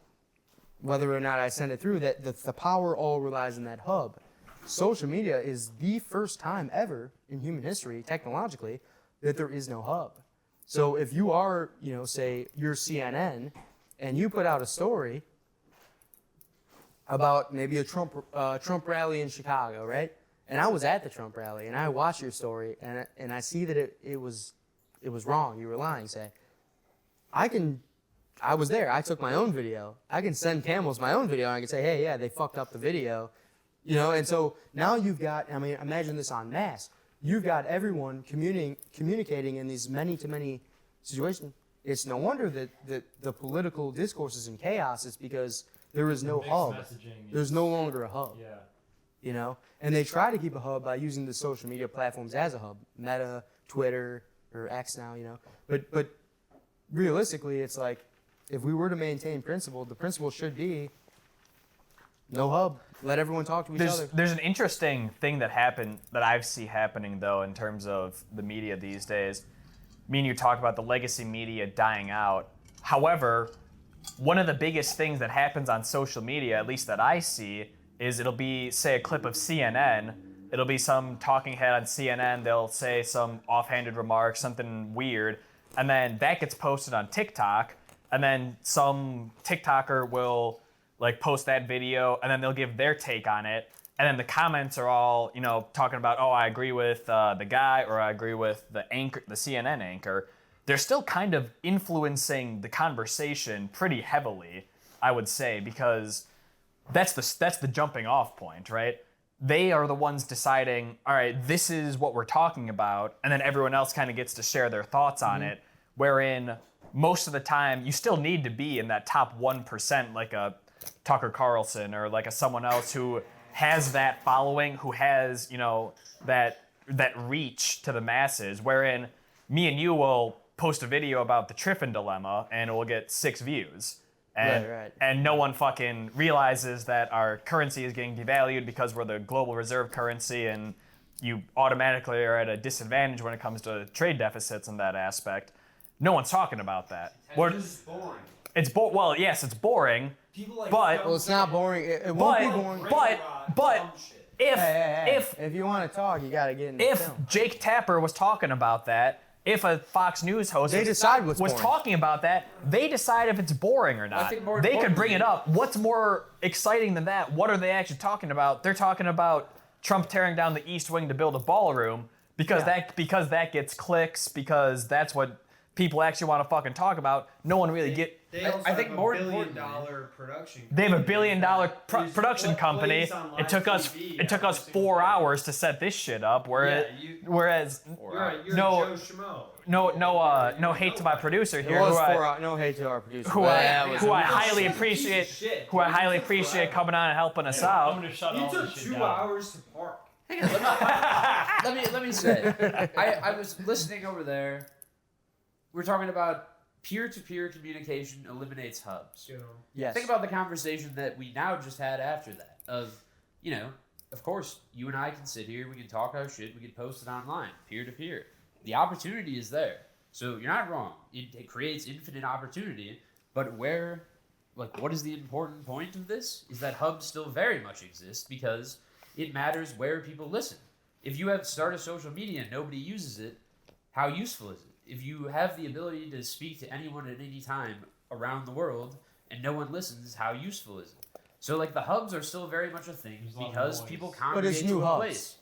whether or not I send it through. That the power all relies on that hub. Social media is the first time ever in human history, technologically, that there is no hub. So if you are, say you're CNN, and you put out a story about maybe a Trump rally in Chicago, right? And I was at the Trump rally, and I watched your story, and I see that it was wrong. You were lying. Say, I was there. I took my own video. I can send Camels my own video, and I can say, hey, yeah, they fucked up the video, And so now you've got. I mean, imagine this en masse. You've got everyone communicating in these many-to-many situations. It's no wonder that the political discourse is in chaos. It's because there is no hub. There's no longer a hub. Yeah. And they try to keep a hub by using the social media platforms as a hub. Meta, Twitter, or X now, But realistically, it's like, if we were to maintain principle, the principle should be no hub. Let everyone talk to each other. There's an interesting thing that I see happening though in terms of the media these days. Me and you talk about the legacy media dying out. However, one of the biggest things that happens on social media, at least that I see, is it'll be, say, a clip of CNN. It'll be some talking head on CNN. They'll say some offhanded remark, something weird, and then that gets posted on TikTok, and then some TikToker will post that video, and then they'll give their take on it, and then the comments are all, talking about, oh, I agree with the guy, or I agree with the anchor, the CNN anchor. They're still kind of influencing the conversation pretty heavily, I would say, because that's the jumping off point, right? They are the ones deciding, all right, this is what we're talking about, and then everyone else kind of gets to share their thoughts on it, wherein most of the time you still need to be in that top 1%, like a Tucker Carlson or like a someone else who has that following, who has, that reach to the masses, wherein me and you will post a video about the Triffin dilemma and it will get 6 views. And no one fucking realizes that our currency is getting devalued because we're the global reserve currency, and you automatically are at a disadvantage when it comes to trade deficits in that aspect. No one's talking about that. It's boring. Well, yes, it's boring. People but Well, it's not boring. It won't be boring. But if you want to talk, you got to get in the film. Jake Tapper was talking about that, if a Fox News host was boring. talking about that, they decide if it's boring or not. They could bring it up. What's more exciting than that? What are they actually talking about? They're talking about Trump tearing down the East Wing to build a ballroom because that gets clicks, because that's what people actually want to fucking talk about. No one really get. I think more $1 billion production. They have $1 billion production company. It took us 4 hours to set this shit up. Whereas You're no Joe Schmo. no hate to my producer here. No hate to our producer. Who I highly appreciate. Who I highly appreciate coming on and helping us I'm out. gonna shut You all took this shit 2 down. hours to park. Let me say, I was listening over there. We're talking about peer-to-peer communication eliminates hubs. Yes. Think about the conversation that we now just had after that. Of course, you and I can sit here, we can talk our shit, we can post it online, peer-to-peer. The opportunity is there. So you're not wrong. It creates infinite opportunity, but what is the important point of this? Is that hubs still very much exist because it matters where people listen. If you start a social media and nobody uses it, how useful is it? If you have the ability to speak to anyone at any time around the world and no one listens, how useful is it? So the hubs are still very much a thing because people congregate to a place.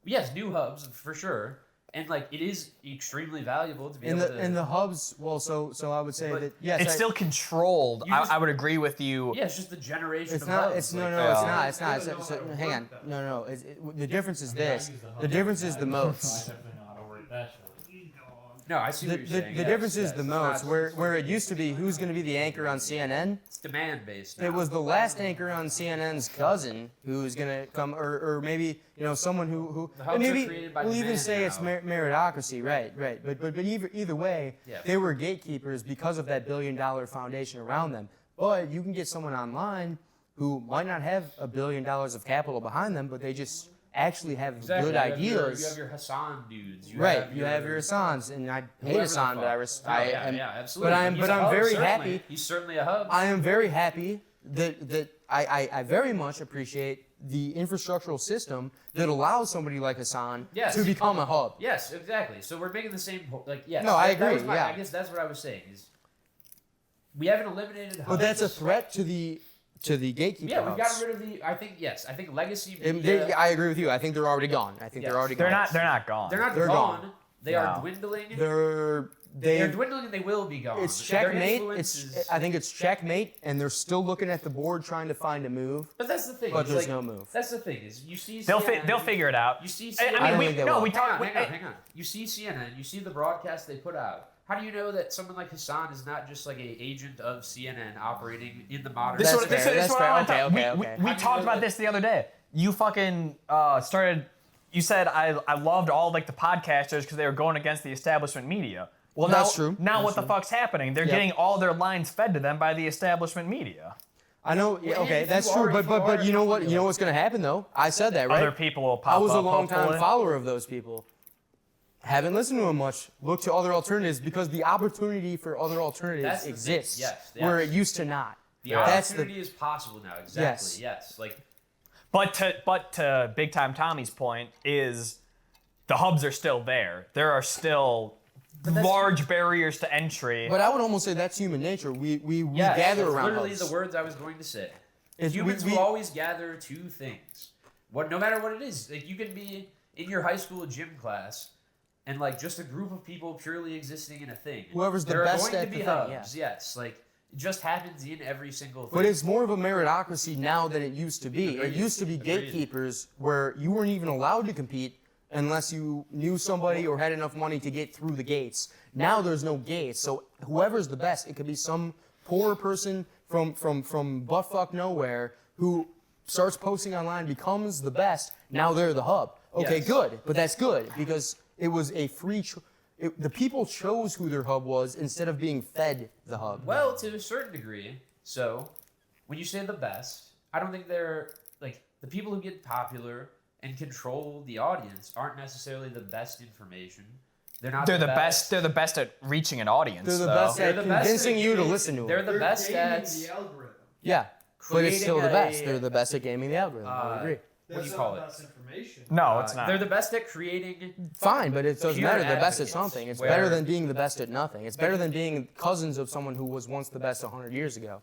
Yes, new hubs for sure. And like it is extremely valuable to be In able the to. in the hubs, well, so I would say But that yes, It's still controlled. You just- I would agree with you. Yeah, it's just the generation It's of not. hubs. It's no, like, no, it's Yeah. not. It's not. They don't It's, know how to hang on. work that. No. The difference is I mean, I this. use hub The difference every is day, the so moats. I definitely know how to work that shit. No, I see The, what you're the, saying. the yes, difference is yes. the It's moats. not- Where it used to be, who's going to be the anchor on CNN? It's demand based. It was the last anchor on CNN's cousin who's going to come, or maybe someone who The hubs and are maybe created by we'll even demand say it's now. meritocracy, right? But either way, Yeah. they were gatekeepers because of that $1 billion foundation around them. But you can get someone online who might not have $1 billion of capital behind them, but they just actually have Exactly. good You have ideas. You have your Hassan dudes. Right, you have your Hassans, and I hate whoever the Hassan, but fuck. Yeah, absolutely. but I'm He's a hub, very certainly. happy. He's certainly a hub. I am very happy that I very much appreciate the infrastructural system that allows somebody like Hassan Yes. to become a hub. Yes, exactly. So we're making the same like yes. No, I that agree, was my- yeah. I guess that's what I was saying is we haven't eliminated hubs. But that's a threat to the gatekeeper Yeah, we've hubs. gotten rid of the. I think legacy And media. I agree with you. I think they're already gone. I think Yes. they're already They're gone. not. They're not gone. They're not They're gone. gone. They No. are dwindling. They're They're dwindling and they will be gone. It's Their checkmate. influence is- I think it's checkmate, and they're still looking at the board trying to find a move. But that's the thing. But it's there's like, no move. That's the thing is you see. They'll CNN, they'll figure it out. You see. I CNN, mean, don't we think they no, will. we talk. Hang on. You see CNN. You see the broadcast they put out. How do you know that someone like Hassan is not just like a agent of CNN operating in the modern? This That's is what, this, fair, this is that's what fair. I want to Okay, talk. okay, we, okay. we How do you talked know about that- this the other day. You fucking started. You said I loved all like the podcasters because they were going against the establishment media. Well, That's now, true. Now That's what the true. fuck's happening? They're Yep. getting all their lines fed to them by the establishment media. I know. Yeah, Well, okay, if that's you true. are- if But you are you know what? a You know what's going to happen though. I said that, right? Other people will pop I was up. a long time hopefully. follower of those people. Haven't listened to them much. Look to other alternatives because the opportunity for other alternatives That's the thing, exists yes, where yes. it used to not. The That's opportunity is possible now. Exactly. Yes. Yes. Like But to Big Time Tommy's point is the hubs are still there. There are still large barriers to entry. But I would almost say that's human nature. We yes, gather that's around literally hubs. the words I was going to say. It's- Humans will always gather to things. No matter what it is. Like you can be in your high school gym class and like just a group of people purely existing in a thing. Whoever's the there best are going at to the be thing, hubs. Yes. Like it just happens in every single thing. But it's more of a meritocracy now than it used to be. It Agreed. used to be Agreed. gatekeepers where you weren't even allowed to compete unless you knew somebody or had enough money to get through the gates. Now there's no gates. So whoever's the best, it could be some poor person from buttfuck nowhere who starts posting online, becomes the best. Now they're the hub. Okay, Yes. good. But that's good because it was a free the people chose who their hub was instead of being fed the hub. Well, to a certain degree. So, when you say the best, I don't think they're like the people who get popular and control the audience aren't necessarily the best information. They're not. They're the best. They're the best at reaching an audience. They're the though. best They're at the best convincing at you to creating- listen to them. They're the best gaming at. the algorithm. Yeah, but it's still the creating best. a- They're the best at gaming the algorithm. I would agree. What do That's you not call the it? best information. No, it's not. They're the best at creating. Fine, but it doesn't Pure matter. They're best at advocates, something. It's where- better than being the best at nothing. It's better than being cousins of someone who was once the best 100 years ago.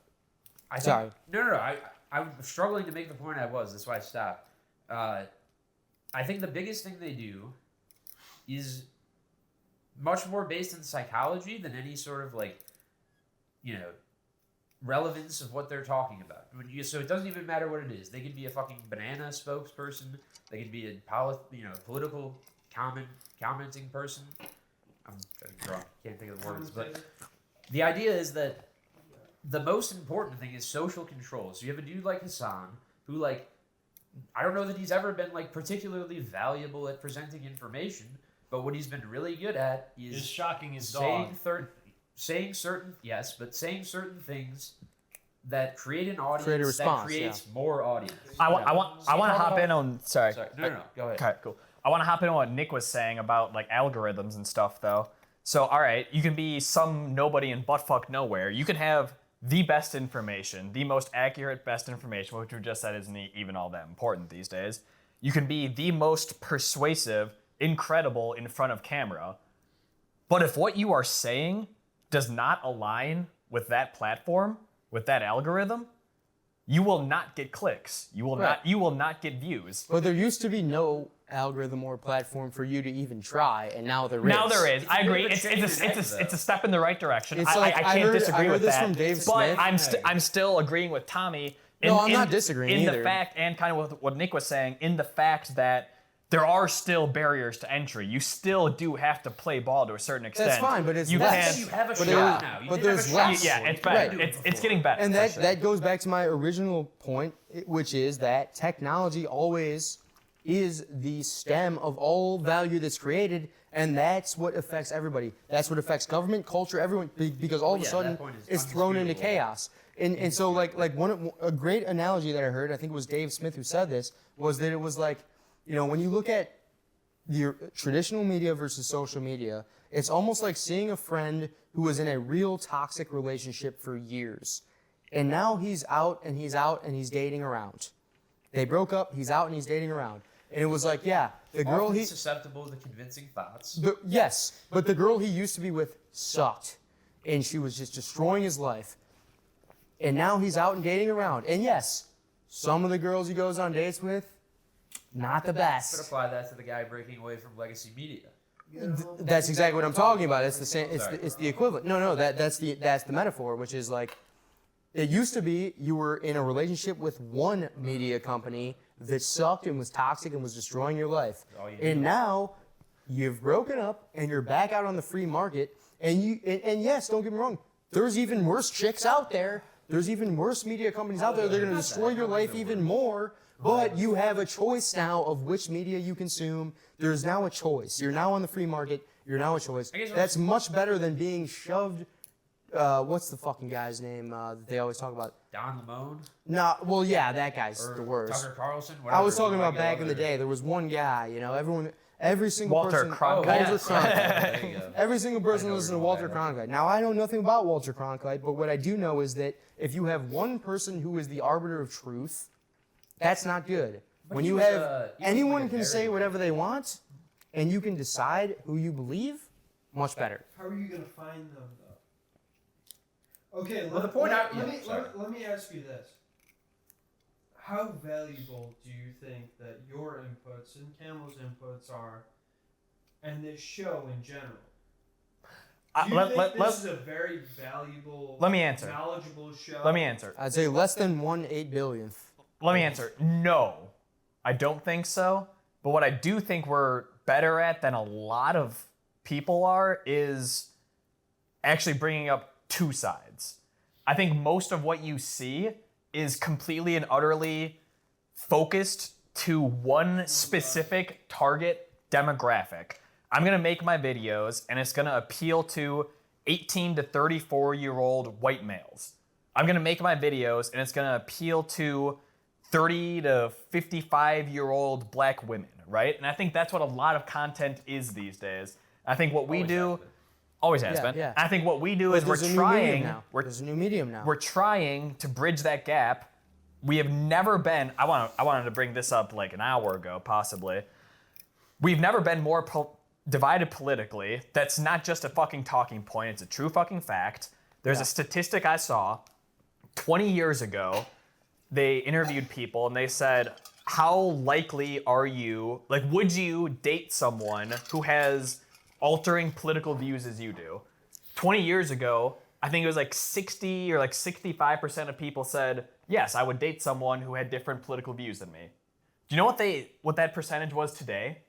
I think, Sorry. No. I'm struggling to make the point I was. That's why I stopped. I think the biggest thing they do is much more based in psychology than any sort of like, relevance of what they're talking about. So it doesn't even matter what it is. They could be a fucking banana spokesperson. They could be a political commenting person. I'm trying to draw. Can't think of the words, but the idea is that the most important thing is social control. So you have a dude like Hassan who like I don't know that he's ever been like particularly valuable at presenting information, but what he's been really good at Is is shocking his saying dog. saying certain things that create an audience Create a response, that creates more audience. I want to hop in on. Sorry. Sorry, no, go ahead. Okay, cool. I want to hop in on what Nick was saying about like algorithms and stuff, though. So, all right, you can be some nobody in buttfuck nowhere. You can have the best information, the most accurate, best information, which we just said isn't even all that important these days. You can be the most persuasive, incredible in front of camera. But if what you are saying does not align with that platform, with that algorithm, you will not get clicks. You will Right. not. You will not get views. But there used to be no algorithm or platform for you to even try, and now there is. Now there is. I a bit agree. of a It's change it's in it's head, a step in the right direction. It's I like, can't I disagree heard with this that. from Dave But Smith. I'm still agreeing with Tommy. No, I'm not disagreeing in either. the fact, and kind of with what Nick was saying, in the fact that there are still barriers to entry. You still do have to play ball to a certain extent. That's fine, but it's you less. can't. You have a But shot there's- now. You but didn't have there's a shot less. Yeah, before. it's You better. couldn't do it It's before. getting better. And for that sure. that goes back to my original point, which is that technology always is the stem of all value that's created, and that's what affects everybody. That's what affects government, culture, everyone, because all of a yeah, sudden that point is it's thrown into undisputable. chaos. And so like a great analogy that I heard, I think it was Dave Smith who said this, was that it was like, when you look at the traditional media versus social media, it's almost like seeing a friend who was in a real toxic relationship for years. And now he's out and he's dating around. They broke up, he's out and he's dating around. And it was like, yeah, the girl Often he susceptible to convincing thoughts. yes, but the girl he used to be with sucked. And she was just destroying his life. And now he's out and dating around. And yes, some of the girls he goes on dates with, not the But best. apply that to the guy breaking away from legacy media. That's exactly what I'm talking about. It's the same. Sorry. It's the equivalent. No. That's the metaphor, which is like, it used to be you were in a relationship with one media company that sucked and was toxic and was destroying your life, all you and need. now you've broken up and you're back out on the free market. And yes, don't get me wrong. There's even worse chicks out there. There's even worse media companies out there. They're going to destroy your life even more. But you have a choice now of which media you consume. There's now a choice. You're now on the free market. You're now a choice. I guess That's much better than being shoved. What's the fucking guy's name that they always talk about? Don Lemon No, well, yeah, that guy's or the worst. Tucker Carlson. I was whatever, talking about like back in the other- day. There was one guy, every single Walter person. Cronkite. Walter Cronkite. There you go. Every single person know listens to where Walter you're going Cronkite. Now, I know nothing about Walter Cronkite, but what I do know is that if you have one person who is the arbiter of truth, that's not good. When he you was, have he was anyone like a can say very- whatever they want, and you can decide who you believe, much better. How are you gonna find them though? Okay, Well, the point out- let, yeah, me, sorry. let me ask you this. How valuable do you think that your inputs and Camel's inputs are, and this show in general? Do you think this is a very valuable, Let me answer. knowledgeable show? Let me answer. I'd say less than 1/8 billionth. Let me answer. No, I don't think so. But what I do think we're better at than a lot of people are is actually bringing up two sides. I think most of what you see is completely and utterly focused to one specific target demographic. I'm going to make my videos and it's going to appeal to 18 to 34-year-old white males. I'm going to make my videos and it's going to appeal to 30 to 55-year-old black women, right? And I think that's what a lot of content is these days. I think what we Always do has been. always has Yeah, been. yeah. I think what we do is There's a we're new medium trying now. we're There's a new medium now. we're trying to bridge that gap. We have never been. I wanted to bring this up like an hour ago, possibly. We've never been more divided politically. That's not just a fucking talking point. It's a true fucking fact. There's a statistic I saw 20 years ago. They interviewed people and they said, "How likely are you? Like, would you date someone who has altering political views as you do?" 20 years ago, I think it was like 60 or like 65% of people said, yes, I would date someone who had different political views than me. Do you know what that percentage was today?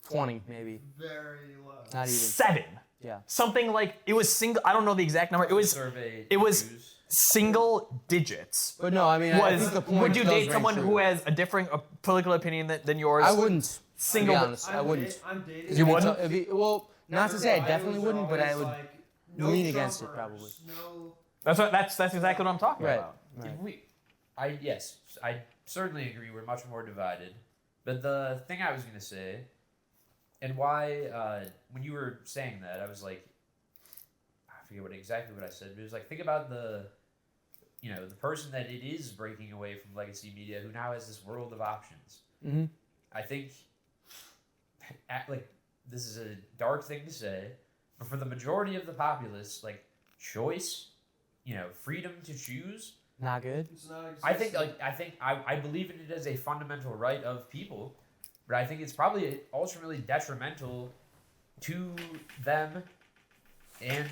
20 maybe. Very low. Not even. 7. Yeah. Something like, it was single, I don't know the exact number. It was Survey it was views. single digits. But no, I mean, I think the point Would you does date ring someone true. who has a different political opinion than yours? I wouldn't. Single. To be honest, I wouldn't. I'm dating. You wouldn't? Well, not to say I definitely was wouldn't, but I always would like, no lean against it Trumpers, probably. No. That's exactly what I'm talking Right. about. Right. Yes, I certainly agree. We're much more divided. But the thing I was gonna say, and why when you were saying that, I was like, I forget exactly what I said. But it was like, think about the person that it is breaking away from legacy media, who now has this world of options. Mhm. I think, like, this is a dark thing to say, but for the majority of the populace, like, choice, freedom to choose. Not good. It's not I think I believe in it as a fundamental right of people but I think it's probably ultimately detrimental to them and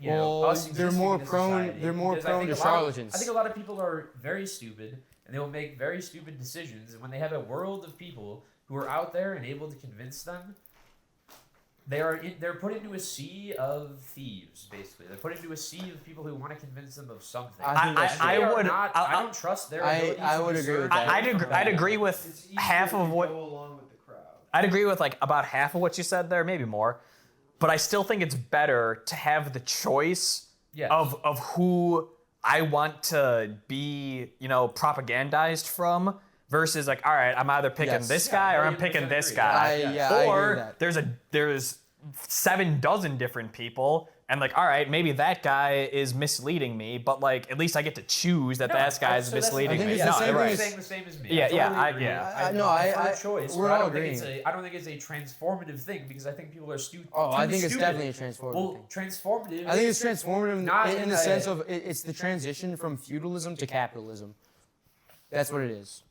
you know, Well, us they're existing more in a prone- society, they're more because I prone think to a lot of- charlatans. I think a lot of people are very stupid, and they will make very stupid decisions. And when they have a world of people who are out there and able to convince them, they're put into a sea of thieves. Basically, they're put into a sea of people who want to convince them of something. I think that's And true. they I are would- not. I- I don't trust their I- ability I to would agree with discern that. I'd from agree. I'd bad. agree It's with easier half of to what go along with the crowd. I'd agree with like about half of what you said there, maybe more. But I still think it's better to have the choice Yes. of who I want to be, you know, propagandized from versus like, all right, I'm either picking Yes. this Yeah, guy or I I'm picking 100% this agree. guy. I agree with Or that. there's 7 dozen different people. And like, all right, maybe that guy is misleading me, but like, at least I get to choose that that guy is So that's the misleading thing. I think me. it's the No, same you're thing right. as- Saying the same as me. Yeah, yeah, totally I- agree. yeah. No, prefer I- choice. we're but I all don't think agreeing. I don't think it's a transformative thing because I think people are stupid. Oh, I think it's definitely a transformative Well, thing. transformative. I think it's transformative Not in in the a- sense of it's the transition from feudalism to capitalism. That's what it is.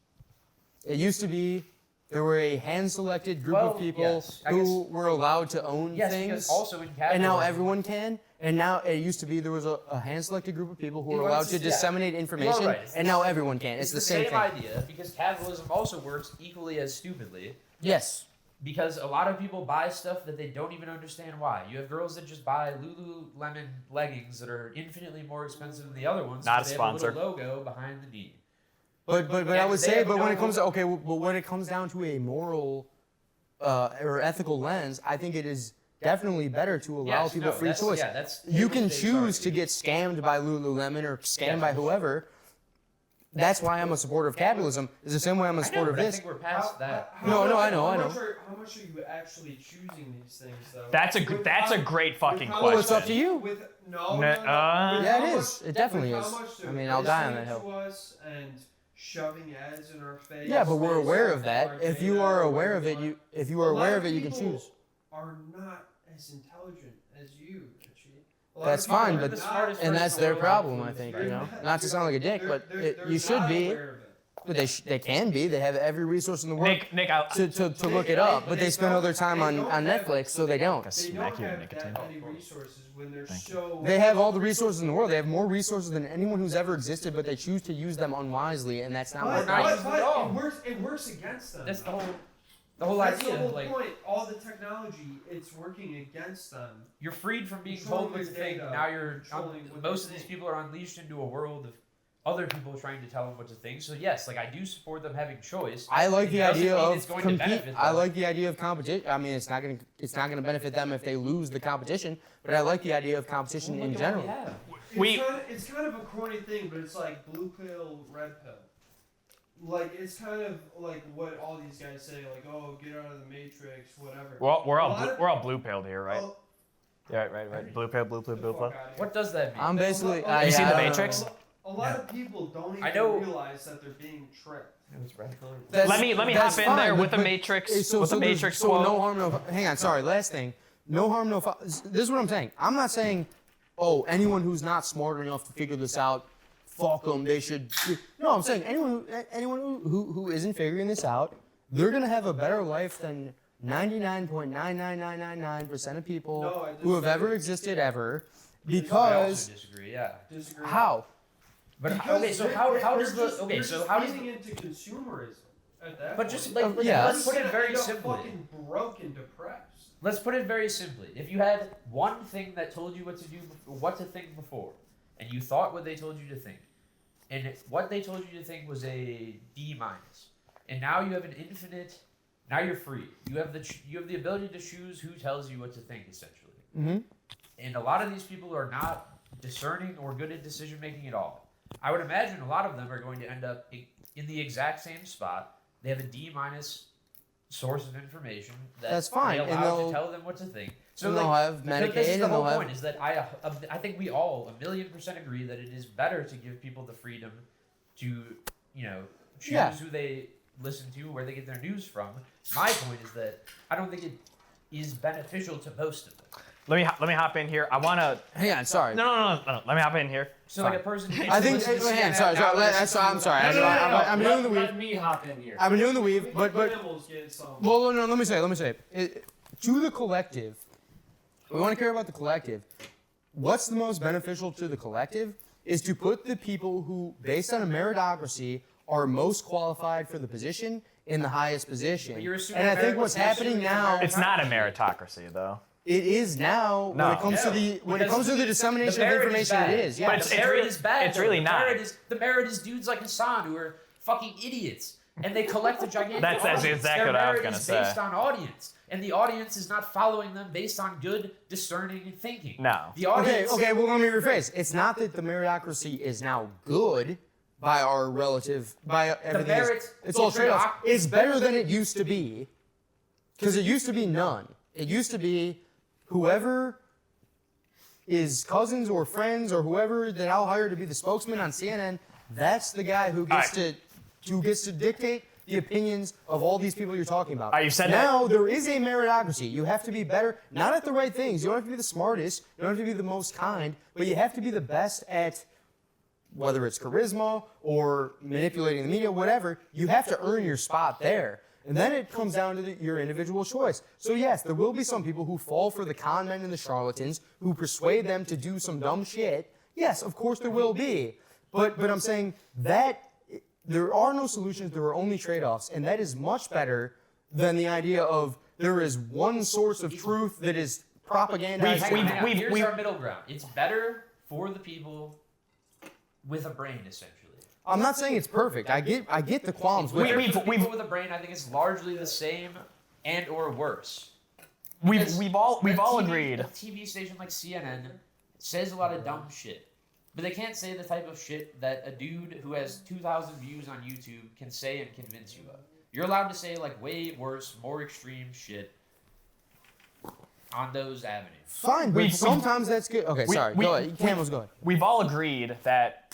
It used to be there were a hand-selected group Well, of people yes, I who were allowed to own Yes, things, because also in capitalism, and now everyone can. And now it used to be there was a hand-selected group of people who were allowed to disseminate information, right. and now everyone can. It's the same thing. idea because capitalism also works equally as stupidly. Yes. Because a lot of people buy stuff that they don't even understand why. You have girls that just buy Lululemon leggings that are infinitely more expensive than the other ones. Not because a they have sponsor. little logo behind the knee. But Yeah, I would they say, have but when it no- comes to, okay, but when it comes down to a moral or ethical lens, I think it is definitely better to allow people free choice. Yeah, that's You can table choose stakes to get scammed by Lululemon or scammed Yeah. by whoever. That's why I'm a supporter of capitalism. Is the same way I'm a I know, supporter of but I this. think we're past that. No, no, I know, How I know. much are you actually choosing these things, though? That's a With that's a how- great fucking with how question. Well, it's up to you. With No, With yeah, it how is. It definitely with is. How much I they're mean, I'll die on listening that hill. to us and shoving ads in our face. Yeah, but we're aware of that. Our If you data, are or aware of it, whatever. if you are A lot aware of of it, you can people choose. Are not as intelligent as you, Richie. A lot That's of people fine, are but not smartest and person that's in the their world. problem, I think. You know, not to sound like a dick, but they're you should not be. aware of it. But they can be. They have every resource in the world Nick, to look it up. But they spend all their time on Netflix, so they don't. They smack don't you in have nicotine. that many resources when they're so. They have all the resources in the world. They have more resources than anyone who's ever existed, but they choose to use them unwisely, and that's not But, what. not but, using it all. it works against them. That's the though. whole That's idea. the whole Like point. All the technology, it's working against them. you're freed from being Controlling told what to your think. data, Now you're controlling what most they of these think. people are unleashed into a world of other people trying to tell them what to think. So yes, like I do support them having choice. I like It the doesn't idea mean of it's going to compete. benefit I them. like the idea of competition. I mean, it's not gonna benefit them if they lose the competition. But I like the idea of competition Well, in look at what general. we have. It's kind of a corny thing, but it's like blue pill, red pill. Like it's kind of like what all these guys say, like, oh, get out of the matrix, whatever. we're A all lot of- we're all blue pilled here, right? Oh, Yeah, right. Blue pill, blue pill, get blue the pill. fuck outta here. What does that mean? I'm basically. Have I, you seen I The don't know. Matrix? A lot of people don't I even know- realize that they're being tricked. That's- Let me that's hop in fine, there but- with the but- Matrix Hey, with the there's- Matrix so quote. no harm, no. Hang on, sorry. Last thing, no harm, no foul. This is what I'm saying. I'm not saying, oh, anyone who's not smart enough to figure this out, fuck them. They should. No, I'm saying anyone who isn't figuring this out, they're gonna have a better life than 99.99999% of people No, I who have disagree. ever existed ever, I because also disagree. Yeah. Disagree. how? But Because okay, so they're- how they're does the just- okay, they're so just how does feeding the, into consumerism at that but point. just like yeah. let's put it very You're simply. fucking broke and depressed. Let's put it very simply. If you had one thing that told you what to do, what to think before, and you thought what they told you to think, and what they told you to think was a D minus, and now you have an infinite. Now you're free. You have the ability to choose who tells you what to think, essentially. Mm-hmm. And a lot of these people are not discerning or good at decision making at all. I would imagine a lot of them are going to end up in the exact same spot. They have a D minus source of information that That's fine, they and allow they'll- to tell them what to think. So And like, they'll have because this Medicaid is the and whole they'll point have. is that I think we all 1,000,000% agree that it is better to give people the freedom to choose Yeah. who they listen to, where they get their news from. My point is that I don't think it is beneficial to most of them. let me hop in here. I want to. Hang on, sorry. No. Let me hop in here. So like a person. Who I think. listens to Hang on, CNN sorry. now listens I'm to- sorry. I'm doing the weave. Let me hop in here. I've been doing the weave, but Animals get some. well, no. Let me say. To the collective, we want to care about the collective. What's the most beneficial to the collective is to put the people who, based on a meritocracy, are most qualified for the position in the highest position. But you're assuming And I think merit- what's you're happening assuming now, It's not a meritocracy though. it is now when No. it comes to the Because dissemination the of merit information. bad. It is, yeah. But The it's merit really- is bad. it's though. really the not. The merit is dudes like Hassan who are fucking idiots, and they collect a gigantic That's audience. exactly Their what I was merit gonna is say. based on audience, and the audience is not following them based on good, discerning thinking. No. The Okay, audience. well, let me rephrase. It's not that the meritocracy is now good by everything. merit- It's all trade-offs. meritocracy- It's better than it used to be, because it used to be none. It used to be whoever is cousins or friends or whoever that I'll hire to be the spokesman on CNN. That's the guy who gets to dictate the opinions of all these people you're talking about. You said now there is a meritocracy. You have to be better, not at the right things. You don't have to be the smartest. You don't have to be the most kind, but you have to be the best at whether it's charisma or manipulating the media, whatever. You have to earn your spot there. And then it comes down to your individual choice. So yes, there will be some people who fall for the con men and the charlatans who persuade them to do some dumb shit. Yes, of course there will be. But I'm saying that there are no solutions, there are only trade-offs, and that is much better than the idea of there is one source of truth that is propagandized. Hang on, we've- here's we've- our middle ground. It's better for the people with a brain, essentially. I'm not saying it's perfect. I get the qualms with For it. people with a brain, I think it's largely the same and or worse. We've all A agreed. TV station like CNN says a lot of dumb shit, but they can't say the type of shit that a dude who has 2,000 views on YouTube can say and convince you of. You're allowed to say like way worse, more extreme shit on those avenues. Fine, but We- sometimes that's good. Okay, sorry. Go ahead. Camels, go ahead. We've all agreed that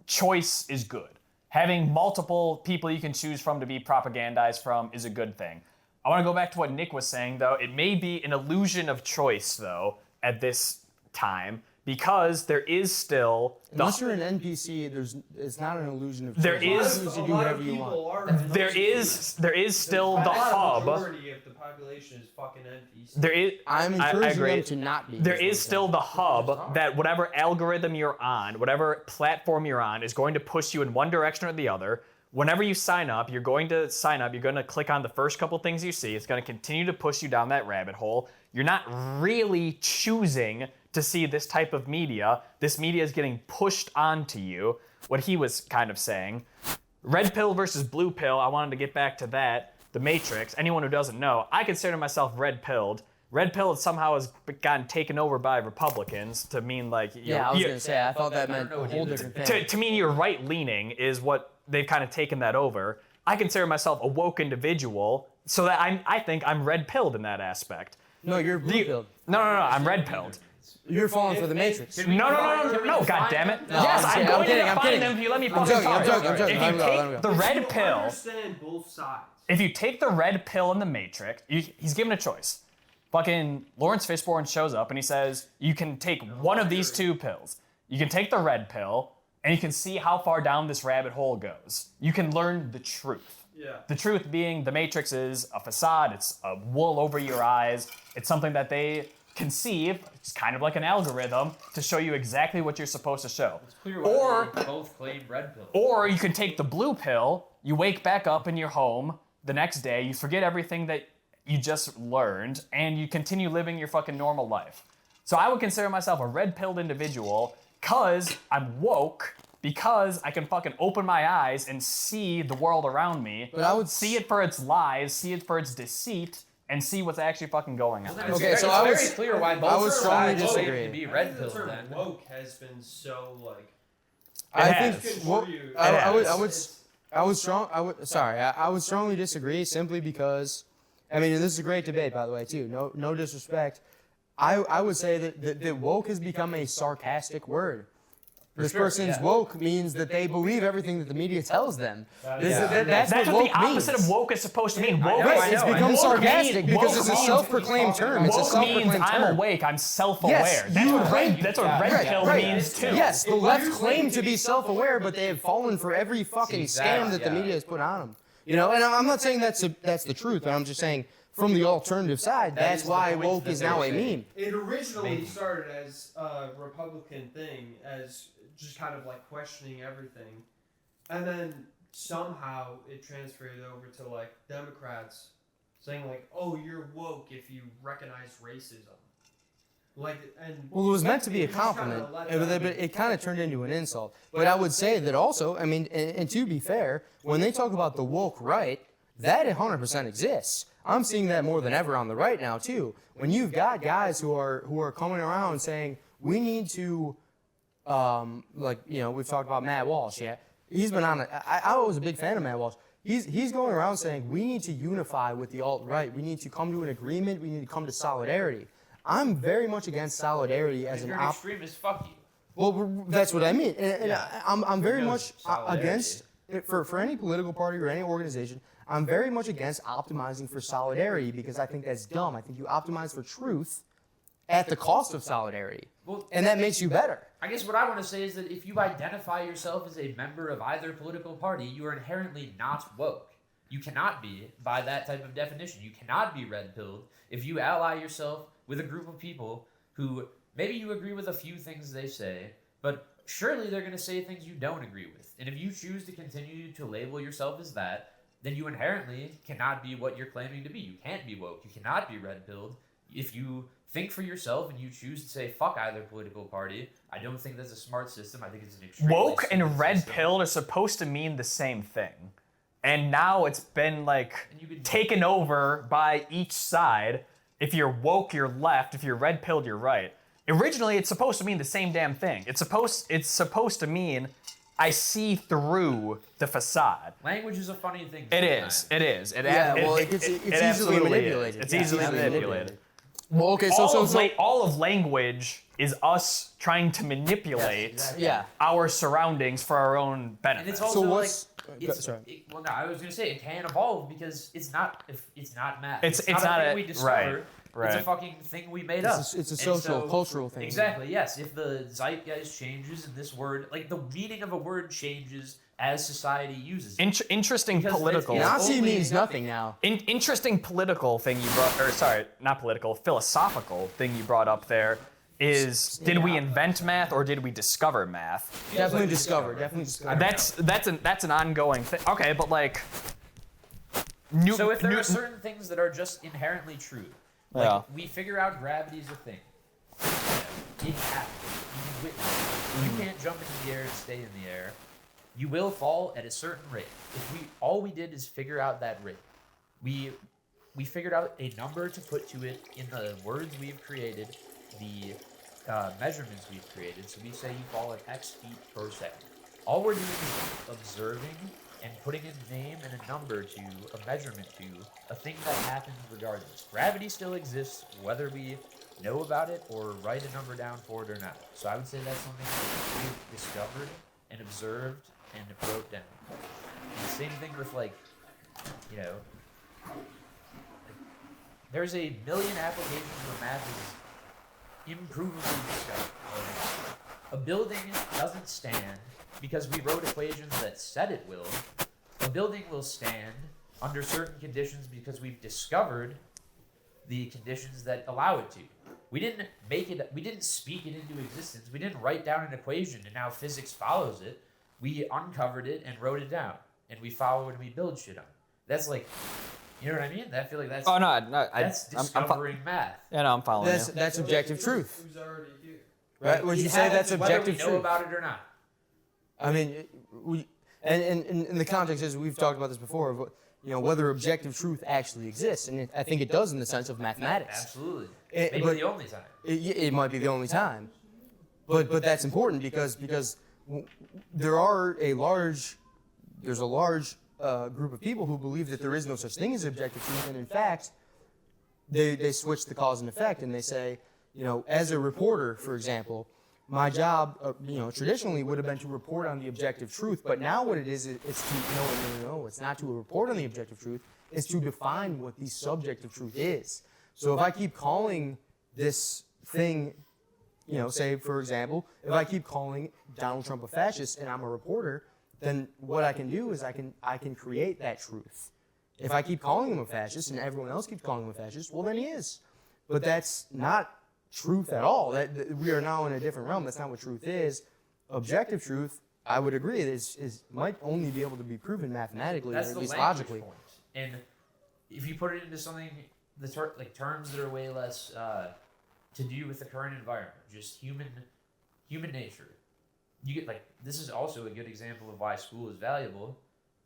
choice is good. Having multiple people you can choose from to be propagandized from is a good thing. I want to go back to what Nick was saying, though. It may be an illusion of choice, though, at this time, because there is still Unless you're an NPC, it's not an illusion of There choice. is- You A can do lot whatever of you people want. are. there is still the hub. Majority of the population is fucking NPCs. There is I'm I encouraging agree. them to not be. There is what I'm is still saying. the hub that whatever algorithm you're on, whatever platform you're on, is going to push you in one direction or the other. Whenever you sign up, you're going to click on the first couple things you see. It's going to continue to push you down that rabbit hole. You're not really choosing to see this type of media. This media is getting pushed onto you. What he was kind of saying. Red pill versus blue pill, I wanted to get back to that. The Matrix, anyone who doesn't know, I consider myself red-pilled. Red pill somehow has gotten taken over by Republicans to mean like Yeah, I was gonna say. I thought that I don't meant know a what whole either. different thing. to mean you're right-leaning is what they've kind of taken that over. I consider myself a woke individual, so that I think I'm red-pilled in that aspect. No, you're blue pilled. No, I'm red-pilled. You're falling for the Matrix. No, God damn it. No, Yes, I'm I'm kidding, going I'm kidding, to I'm define kidding. them if you let me I'm fucking joking, talk. I'm joking. If Let you me go, let me take go. the red People pill, understand both sides. if you take the red pill in the Matrix, he's given a choice. Fucking Lawrence Fishburne shows up and he says, you can take one of these two pills. You can take the red pill and you can see how far down this rabbit hole goes. You can learn the truth. Yeah. The truth being the Matrix is a facade, it's a wool over your eyes. It's something that they conceive, it's kind of like an algorithm, to show you exactly what you're supposed to show. It's clear why they both claim red pill. Or you can take the blue pill, you wake back up in your home the next day, you forget everything that you just learned, and you continue living your fucking normal life. So I would consider myself a red-pilled individual because I'm woke, because I can fucking open my eyes and see the world around me, But I would see it for its lies, see it for its deceit, and see what's actually fucking going on. Okay, so it's I very was- clear why both I would strongly sides claim disagree. to be I red think the pill term then. woke has been so like. I has. think Good well, for you. I would strongly disagree simply because, I mean, and this is a great debate, by the way, too. No disrespect. I would say that woke has become a sarcastic word. This sure, person's yeah. woke means that they believe everything that the media tells them. That This- is- that's That's what what woke the opposite means. of woke is supposed to mean. I Woke know, is I It's know. become woke sarcastic means- because woke it's a means- self-proclaimed term. It's a Woke means self-proclaimed I'm term. awake, I'm self-aware. Yes, that's you- what red, that's what red Right, pill right. means too. Yes, the left claim to be self-aware, but they have fallen for every fucking Exactly, scam that the yeah. media has put on them. You know, and I'm not saying that's the truth, but I'm just saying from the alternative side, That that's is the why point woke that is now a they're saying. meme. It originally Maybe. started as a Republican thing, as just kind of like questioning everything, and then somehow it transferred over to like Democrats saying like, "Oh, you're woke if you recognize racism." Like, and Well, it was meant to be a just kinda compliment, let but them- it kind of turned into an insult. But I would say that also, I mean, and to be fair, when they talk about the woke right, that 100% exists. I'm seeing that more than ever on the right now too. When you've got guys who are coming around saying we need to, like, you know, we've talked about Matt Walsh. Yeah, he's been on. I was a big fan of Matt Walsh. He's going around saying we need to unify with the alt right. We need to come to an agreement. We need to come to solidarity. I'm very much against solidarity as If an you're an extremist, fuck you. well, that's what I mean, and Yeah. I'm very Knows much solidarity. against for any political party or any organization. I'm very much against optimizing for solidarity because I think that's dumb. I think you optimize for truth at the cost of solidarity, Well, and that makes you better. I guess what I want to say is that if you identify yourself as a member of either political party, you are inherently not woke. You cannot be by that type of definition. You cannot be red-pilled if you ally yourself with a group of people who maybe you agree with a few things they say, but surely they're going to say things you don't agree with. And if you choose to continue to label yourself as that, then you inherently cannot be what you're claiming to be. You can't be woke. You cannot be red-pilled. If you think for yourself and you choose to say fuck either political party, I don't think that's a smart system. I think it's an extremely Woke stupid and red system. pill are supposed to mean the same thing. And now it's been like And you could- taken over by each side. If you're woke, you're left. If you're red pilled, you're right. Originally, it's supposed to mean the same damn thing. It's supposed to mean I see through the facade. Language is a funny thing. It sometimes. is. It is. It, Yeah, it, well, it, it's it easily absolutely manipulated. is. It's Yeah, easily easily manipulated. Well, okay, All of language is us trying to manipulate exactly. yeah. our surroundings for our own And benefit. it's also what's- like it's, sorry. well, no, I was gonna say it can evolve because it's not math. It's not not a thing a- we discovered. right. It's a fucking thing we made It's up. it's a And social, so- cultural thing. Exactly. Yes. If the zeitgeist changes and this word, like the meaning of a word changes as society uses it. Interesting Because political. it's- Nazi only- means nothing now. Interesting political thing you brought, or sorry, not political, philosophical thing you brought up there is: did we invent math or did we discover math? Definitely discovered. Definitely discovered. That's an ongoing thing. Okay, but like, So if there are certain things that are just inherently true, like Yeah. we figure out gravity is a thing. It happens. You can witness it. You can't jump into the air and stay in the air. You will fall at a certain rate. If all we did is figure out that rate, we figured out a number to put to it in the words we've created, the measurements we've created. So we say you fall at X feet per second. All we're doing is observing and putting a name and a number to, a measurement to, a thing that happens regardless. Gravity still exists whether we know about it or write a number down for it or not. So I would say that's something that we've discovered and observed and wrote down. And the same thing with like, you know, there's a million applications where math is improvably discovered. Like, a building doesn't stand because we wrote equations that said it will. A building will stand under certain conditions because we've discovered the conditions that allow it to. We didn't make it, we didn't speak it into existence. We didn't write down an equation and now physics follows it. We uncovered it and wrote it down. And we follow it and we build shit on it. That's like, you know what I mean? I feel like that's no, that's discovering math. Yeah, no, I'm following you. That's objective truth, Who's already here? right? Would you It say happens that's whether objective we know truth? about it or not. I mean, and in the context is we've talked about this before, of, you know, whether objective truth actually exists, and I think it does in the sense of mathematics. Absolutely. It- Maybe but- the only time. It might be the only time, but that's important because there's a large group of people who believe that there is no such thing as objective truth, and in fact, they switch the cause and effect, and they say, you know, as a reporter, for example, my job, traditionally would have been to report on the objective truth. But now what it is, it's to no, it's not to report on the objective truth. It's to define what the subjective truth is. So if I keep calling this thing, say for example, if I keep calling Donald Trump a fascist and I'm a reporter, then what I can do is I can create that truth. If I keep calling him a fascist and everyone else keeps calling him a fascist, well then he is. But that's not truth at all. That we are now in a different realm. That's not what truth is. Objective truth, I would agree, is might only be able to be proven mathematically, That's or at the least language logically. point. And if you put it into something, terms that are way less to do with the current environment, just human nature. You get this is also a good example of why school is valuable.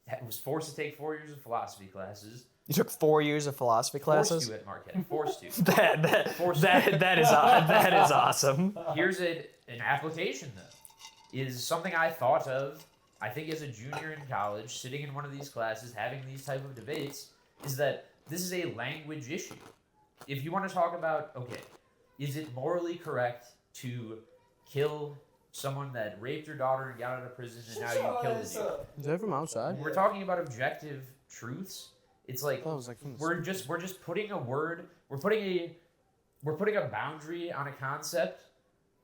I was forced to take 4 years of philosophy classes. You took 4 years of philosophy classes? Forced to at Marquette. Forced to. that is awesome. Here's an application though. Is something I thought of, I think as a junior in college, sitting in one of these classes, having these type of debates, is that this is a language issue. If you want to talk about, okay, is it morally correct to kill someone that raped your daughter and got out of prison and now you killed the dude? Is that from outside? We're talking about objective truths. It's like Oh, it was like from the we're just putting a word, we're putting a boundary on a concept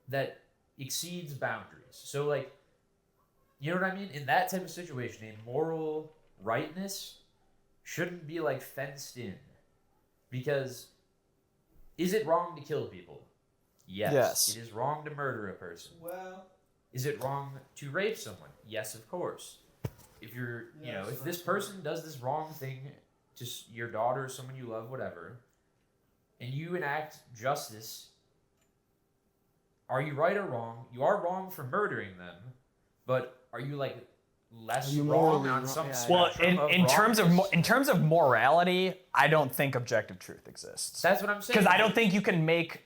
that exceeds boundaries. So you know what I mean? In that type of situation, a moral rightness shouldn't be fenced in. Because is it wrong to kill people? Yes. It is wrong to murder a person. Well, Is it wrong to rape someone? Yes, of course. If you're, if this person does this wrong thing to your daughter, someone you love, whatever, and you enact justice, are you right or wrong? You are wrong for murdering them, but are you less Are you wrong morally on wrong? some Yeah, spectrum Well, of in wrongness? terms of morality, I don't think objective truth exists. That's what I'm saying. Because I don't think you can make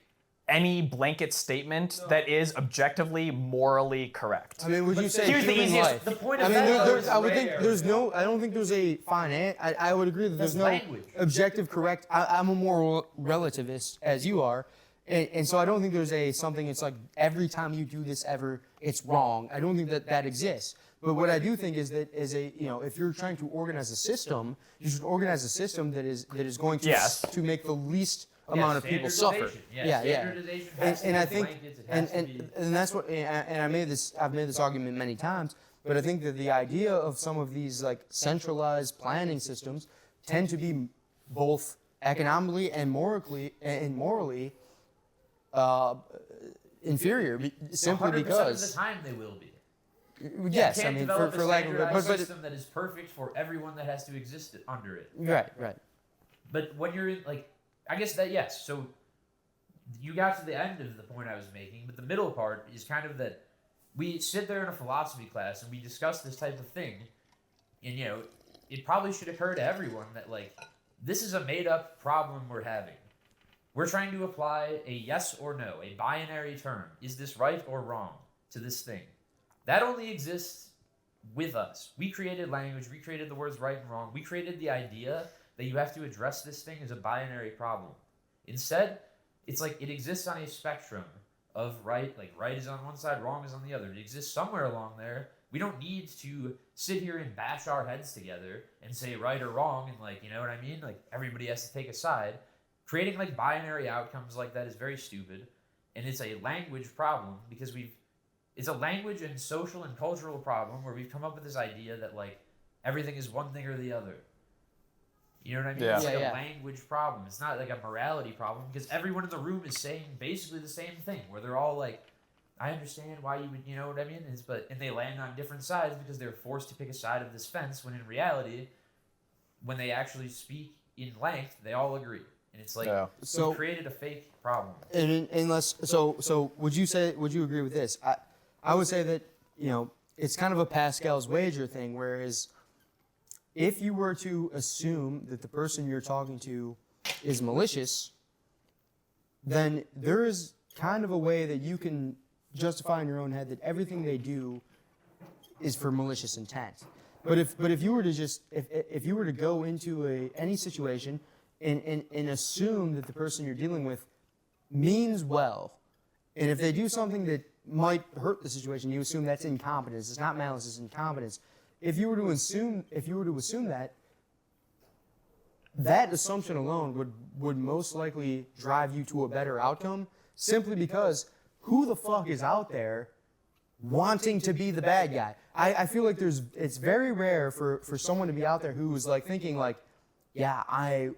any blanket statement that is objectively morally correct. I mean, would you say Here's the human easiest- life? The point I of mean, that there, is I would think gray there's area. no. I don't think there's a finite. I would agree that there's That's no language. objective correct. I'm a moral relativist, as you are, and so I don't think there's a something. It's like every time you do this ever, it's wrong. I don't think that exists. But what I do think is that if you're trying to organize a system, you should organize a system that is going to Yes. to make the least amount of people suffer. Standardization. Yeah, yeah. Standardization has to And be I think, blankets, it has to be- and that's what, and I've made this argument many times, but I think that the idea of some of these centralized planning systems tend to be both economically and morally inferior, simply 100% because. of the time they will be. Yes, you I can't mean, develop for a lack of standardized but system that is perfect for everyone that has to exist under it. right. But when you're in, I guess that, yes. So you got to the end of the point I was making, but the middle part is kind of that we sit there in a philosophy class and we discuss this type of thing, and it probably should occur to everyone that this is a made-up problem we're having. We're trying to apply a yes or no, a binary term. Is this right or wrong to this thing? That only exists with us. We created language. We created the words right and wrong. We created the idea that you have to address this thing as a binary problem. Instead, it's it exists on a spectrum of right, right is on one side, wrong is on the other. It exists somewhere along there. We don't need to sit here and bash our heads together and say right or wrong and you know what I mean? Everybody has to take a side. Creating binary outcomes like that is very stupid, and it's a language problem because it's a language and social and cultural problem where we've come up with this idea that everything is one thing or the other. You know what I mean? Yeah. It's Yeah. a language problem. It's not a morality problem because everyone in the room is saying basically the same thing. Where they're all I understand why you would, you know what I mean? And they land on different sides because they're forced to pick a side of this fence. When in reality, when they actually speak in length, they all agree. And it's So- we created a fake problem. And unless so would you agree with this? I would say that it's kind of a Pascal's wager thing, whereas if you were to assume that the person you're talking to is malicious, then there is kind of a way that you can justify in your own head that everything they do is for malicious intent. But if you were to just if you were to go into any situation and assume that the person you're dealing with means well, and if they do something might hurt the situation. You assume that's incompetence. It's not malice, it's incompetence. If you were to assume that assumption alone would most likely drive you to a better outcome, simply because who the fuck is out there wanting to be the bad guy? I feel like it's very rare for someone to be out there who's like thinking like, yeah, I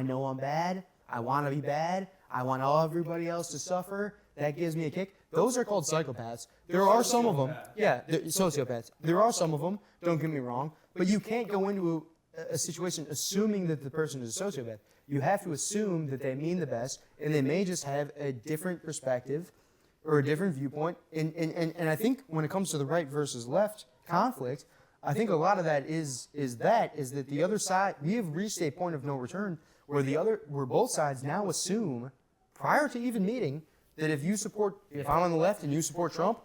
know I'm bad. I want to be bad. I want everybody else to suffer. That gives me a kick. Those are called psychopaths. There are some of them. Yeah, sociopaths. There are some of them. Don't get me wrong. But you can't go into a situation assuming that the person is a sociopath. You have to assume that they mean the best, and they may just have a different perspective or a different viewpoint. And I think when it comes to the right versus left conflict, I think a lot of that is that the other side, we have reached a point of no return where both sides now assume, prior to even meeting, that if I'm on the left and you support Trump,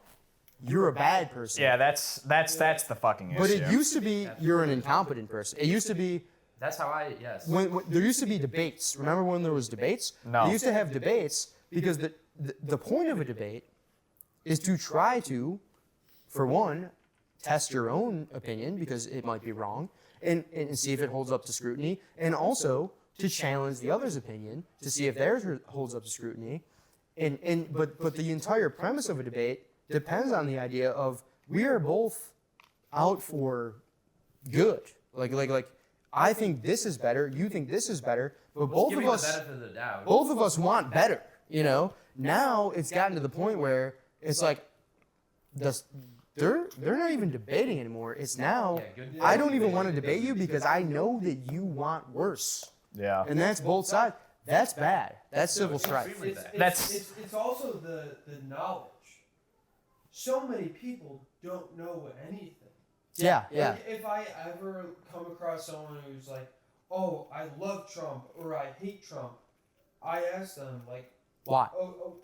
you're a bad person. Yeah, that's the fucking issue. But it used to be you're an incompetent person. It used to be That's how I, yes. when there used to be debates. Remember when there was debates? No. They used to have debates because the point of a debate is to try to, for one, test your own opinion because it might be wrong, and see if it holds up to scrutiny, and also to challenge the other's opinion to see if theirs holds up to scrutiny. But the entire premise of a debate depends on the idea of we are both out for good. Like I think this is better, you think this is better, but both Giving of the us benefit of the doubt. both of us want better, you know? Now it's gotten to the point where it's like they're not even debating anymore. It's now I don't even want to debate you because I know that you want worse. Yeah. And that's both sides. That's bad. That's civil strife. Extremely bad. It's also the knowledge. So many people don't know anything. Yeah, yeah. Like, if I ever come across someone who's like, "Oh, I love Trump" or "I hate Trump," I ask them like, Why? "Oh,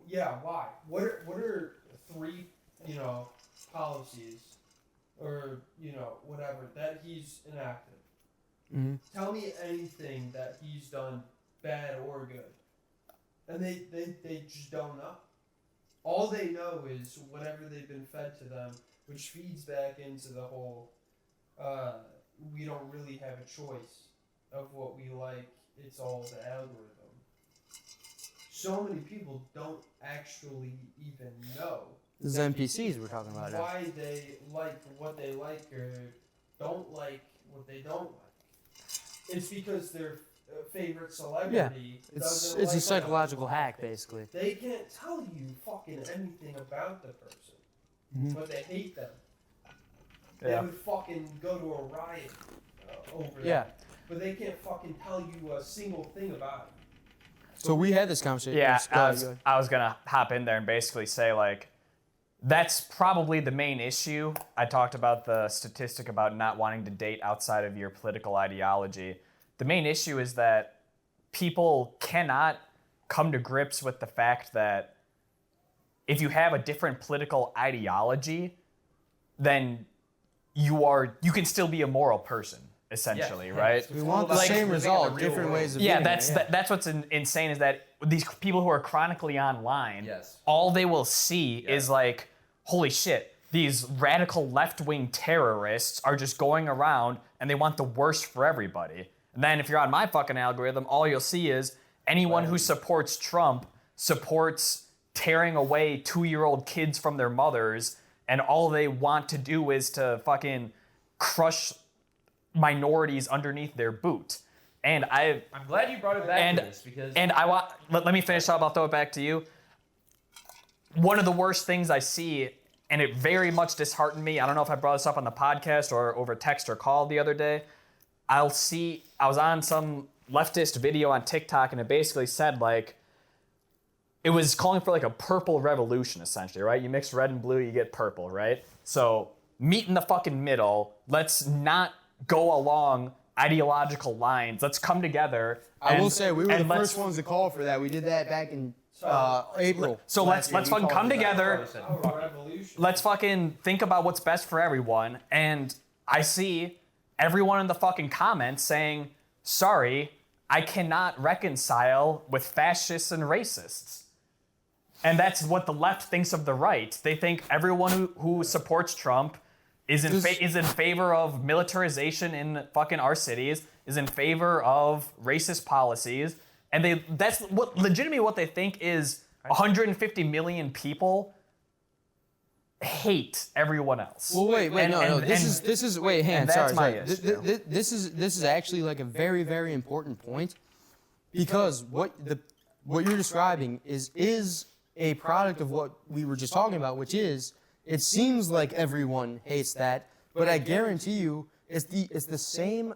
yeah, why? What are three, policies, or whatever that he's enacted? Mm-hmm. Tell me anything that he's done, bad or good." And they just don't know. All they know is whatever they've been fed to them, which feeds back into the whole, we don't really have a choice of what we like. It's all the algorithm. So many people don't actually even know This is NPCs we're talking about now. why they like what they like or don't like what they don't like. It's because their favorite celebrity It's doesn't a like them. psychological hack, basically. They can't tell you fucking anything about the person, Mhm. but they hate them. Yeah. They would fucking go to a riot over Yeah. that, but they can't fucking tell you a single thing about it. So we had this conversation. Yeah, Yes, go ahead. I was gonna hop in there and basically say like, that's probably the main issue. I talked about the statistic about not wanting to date outside of your political ideology. The main issue is that people cannot come to grips with the fact that if you have a different political ideology, then you can still be a moral person, essentially, right? We want the Like, same living in result, the real different world. ways of Yeah, getting that's it. that's what's insane is that these people who are chronically online, Yes. all they will see is like, holy shit, these radical left-wing terrorists are just going around and they want the worst for everybody. And then if you're on my fucking algorithm, all you'll see is anyone who supports Trump supports tearing away 2-year-old kids from their mothers, and all they want to do is to fucking crush minorities underneath their boot. And I'm glad you brought it back And- to this because and I want let me finish up. I'll throw it back to you. One of the worst things I see, and it very much disheartened me. I don't know if I brought this up on the podcast or over text or call the other day. I was on some leftist video on TikTok, and it basically said like, it was calling for like a purple revolution, essentially, right? You mix red and blue, you get purple, right? So meet in the fucking middle. Let's not go along ideological lines. Let's come together. I will and- say we were the and let's- first ones to call for that. We did that back in April. So let's fucking come together. Our revolution. Let's fucking think about what's best for everyone. And I see everyone in the fucking comments saying, sorry, I cannot reconcile with fascists and racists. And that's what the left thinks of the right. They think everyone who supports Trump is in favor of militarization in fucking our cities, is in favor of racist policies, and that's what legitimately what they think is 150 million people hate everyone else. Well, wait, no. This is wait, hang on, and that's sorry. my issue. This is actually like a very, very important point, because what you're describing is a product of what we were just talking about, which is it seems like everyone hates that, but I guarantee you it's the same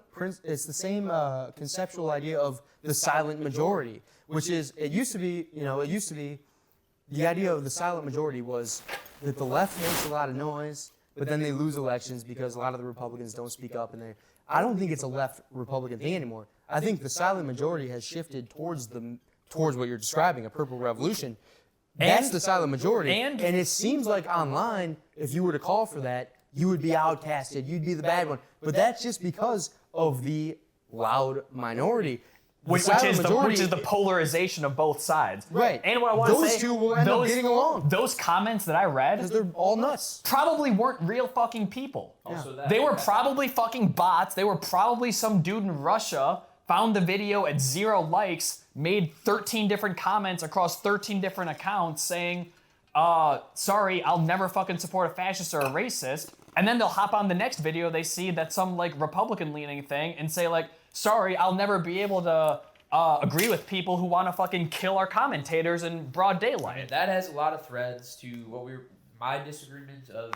conceptual idea of the silent majority, which is it used to be the idea of the silent majority was that the left makes a lot of noise, but then they lose elections because a lot of the Republicans don't speak up, and I don't think it's a left Republican thing anymore. I think the silent majority has shifted towards what you're describing, a purple revolution. That's the silent majority. And it seems like online, if you were to call for that, you would be outcasted. You'd be the bad one. But that's just because of the loud minority. Which is the polarization of both sides. Right. And what I want to say, those two will end up getting along. Those comments that I read, because they're all nuts, probably weren't real fucking people. Also They were probably fucking bots. They were probably some dude in Russia found the video at 0 likes, made 13 different comments across 13 different accounts saying, sorry, I'll never fucking support a fascist or a racist. And then they'll hop on the next video they see that's some like Republican leaning thing and say like, sorry, I'll never be able to agree with people who want to fucking kill our commentators in broad daylight. I mean, that has a lot of threads to my disagreement of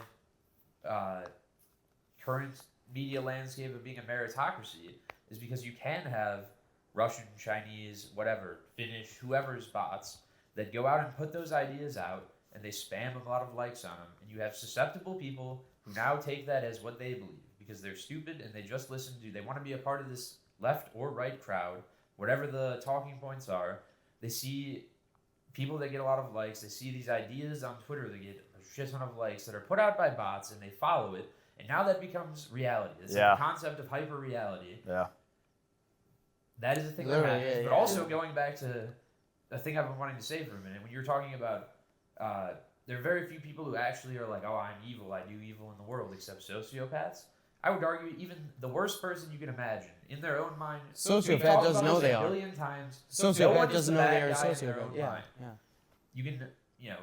current media landscape of being a meritocracy is because you can have Russian, Chinese, whatever, Finnish, whoever's bots that go out and put those ideas out and they spam a lot of likes on them, and you have susceptible people who now take that as what they believe because they're stupid and they just they want to be a part of this left or right crowd, whatever the talking points are. They see people that get a lot of likes, they see these ideas on Twitter that get a shit ton of likes that are put out by bots, and they follow it, and now that becomes reality. It's like the concept of hyper reality. Yeah. That is a thing that happens. But also going back to a thing I've been wanting to say for a minute, when you're talking about there are very few people who actually are like, oh, I'm evil, I do evil in the world, except sociopaths. I would argue even the worst person you can imagine, in their own mind, sociopath doesn't know they are. A billion times. Sociopath doesn't know they are a sociopath. Yeah. You can,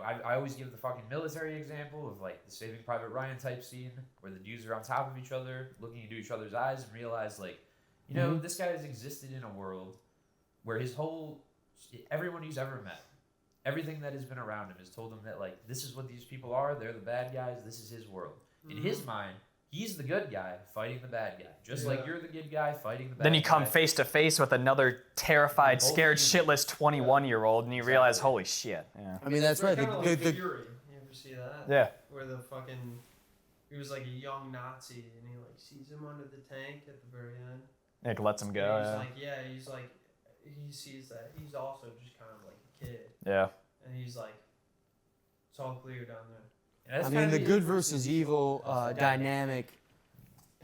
I always give the fucking military example of like the Saving Private Ryan type scene where the dudes are on top of each other, looking into each other's eyes, and realize like, this guy has existed in a world where everyone he's ever met, everything that has been around him has told him that like this is what these people are. They're the bad guys. This is his world. In his mind, he's the good guy fighting the bad guy, just like you're the good guy fighting the bad guy. Then you come face to face with another terrified, scared, shitless 21-year-old, and you realize, holy shit. Yeah. I mean, that's right. Kind of like Fury. You ever see that? Yeah. Where he was like a young Nazi, and he like sees him under the tank at the very end. It lets him go. And he's like, he sees that he's also just kind of like a kid. Yeah. And he's like, it's all clear down there. I mean, the good versus evil dynamic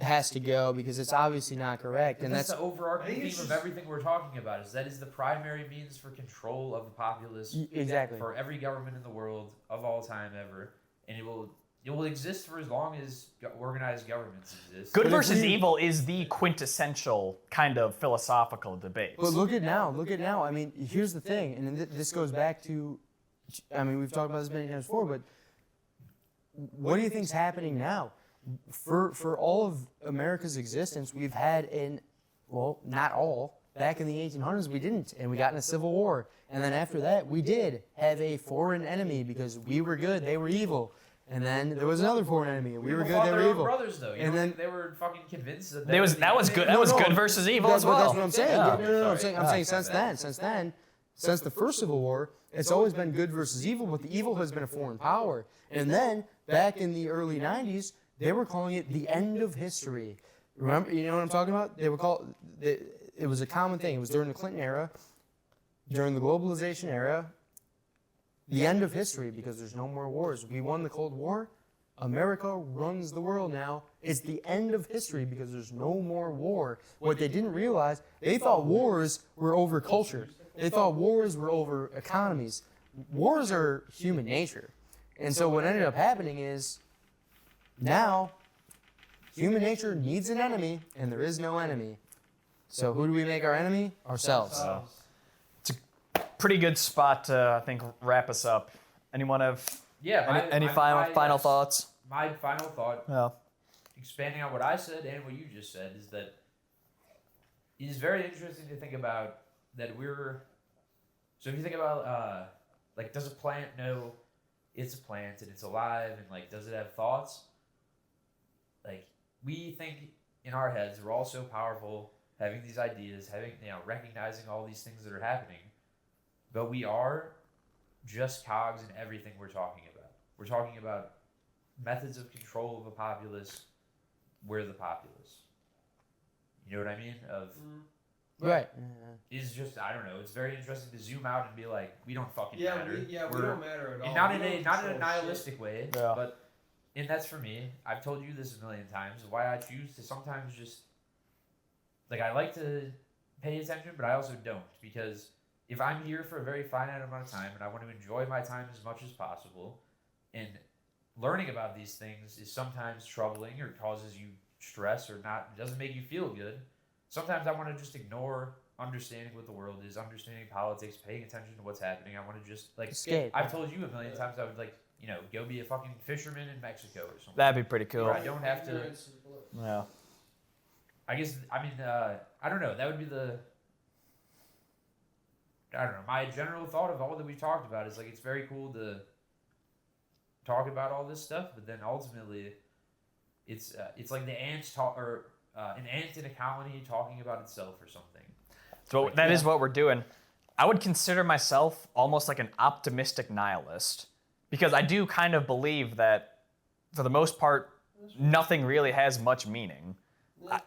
has to go because it's obviously not correct, and that's the overarching theme of everything we're talking about. Is that is the primary means for control of the populace. Exactly. For every government in the world of all time ever, and it will exist for as long as organized governments exist. Good versus evil is the quintessential kind of philosophical debate. But look at now. I mean, here's the thing, and this goes back to, I mean, we've talked about this many times before, but what do you think's happening now? For all of America's existence, we've had not all. Back in the 1800s, we didn't, and we got in a civil war. And then after that, we did have a foreign enemy because we were good, they were evil. And then there was another foreign enemy, and we were good, they were evil. Brothers, though. And then they were fucking convinced that that was good. That was good versus evil as well. That's what I'm saying. Yeah. No, I'm saying since the first Civil War, it's always been good versus evil, but the evil has been a foreign power. And then back in the early 90s, they were calling it the end of history. Remember, you know what I'm talking about? They were called. It was a common thing. It was during the Clinton era, during the globalization era. The end of history because there's no more wars. We won the Cold War. America runs the world now. It's the end of history because there's no more war. What they didn't realize, they thought wars were over culture. They thought wars were over economies. wars are human nature. And so what ended up happening is now human nature needs an enemy, and there is no enemy. So who do we make our enemy? Ourselves. Pretty good spot to, I think, wrap us up. Anyone have any my- final yes. thoughts? My final thought, Yeah. expanding on what I said and what you just said, is that it is very interesting to think about that we're. So if you think about, like, does a plant know it's a plant and it's alive, and like, does it have thoughts? Like, we think in our heads we're all so powerful, having these ideas, recognizing all these things that are happening, but we are just cogs in everything we're talking about. We're talking about methods of control of a populace. We're the populace. You know what I mean? Right. Is just, I don't know. It's very interesting to zoom out and be like, we don't fucking Yeah, matter. we We're- don't matter at all. and not We in don't a not in a control nihilistic way, Yeah. but and that's for me. I've told you this a million times. Why I choose to sometimes just like, I like to pay attention, but I also don't, because if I'm here for a very finite amount of time and I want to enjoy my time as much as possible, and learning about these things is sometimes troubling or causes you stress or not, doesn't make you feel good. Sometimes I want to just ignore understanding what the world is, understanding politics, paying attention to what's happening. I want to just like Escape. I've told you a million times I would like, go be a fucking fisherman in Mexico or something. That'd be pretty cool. Where I don't have to. Ignorance is bliss. Yeah. I guess I don't know. That would be the. I don't know. My general thought of all that we've talked about is like, it's very cool to talk about all this stuff, but then ultimately, it's like the ants talk, or an ant in a colony talking about itself or something. So that is what we're doing. I would consider myself almost like an optimistic nihilist, because I do kind of believe that, for the most part, nothing really has much meaning.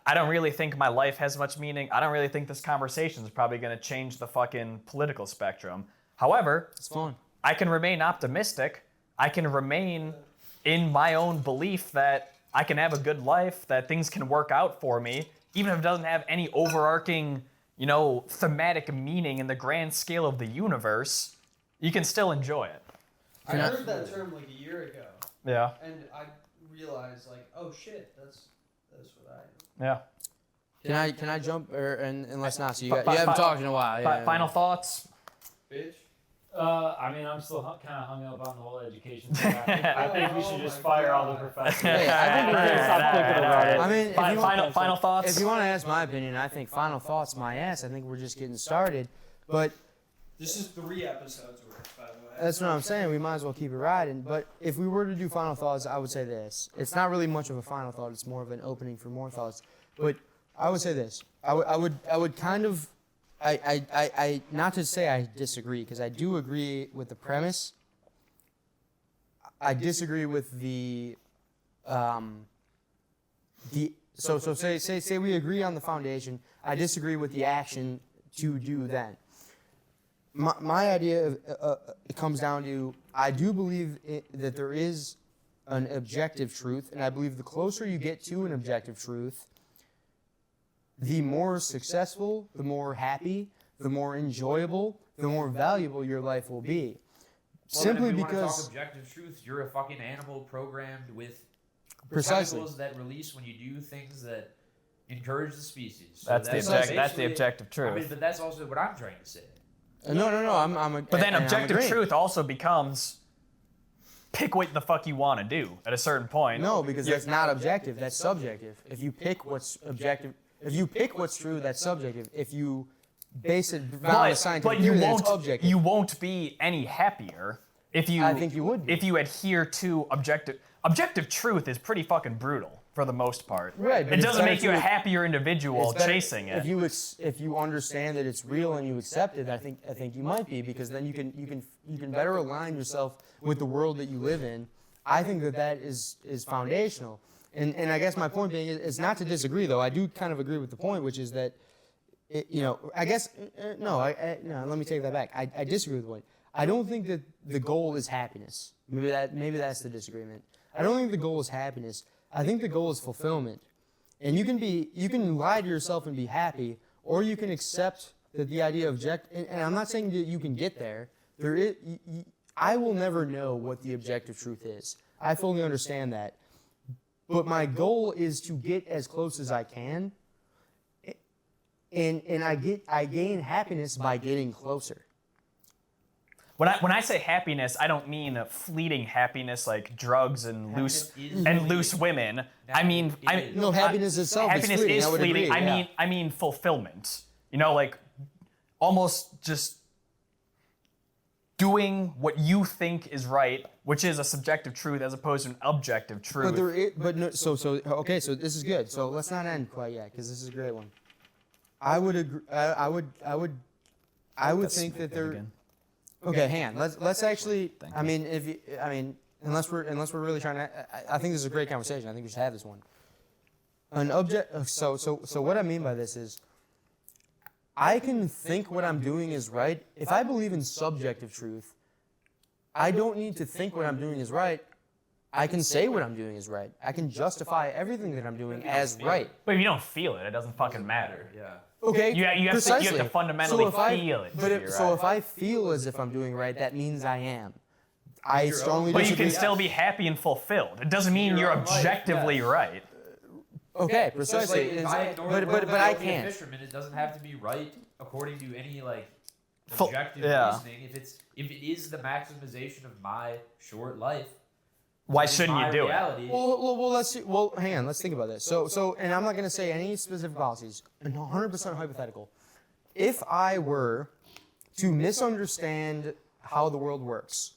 I don't really think my life has much meaning. I don't really think this conversation is probably going to change the fucking political spectrum. However, It's fun. I can remain optimistic. I can remain in my own belief that I can have a good life, that things can work out for me, even if it doesn't have any overarching, thematic meaning in the grand scale of the universe. You can still enjoy it. I heard that term like a year ago, Yeah. and I realized like, oh shit, that's what I am. Yeah. Can I jump and let's not. So you Fi- haven't fi- talked in a while. Yeah, Final thoughts? Bitch. I mean, I'm still kind of hung up on the whole education thing. I think we should just fire all the professors. Yeah, I think we're gonna stop thinking about it. I mean, if you want, Final thoughts? if you want to ask my opinion, I think final thoughts my ass. I think we're just getting started, but This is 3 episodes worth, by the way. that's what I'm saying. We might as well keep it riding. But if we were to do final thoughts, I would say this. It's not really much of a final thought. It's more of an opening for more thoughts. But I would say this. I would kind of, I not to say I disagree, because I do agree with the premise. I disagree with so say we agree on the foundation. I disagree with the action to do then. My idea it comes down to, I do believe that there is an objective truth, and I believe the closer you get to an objective truth, the more successful, the more happy, the more enjoyable, the more valuable your life will be. Simply if you want to because talk objective truth, you're a fucking animal programmed with Precisely. chemicals that release when you do things that encourage the species. So That's the basically- objective truth. I mean, but that's also what I'm trying to say. no, I'm But then and I'm objective agreeing. truth also becomes pick what the fuck you want to do at a certain point. No, because that's not objective. That's subjective. If you pick what's objective, if you pick what's true, that's subjective. If you base it on a scientific but you theory, then it's won't objective. you won't be any happier if you I think you would be. if you adhere to objective truth is pretty fucking brutal for the most part. Right, but It it's doesn't better make you a to- happier individual It's better- chasing it. If you understand that it's real and you accept it, I think you might be, because then you can better align yourself with the world that you live in. I think that is foundational. And I guess my point being is not to disagree, though. I do kind of agree with the point, which is that I guess no, let me take that back. I disagree with the point. I don't think that the goal is happiness. Maybe that's the disagreement. I don't think the goal is happiness. I think the goal is fulfillment. And you can lie to yourself and be happy, or you can accept that the idea of and I'm not saying that you can get there, I will never know what the objective truth is. I fully understand that. But my goal is to get as close as I can. And I gain happiness by getting closer. When I say happiness, I don't mean a fleeting happiness like drugs and loose women. No, happiness itself is fleeting. Is I would fleeting. agree, yeah. I mean fulfillment. You know, like almost just doing what you think is right, which is a subjective truth as opposed to an objective truth. Okay, so this is good. So let's not end quite yet because this is a great one. I would agree. I would think that there. Again. Okay, hang on. Let's actually. Unless we're really trying to. I think this is a great conversation. I think we should have this one. So what I mean by this is, I can think what I'm doing is right. If I believe in subjective truth, I don't need to think what I'm doing is right. I can say what I'm doing is right. I can justify everything that I'm doing as right. But if you don't feel it, it doesn't fucking matter. Yeah. Okay, You have to fundamentally feel it. If I feel as if I'm doing right, that means I am. I strongly But you disagree. can still be happy and fulfilled. It doesn't mean you're objectively right. Okay, Just like precisely. if I ignore the But word I of a can't. fisherman, it doesn't have to be right according to any like Full- objective yeah. reasoning. If it is the maximization of my short life, Why it's shouldn't my you do it? reality. Well, let's see. Well, hang on. Let's think about this. And I'm not going to say any specific policies. 100% hypothetical. If I were to misunderstand how the world works,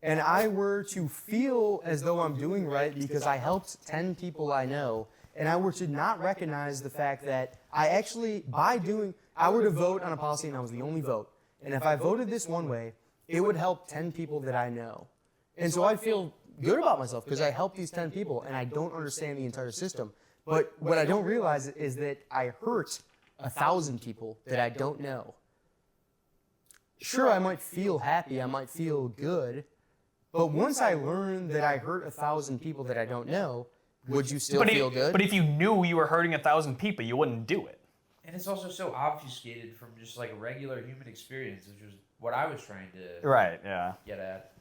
and I were to feel as though I'm doing right because I helped 10 people I know, and I were to not recognize the fact that I actually, I were to vote on a policy and I was the only vote. And if I voted this one way, it would help 10 people that I know. And so I'd feel good about myself because I helped these 10 people and I don't understand the entire system. But what I don't realize is that I hurt 1,000 people that I don't know. Sure, I might feel happy, I might feel good, but once I learn that I hurt 1,000 people that I don't know, would you still feel good? But if you knew you were hurting 1,000 people, you wouldn't do it. And it's also so obfuscated from just like a regular human experience, which was what I was trying to Right, yeah. get at.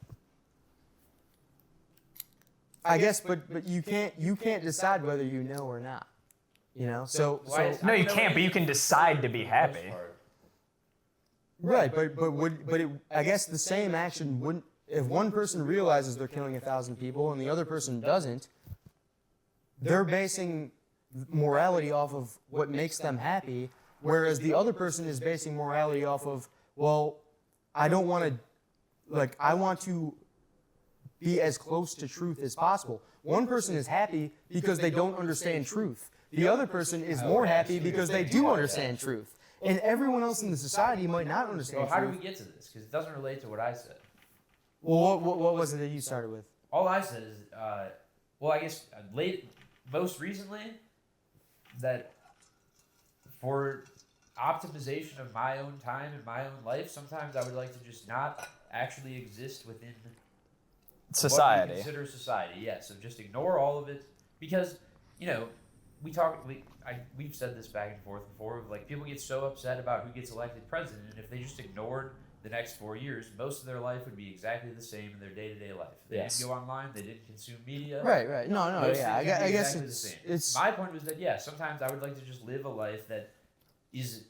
I guess, but you can't decide whether you know or not. You know, No, you can't, but you can decide to be happy. right, I guess the same action wouldn't. If one person realizes they're killing 1,000 people and the other person doesn't, they're basing morality off of what makes them happy, whereas the other person is basing morality off of, well, I want to be as close to truth as possible. One person is happy because they don't understand truth. The other person is more happy because they do understand truth. And everyone else in the society might not understand So how do truth. we get to this? Because it doesn't relate to what I said. Well, what was it that you started with? All I said is, I guess most recently, that for optimization of my own time and my own life, sometimes I would like to just not actually exist within Society. what we consider society. Yeah, so just ignore all of it because we've said this back and forth before. Of like people get so upset about who gets elected president, and if they just ignored the next 4 years, most of their life would be exactly the same in their day-to-day life. They Yes. didn't go online. They didn't consume media. Right. No, Most yeah. things would be I guess exactly the same. it's My point was that sometimes I would like to just live a life that is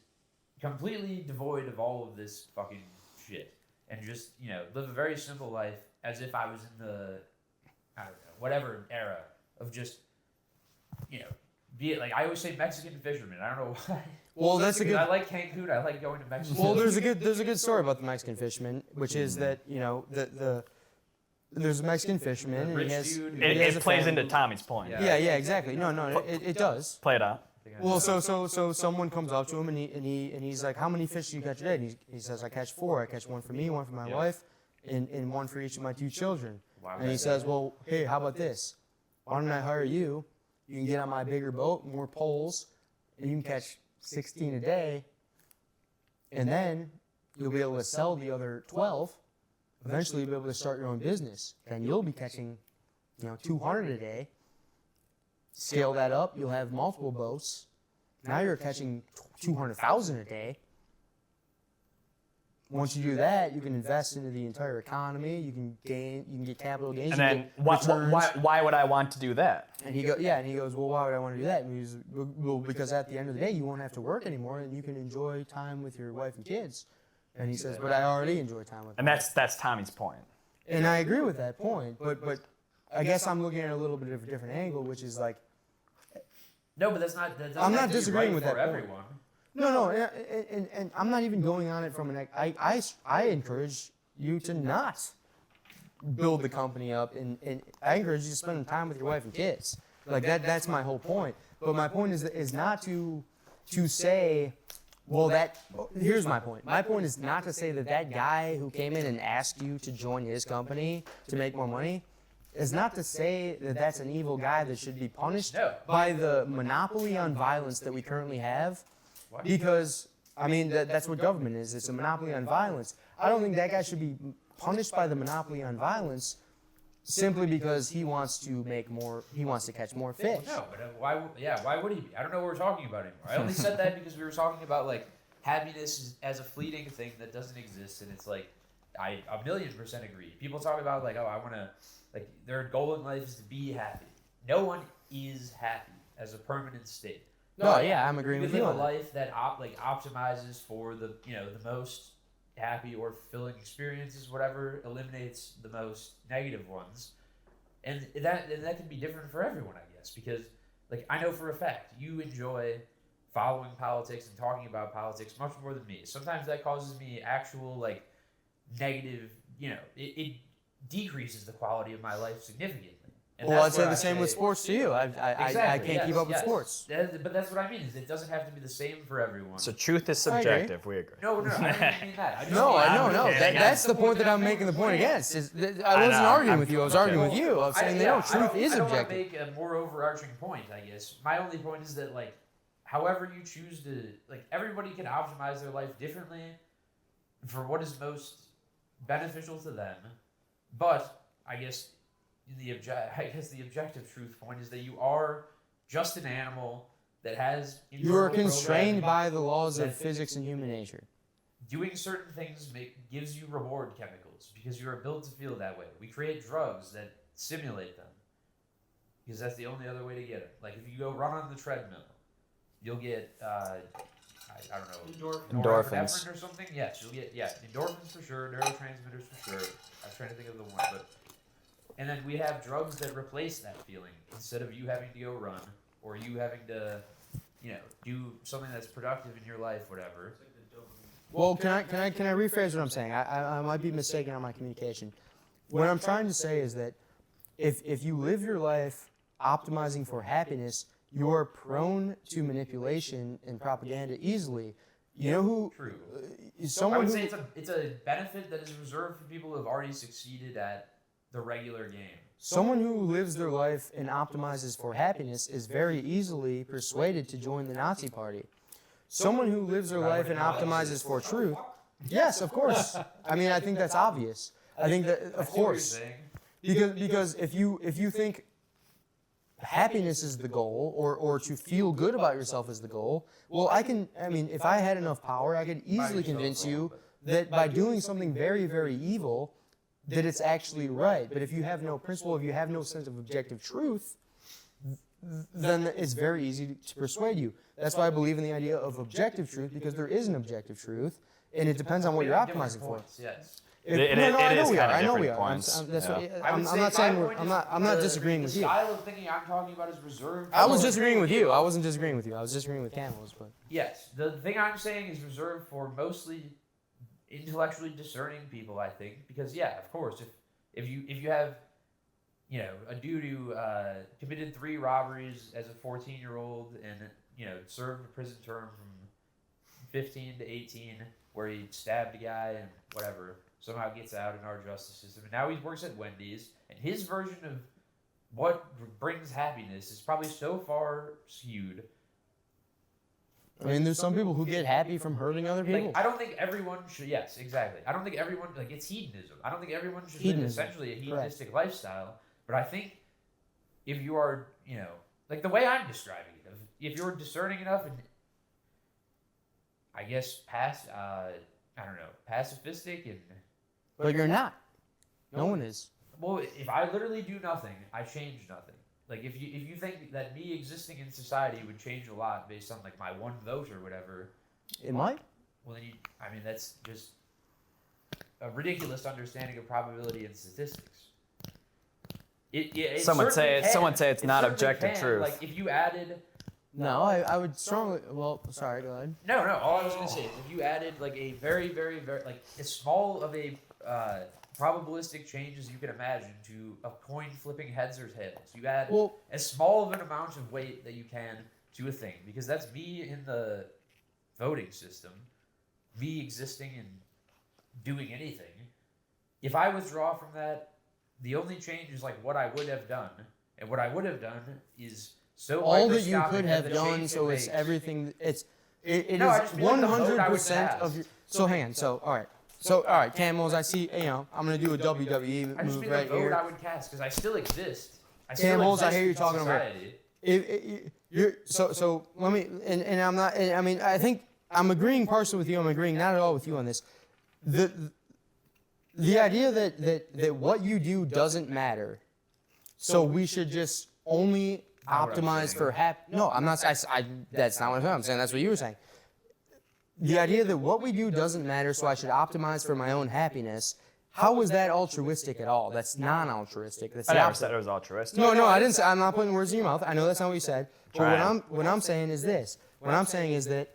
completely devoid of all of this fucking shit, and just live a very simple life as if I was in the whatever era of just be it like I always say Mexican fisherman. I don't know why. well, that's a good. I like Cancun. I like going to Mexico. Well, there's a good story about the Mexican fisherman, which is that there's a Mexican fisherman and Rich he has dude. he has It a plays family. into Tommy's point. Yeah. Yeah, exactly. No, it does. Play it out. Well, so someone comes up to him and he's like, how many fish do you catch a day? And he says, I catch 4. I catch 1 for me, 1 for my wife, and 1 for each of my 2 children. Wow, And he says, well, hey, how about this? Why don't I hire you? You can get on my bigger boat, more poles, and you can catch 16 a day. And then you'll be able to sell the other 12. Eventually, you'll be able to start your own business. Then you'll be catching, 200 a day. Scale that up, you'll have multiple boats. Now you're catching 200,000 a day. once you do that, you can invest into the entire economy. You can get capital gains. And you then get returns. why would I want to do that? And he goes, well, why would I want to do that? And he's, well, because at the end of the day, you won't have to work anymore, and you can enjoy time with your wife and kids. And he says, but I already enjoy time with. And that's Tommy's point. And I agree with that point, but I guess I'm looking at a little bit of a different angle, which is like, No, but that's not. That doesn't I'm have not to be disagreeing right with for that point. everyone. no, and I'm not even going on it from an. I encourage you to not build the company up, and I encourage you to spend time with your wife and kids. Like that's my whole point. But my point is not to say, well, here's my point. My point is not to say that guy who came in and asked you to join his company to make more money is not to say that that's an evil guy that should be punished No. by the monopoly on violence that we currently have. Because, I mean, that's what government is. It's a monopoly on violence. I don't think that guy should be punished by the monopoly on violence simply because he wants to catch more fish. No, but why? Yeah, why would he be? I don't know what we're talking about anymore. I only said that because we were talking about like happiness as a fleeting thing that doesn't exist, and it's like I 1,000,000% agree. People talk about like, oh, I want to, like their goal in life is to be happy. No one is happy as a permanent state. No, yeah, I'm agreeing You with can you live on a that. life that optimizes for the the most happy or fulfilling experiences, whatever eliminates the most negative ones, and that can be different for everyone, I guess, because like I know for a fact you enjoy following politics and talking about politics much more than me. Sometimes that causes me actual like negative, it decreases the quality of my life significantly. And Well, I'd that's say where the same with sports to you. I Exactly, can't keep yes, up with yes. sports. But that's what I mean. Is it doesn't have to be the same for everyone. So truth is I agree. subjective. We agree. No, I don't mean that. I just No, mean- no. That's the point that I'm making the point against. I wasn't arguing with you. I was arguing with you. I was saying truth is I don't want to objective. make a more overarching point, I guess. My only point is that, like, however you choose to, like, everybody can optimize their life differently for what is most beneficial to them. But I guess the objective truth point is that you are just an animal that has. You are internal constrained programming by the laws of that physics and human nature. doing certain things gives you reward chemicals because you are built to feel that way. We create drugs that simulate them because that's the only other way to get it. Like if you go run on the treadmill, you'll get I don't know Endorphins. norepinephrine or something. Yes, you'll get endorphins for sure, neurotransmitters for sure. I was trying to think of the one, but and then we have drugs that replace that feeling instead of you having to go run or you having to do something that's productive in your life, whatever. Well, can I rephrase what I'm saying? I might be mistaken on my communication. What I'm trying to say is that if you live your life optimizing for happiness, you are prone to manipulation and propaganda easily. You know who? True. I Someone would who, say it's a benefit that is reserved for people who have already succeeded at the regular game. Someone who lives their life and optimizes for happiness is very easily persuaded to join the Nazi Party. Someone who lives their life and optimizes for truth, yes, of course. I mean, I think that's obvious. I think that, of course, because if you think happiness is the goal, or to feel good about yourself is the goal, well, if I had enough power, I could easily convince you that by doing something very, very evil, that it's actually right. But if you have no principle, if you have no sense of objective truth, then it's very easy to persuade you. That's why I believe in the idea of objective truth, because there is an objective truth, and it depends on what you're optimizing for. Yes. It No, I know is we are. kinda I know we different are. points. I'm not saying I'm not disagreeing with the you. style of thinking I'm talking about is reserved. I was disagreeing with you. I wasn't disagreeing with you. I was disagreeing with camels, but. Yes, the thing I'm saying is reserved for mostly intellectually discerning people, I think, because of course, if you have a dude who committed 3 robberies as a 14-year-old and served a prison term from 15 to 18 where he stabbed a guy and whatever, somehow gets out in our justice system, and now he works at Wendy's, and his version of what brings happiness is probably so far skewed. I mean, there's some people who get happy from hurting other people. Like, I don't think everyone should. Yes, exactly. I don't think everyone it's hedonism. I don't think everyone should live Hedonism, essentially a hedonistic lifestyle. But I think if you are, like the way I'm describing it, if you're discerning enough and I guess past I don't know, pacifistic and. But you're not. No one is. Well, if I literally do nothing, I change nothing. Like if you think that me existing in society would change a lot based on like my one vote or whatever, It might. well then I mean that's just a ridiculous understanding of probability and statistics. It Someone say certainly can. someone say it's not certainly objective can. truth. Like if you added No, I would strongly. Well, sorry. Go ahead. no, all I was gonna say is if you added like a very like as small of a probabilistic change as you can imagine to a coin flipping heads or tails. You add Well, as small of an amount of weight that you can to a thing, because that's me in the voting system, me existing and doing anything. If I withdraw from that, the only change is like what I would have done, and what I would have done is so all that you microscopic could that have the done, change so it it's makes- everything. It No, I is just feel like the vote I would 100% pass. of your. So hang on. So all right. So all right, Camels. I see. You know, I'm gonna do a WWE I just move mean right the vote here. I would cast because I still exist. I still Camels, I exist hear you in talking over society. You're so let me and I'm not. I mean, I think I'm agreeing partially with you. I'm agreeing not at all with you on this. The idea that what you do doesn't matter, so we should just only Not what I'm optimize saying. for No, I'm not. That's not what I'm saying. I'm saying that's what you were saying. The idea that what we do doesn't matter, so I should optimize for my own happiness. How is that altruistic at all? That's non-altruistic. That's I the never opposite. said it was altruistic. No, I didn't say. I'm not putting words in your mouth. I know that's not what you said. But Trying. what I'm saying is this. What I'm saying is that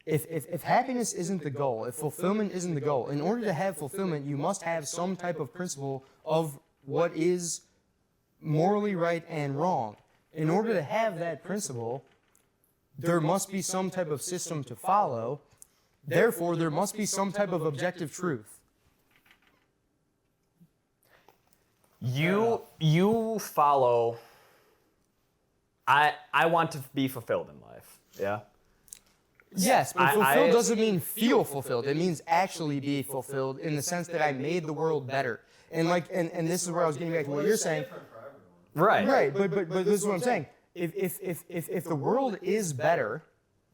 if happiness isn't the goal, if fulfillment isn't the goal, in order to have fulfillment, you must have some type of principle of what is morally right and wrong. In order to have that principle, there must be some type of system to follow. Therefore, there must be some type of objective truth. You follow. I want to be fulfilled in life. Yeah. Yes, but I- fulfilled I- doesn't mean feel fulfilled. It means actually be fulfilled in the sense that I made the world better. And and this is where I was getting back to what you're saying. Right. Right, but this is what I'm saying. If the world is better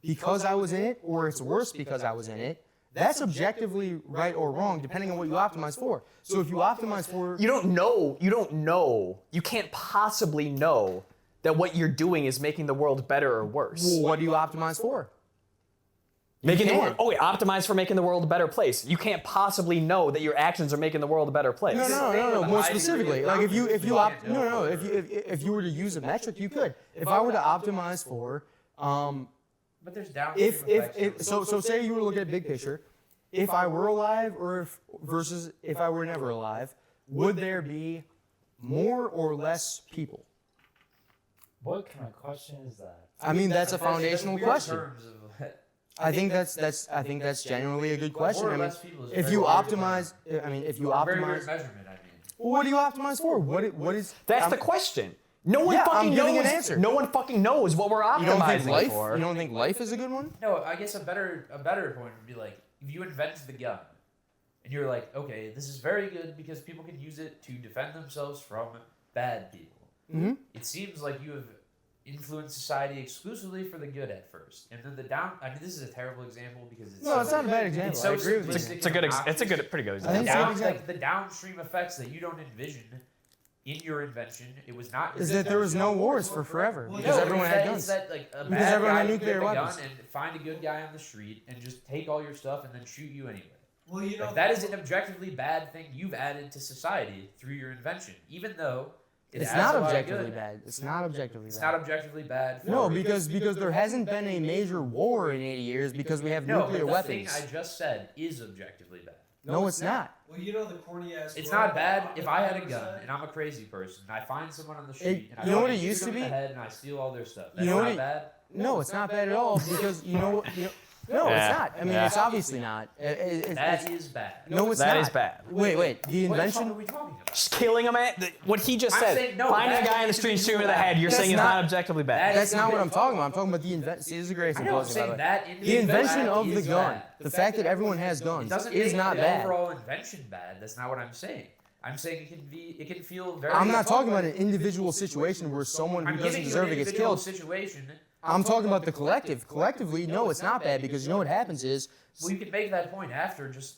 because I was in it, or it's worse because I was in it, that's objectively right or wrong depending on what you optimize for. So if you optimize for You don't know. You don't know. You can't possibly know that what you're doing is making the world better or worse. well, what do you optimize for? Making the can. world. Oh wait, optimize for making the world a better place. You can't possibly know that your actions are making the world a better place. No. More specifically, like if you if you were to use a metric, you could. If I were to optimize for, But there's downstream effects. so say you were to look at big picture, if I were alive or versus if I were never alive, would there be more or less people? What kind of question is that? I mean, that's a foundational weird question. terms of- I think that's genuinely a good question. More or I mean, less people is a if very you weird optimize, I mean, if you very weird optimize, measurement, I mean. what do you optimize for? What is? That's I'm- the question. No one Yeah, I'm fucking giving knows. an answer. No one fucking knows what we're You don't think optimizing life? for. You don't think life is a good one? No, I guess a better point would be like if you invent the gun, and you're like, okay, this is very good because people can use it to defend themselves from bad people. Mhm. It seems like you have influenced society exclusively for the good at first, and then the down. I mean, this is a terrible example because it's No, it's not a bad example. It's so I agree with you. simplistic It's a good. and It's a obvious. good. Pretty good I think example. so. Like the downstream effects that you don't envision in your invention. It was not. Is that there was no wars for forever Well, because no, everyone it's had that, guns. It's that like a Because bad everyone guy had can nuclear get the weapons. gun and find a good guy on the street and just take all your stuff and then shoot you anyway. Well, you know, Like, that is an objectively bad thing you've added to society through your invention, even though it It's adds not a lot of objectively good. bad. It's not objectively It's bad. not objectively bad. No, for- because there hasn't been a major war in 80 years because we have no, nuclear but the weapons. thing I just said is objectively bad. No, it's not. well, you know the corny ass. It's quote not bad that if I had a Obama gun said? and I'm a crazy person and I find someone on the street and I you know what fucking it used shoot to them in be? the head and I steal all their stuff. You That's know not what it- bad. No, it's not bad at all because you know. No, Yeah. it's not. I mean, Yeah. it's obviously not. That is bad. No, it's That not. is bad. Wait. The What the fuck are invention. we talking about? Just killing a man. What he just I'm said. saying no, Finding a that's guy in the street, shooting him in the head. You're That's saying it's not- not objectively bad. That That's is not what inven- I'm talking about. I'm talking about the invention. See, this is a great I know. I'm symposium, by saying the way. that The individual invention act of the is gun, bad. the fact that everyone has It guns, doesn't is make not the bad. overall invention bad. That's not what I'm saying. I'm saying it can feel very. I'm not talking about an individual situation where someone who I'm doesn't giving you deserve an it gets individual killed. situation I'm talking about the collective. Collectively, no, it's not bad because you know what happens is Well, you can make that point after just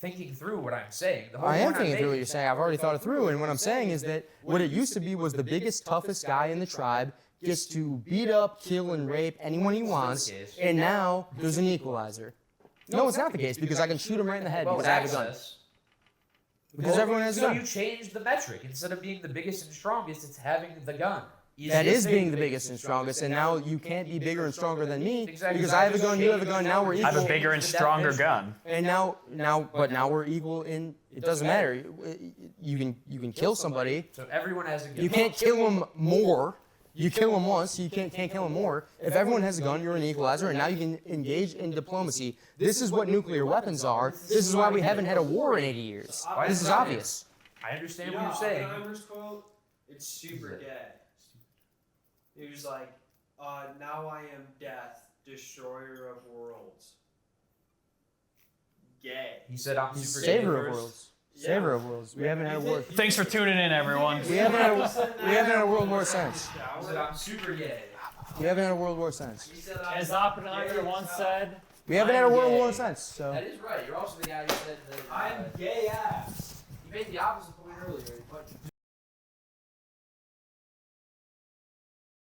thinking through what I'm saying. The whole I am point I'm thinking through what making you're is saying. I've already thought it through, and what I'm saying is that what it used to be was the biggest, toughest guy in the tribe gets to beat up, kill, and rape anyone he wants, and now there's an equalizer. No, it's not the case because I can shoot him right in the head well, because I have a gun. access. Because everyone has a So gun. you changed the metric. Instead of being the biggest and strongest, it's having the gun. That is being the biggest and strongest, and now you can't be bigger and stronger than me Exactly. because I have a gun, you have a gun, now we're I equal. have a bigger and stronger gun. And now we're equal in. It doesn't matter. You can kill somebody. So everyone has a gun. You can't kill them more. You kill them once. You can't kill them more. If everyone has a gun, you're an equalizer, and now you can engage in diplomacy. This is what nuclear weapons are. This is why we haven't had a war in 80 years. This is obvious. I understand what you're saying. Oppenheimer's quote, it's super gay. He was like, now I am death, destroyer of worlds. Gay. He said I'm super Savior gay of first. worlds. Savior of worlds. We haven't had a war. Thanks for tuning in, everyone. We haven't had a World War since. He said I'm super gay. We haven't had a World War since. He said As Oppenheimer once said, We haven't had a World War since. So. That is right. You're also the guy who said that. I'm gay ass. You made the opposite point earlier. But